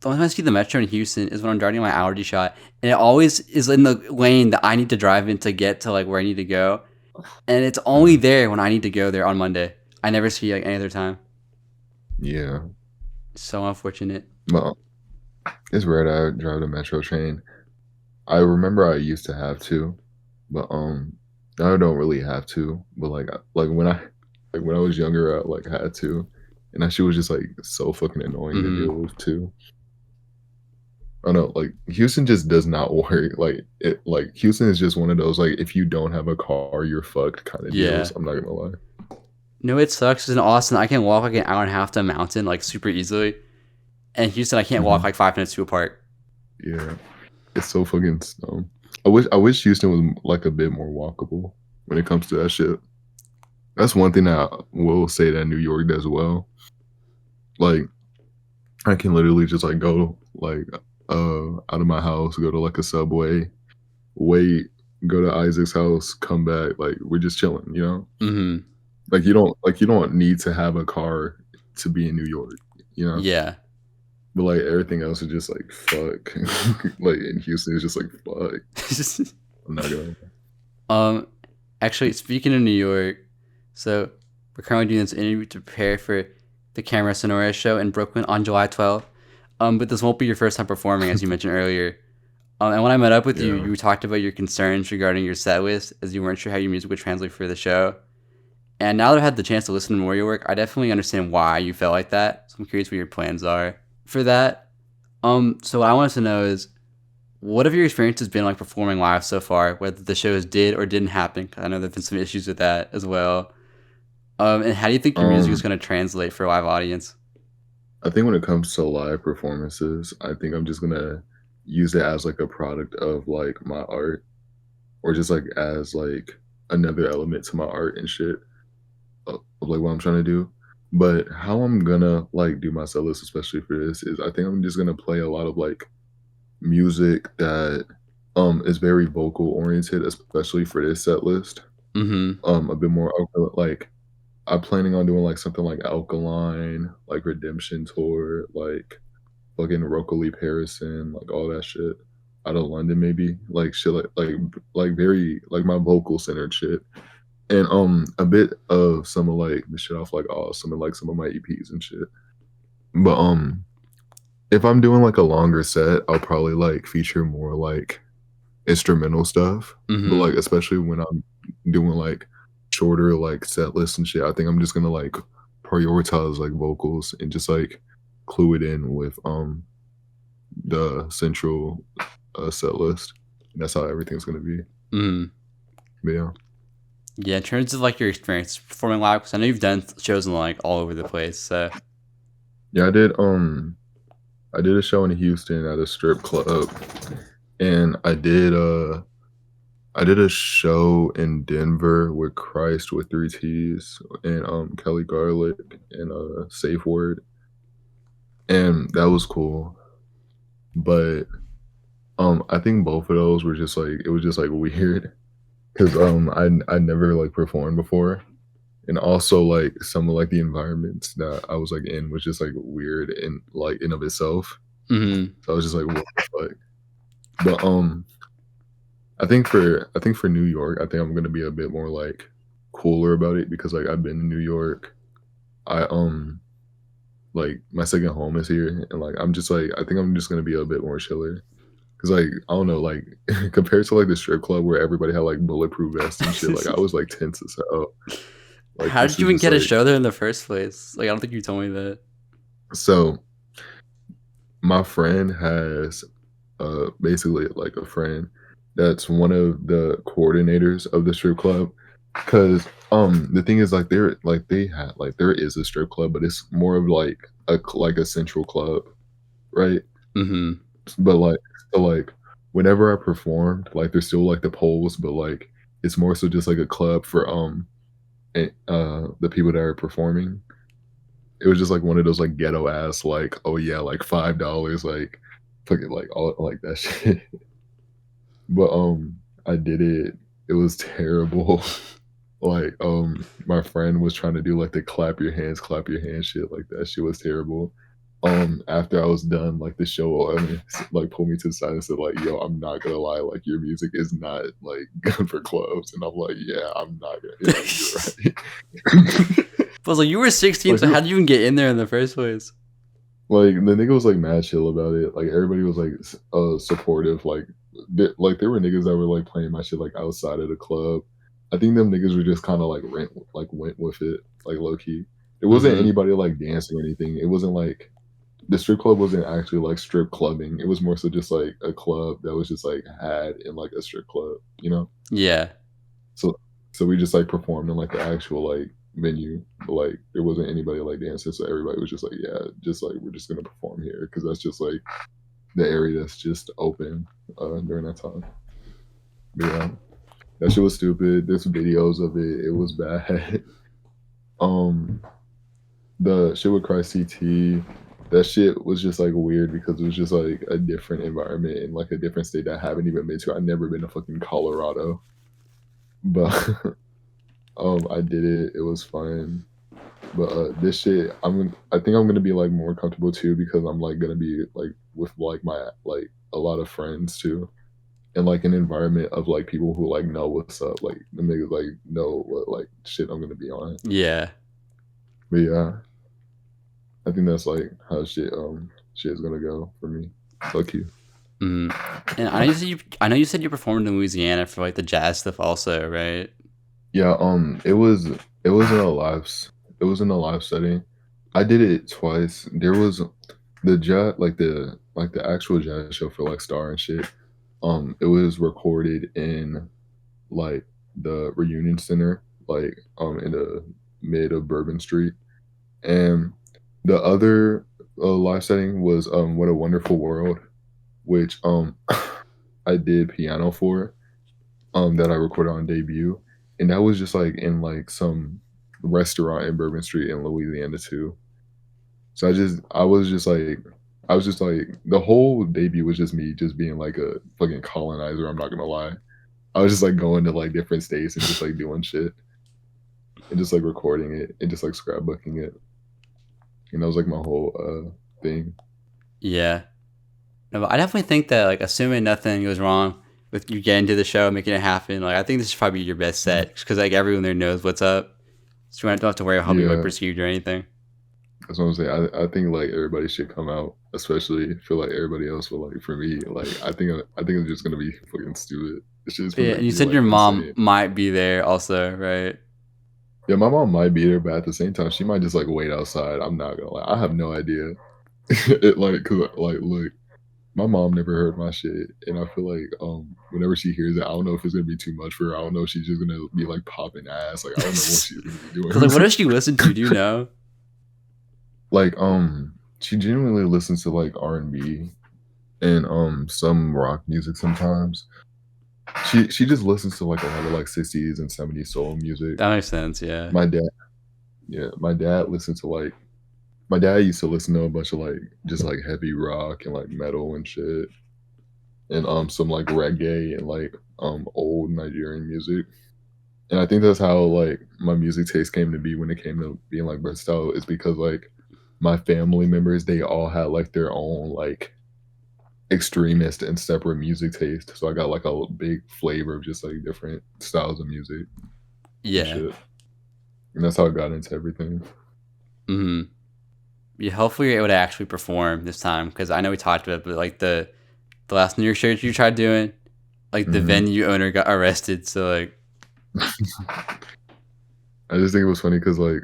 the only time I see the metro in Houston is when I'm driving my allergy shot, and it always is in the lane that I need to drive in to get to like where I need to go, and it's only Mhm. there when I need to go there on Monday. I never see like any other time. Yeah. So unfortunate. Well, it's rare that I drive the metro train. I remember I used to have to, but now I don't really have to. But like when I was younger, I like had to, and that shit was just like so fucking annoying to deal Hmm. with too. I don't know, like Houston just does not work. Like Houston is just one of those like if you don't have a car, you're fucked kind of deals. Yeah. I'm not gonna lie. No, it sucks. 'Cause in Austin, I can walk like an hour and a half to a mountain like super easily, and Houston, I can't walk Hmm. like 5 minutes to a park. Yeah, it's so fucking slow. I wish Houston was like a bit more walkable when it comes to that shit. That's one thing that I will say that New York does well. Like I can literally just like go like out of my house, go to like a subway, wait, go to Isaac's house, come back. Like we're just chilling, you know? Hmm. Like you don't need to have a car to be in New York, you know? Yeah. But like everything else is just like fuck. Like in Houston it's just like fuck. I'm not gonna um, actually, speaking of New York, so we're currently doing this interview to prepare for the Camera Sonora show in Brooklyn on July 12th. But this won't be your first time performing, as you mentioned earlier. And when I met up with you, yeah. you talked about your concerns regarding your set list, as you weren't sure how your music would translate for the show. And now that I've had the chance to listen to more of your work, I definitely understand why you felt like that. So I'm curious what your plans are for that. So what I wanted to know is, what have your experiences been like performing live so far? Whether the shows did or didn't happen? 'Cause I know there've been some issues with that as well. And how do you think your music is Um going to translate for a live audience? I think when it comes to live performances, I think I'm just gonna use it as like a product of like my art or just like as like another element to my art and shit of like what I'm trying to do. But how I'm gonna like do my set list, especially for this, is I think I'm just gonna play a lot of like music that is very vocal oriented, especially for this set list. Mm-hmm. A bit more like I'm planning on doing like something like Alkaline, like Redemption Tour, like fucking Rococo Parisen, like all that shit. Out of London, maybe like shit, like very like my vocal centered shit, and a bit of some of like the shit off like Awesome and like some of my EPs and shit. But if I'm doing like a longer set, I'll probably like feature more like instrumental stuff. But Mm-hmm. like especially when I'm doing like shorter like set lists and shit, I think I'm just gonna like prioritize like vocals and just like clue it in with the central set list. And that's how everything's gonna be. Mm. But yeah. Yeah, in terms of like your experience performing live, because I know you've done shows in like all over the place. So Yeah, I did a show in Houston at a strip club, and I did a show in Denver with Christ with 3 T's and Kelly Garlic and Safe Word, and that was cool. But I think both of those were just like it was just like weird because I never like performed before. And also like some of like the environments that I was like in was just like weird in like in of itself. mm-hmm. So I was just like, what the fuck? But I think for New York, I think I'm gonna be a bit more like cooler about it because like I've been in New York. I like my second home is here, and like I'm just like I think I'm just gonna be a bit more chiller. Cause like I don't know, like compared to like the strip club where everybody had like bulletproof vests and shit, like I was like tense as hell. Like How this did you is even just get a like show there in the first place? Like, I don't think you told me that. so. My friend has basically like a friend that's one of the coordinators of the strip club. Cause the thing is like they had like there is a strip club, but it's more of like like a central club, right? Mm-hmm. But like so like whenever I performed, like there's still like the poles, but like it's more so just like a club for the people that are performing. It was just like one of those like ghetto ass like, oh yeah, like $5, like fucking like all like that shit. But I did it. It was terrible. Like my friend was trying to do like the clap your hands shit, like that shit was terrible. After I was done, like the show, I mean, like pulled me to the side and said, like, yo, I'm not gonna lie, like your music is not like good for clubs. And I'm like, yeah, I'm not gonna like you're right. But like, you were 16, Like so how did you even get in there in the first place? like the nigga was like mad chill about it. Like everybody was like supportive. Like like there were niggas that were like playing my shit like outside of the club. I think them niggas were just kind of like went with it like low key. It wasn't Mm-hmm. anybody like dancing or anything. It wasn't like the strip club wasn't actually like strip clubbing. It was more so just like a club that was just like had in like a strip club, you know? Yeah. So so we just like performed in like the actual like venue, but like there wasn't anybody like dancing, so everybody was just like, yeah, just like we're just gonna perform here because that's just like the area that's just open during that time. But yeah, that shit was stupid. There's videos of it. It was bad. um, the shit with Christ CT, that shit was just like weird because it was just like a different environment in like a different state that I haven't even been to. I've never been to fucking Colorado, but I did it. It was fun. But this shit, I think I'm gonna be like more comfortable too because I'm like gonna be like with like my like a lot of friends too, and like an environment of like people who like know what's up, like the niggas like know what like shit I'm gonna be on. Yeah. But yeah, I think that's like how shit is gonna go for me. Fuck you. Mm. And I know you said you performed in Louisiana for like the jazz stuff also, right? Yeah, it was in a it was in a live setting. I did it twice. There was the jazz like the actual jazz show for like Star and shit. It was recorded in like the Reunion Center, like in the mid of Bourbon Street. And the other live setting was What a Wonderful World, which I did piano for, that I recorded on debut. And that was just like in like some restaurant in Bourbon Street in Louisiana too. So I was just like the whole debut was just me just being like a fucking colonizer, I'm not gonna lie. I was just like going to like different states and just like doing shit and just like recording it and just like scrapbooking it. And that was like my whole thing. Yeah. No, but I definitely think that like assuming nothing goes wrong with you getting to the show, making it happen, like I think this is probably your best set because like everyone there knows what's up, so you don't have to worry about how people are Yeah, perceived or anything. that's what I'm saying. I think like everybody should come out, especially feel like everybody else will like for me, like I think it's just gonna be fucking stupid. It's just Yeah, gonna and you be said like your mom insane. might be there also, right? Yeah, my mom might be there, but at the same time, she might just like wait outside. I'm not gonna lie. I have no idea. It like, cause like, look, my mom never heard my shit, and I feel like whenever she hears it, I don't know if it's gonna be too much for her. I don't know if she's just gonna be like popping ass. Like I don't know what she's gonna be Cause like, what doing. does she listen to? Do you know? Like she genuinely listens to like R&B and some rock music sometimes. She just listens to like a lot of like 60s and 70s soul music. That makes sense. Yeah. My dad, yeah, my dad listened to like my dad used to listen to a bunch of like just like heavy rock and like metal and shit, and some like reggae and like old Nigerian music. And I think that's how like my music taste came to be when it came to being like versatile, is because like my family members, they all had like their own like extremist and separate music taste. So I got like a big flavor of just like different styles of music and Yeah. shit. And that's how I got into everything. Hmm. Yeah. Hopefully, you're able to actually perform this time, because I know we talked about it, but like the last New Year's show you tried doing, like the Hmm. venue owner got arrested. So like, I just think it was funny because like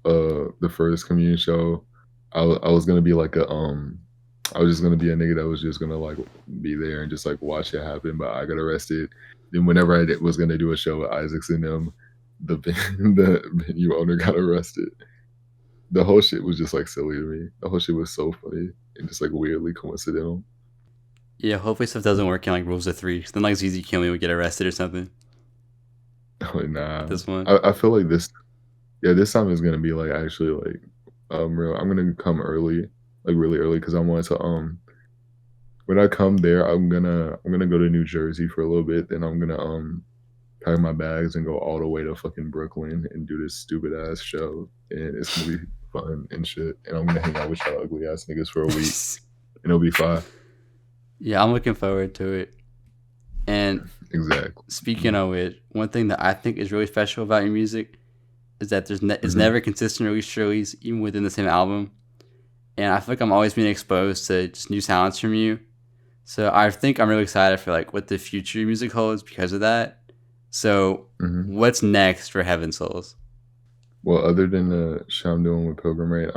the first communion show, I was gonna be like I was just gonna be a nigga that was just gonna like be there and just like watch it happen, but I got arrested. Then whenever was gonna do a show with Isaacs and them, the venue owner got arrested. The whole shit was just like silly to me. The whole shit was so funny and just like weirdly coincidental. yeah. Hopefully, stuff doesn't work in like Rules of Three. 'Cause then like ZZ Killing would get arrested or something. Like nah, This one. I feel like this time is gonna be like actually like real. I'm gonna come early, like really early, because I wanted to when I come there, I'm gonna go to New Jersey for a little bit, then I'm gonna pack my bags and go all the way to fucking Brooklyn and do this stupid ass show, and it's gonna be fun and shit. And I'm gonna hang out with y'all ugly ass niggas for a week, and it'll be fine. Yeah, I'm looking forward to it. And Exactly. speaking of which, one thing that I think is really special about your music is that it's Mhm. never consistent release, even within the same album. And I feel like I'm always being exposed to just new sounds from you. So I think I'm really excited for like what the future music holds because of that. So Mhm. what's next for Heaven Souls? Well, other than the show I'm doing with Pilgrim Rate,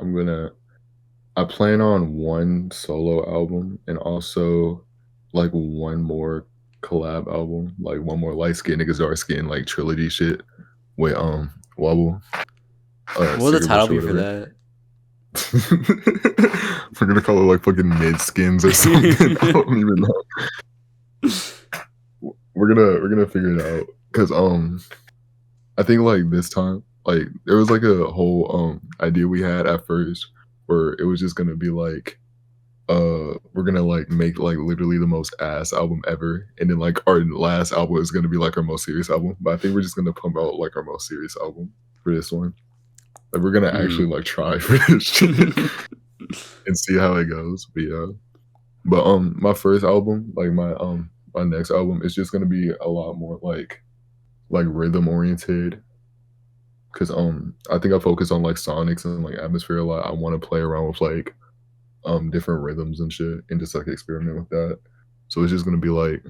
I plan on one solo album and also like one more collab album, like one more light skin niggas dark skin like trilogy shit with Wobble, What will the Cigarette title Bush or be for whatever. that? We're gonna call it like fucking mid skins or something. I don't even know. We're gonna figure it out because I think like this time like there was like a whole idea we had at first where it was just gonna be like we're gonna like make like literally the most ass album ever, and then like our last album is gonna be like our most serious album. But I think we're just gonna pump out like our most serious album for this one. Like we're gonna actually like try for this shit and see how it goes. But yeah. But my first album, like my next album is just gonna be a lot more like rhythm oriented. Cause I think I focus on like sonics and like atmosphere a lot. I wanna play around with like different rhythms and shit and just like experiment with that. So it's just gonna be like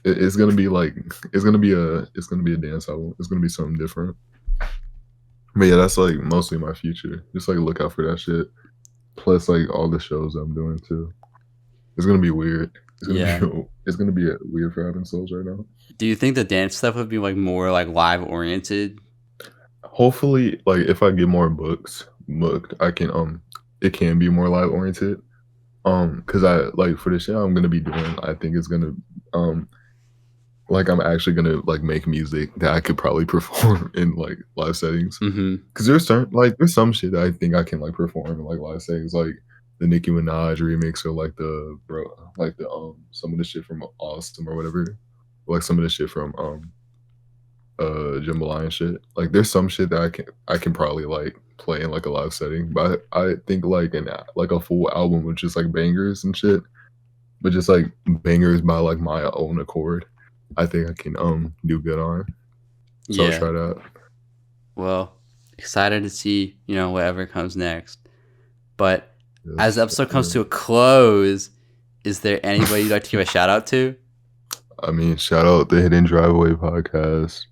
it's gonna be like it's gonna be a dance album. It's gonna be something different. But yeah, that's like mostly my future. Just like look out for that shit. Plus like all the shows I'm doing too. It's gonna be weird. Yeah. It's gonna be weird for having souls right now. Do you think the dance stuff would be like more like live oriented? Hopefully, like if I get more booked, I can it can be more live oriented. Cause I like for the show I'm gonna be doing, I think it's gonna like I'm actually gonna like make music that I could probably perform in like live settings. Mm-hmm. Cause there's some shit that I think I can like perform in like live settings, like the Nicki Minaj remix or like the some of the shit from Awesome or whatever. Like some of the shit from Jambalaya and shit. Like there's some shit that I can probably like play in like a live setting. But I think like like a full album with just like bangers and shit, but just like bangers by like my own accord. I think I can do good on. So I'll Yeah. try that. Well, excited to see, whatever comes next. But as the Yes, episode comes to a close, is there anybody you'd like to give a shout out to? I mean, shout out the Hidden Driveway podcast.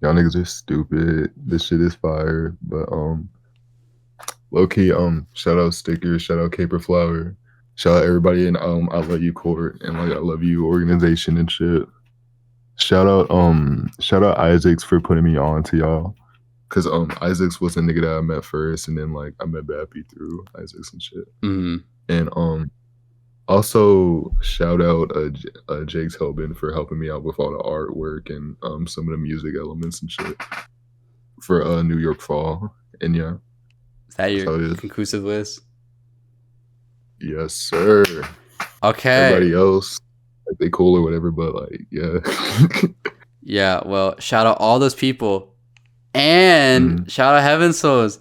Y'all niggas are stupid. This shit is fire. But low key, shout out Stickers, shout out caperflower. Shout out everybody in I love you court and like I love you organization and shit. Shout out Isaacs for putting me on to y'all. Cause Isaacs was a nigga that I met first, and then like I met Bappy through Isaacs and shit. And also shout out Jake Tobin for helping me out with all the artwork and some of the music elements and shit for New York Fall. And yeah, Is that your conclusive list? Yes, sir. Okay. Everybody else, like, they cool or whatever, but like, yeah. Yeah, well, shout out all those people. And shout out HEAVENSOULS.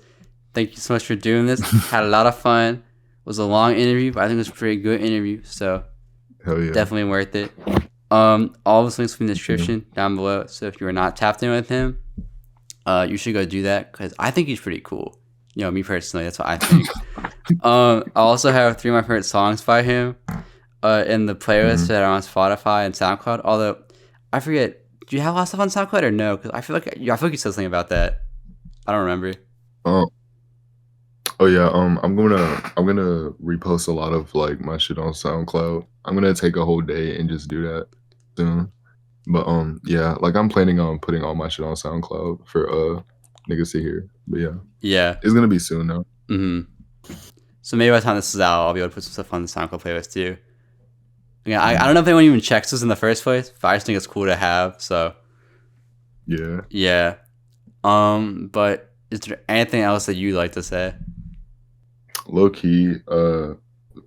Thank you so much for doing this. Had a lot of fun. It was a long interview, but I think it was a pretty good interview. So hell yeah, definitely worth it. All those links will be in the description down below. So if you are not tapped in with him, you should go do that because I think he's pretty cool. You know, me personally, that's what I think. I also have 3 of my favorite songs by him in the playlist that are on Spotify and SoundCloud. Although I forget, do you have a lot of stuff on SoundCloud or no? Because I feel like you said something about that. I don't remember. Oh yeah, I'm gonna repost a lot of like my shit on SoundCloud. I'm gonna take a whole day and just do that soon. But yeah, like I'm planning on putting all my shit on SoundCloud for niggas to hear. But yeah, it's gonna be soon though. So maybe by the time this is out, I'll be able to put some stuff on the SoundCloud playlist too. Yeah, I don't know if anyone even checks this in the first place, but I just think it's cool to have. So yeah. But is there anything else that you'd like to say? Low key,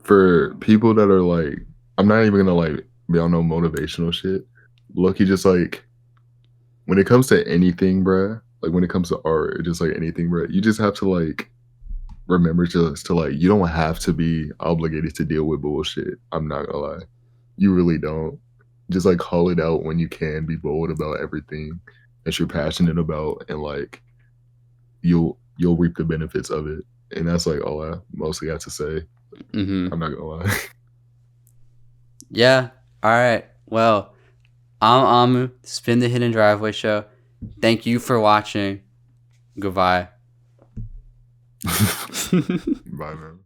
for people that are like, I'm not even gonna like be on no motivational shit. Low key, just like when it comes to anything, bruh, like when it comes to art or just like anything, bruh, you just have to like remember to like, you don't have to be obligated to deal with bullshit. I'm not gonna lie, you really don't. Just like call it out when you can. Be bold about everything that you're passionate about, and like you'll reap the benefits of it. And that's like all I mostly got to say. I'm not gonna lie. Yeah. All right. Well, I'm Amu. This has been the Hidden Driveway Show. Thank you for watching. Goodbye. Bye, man.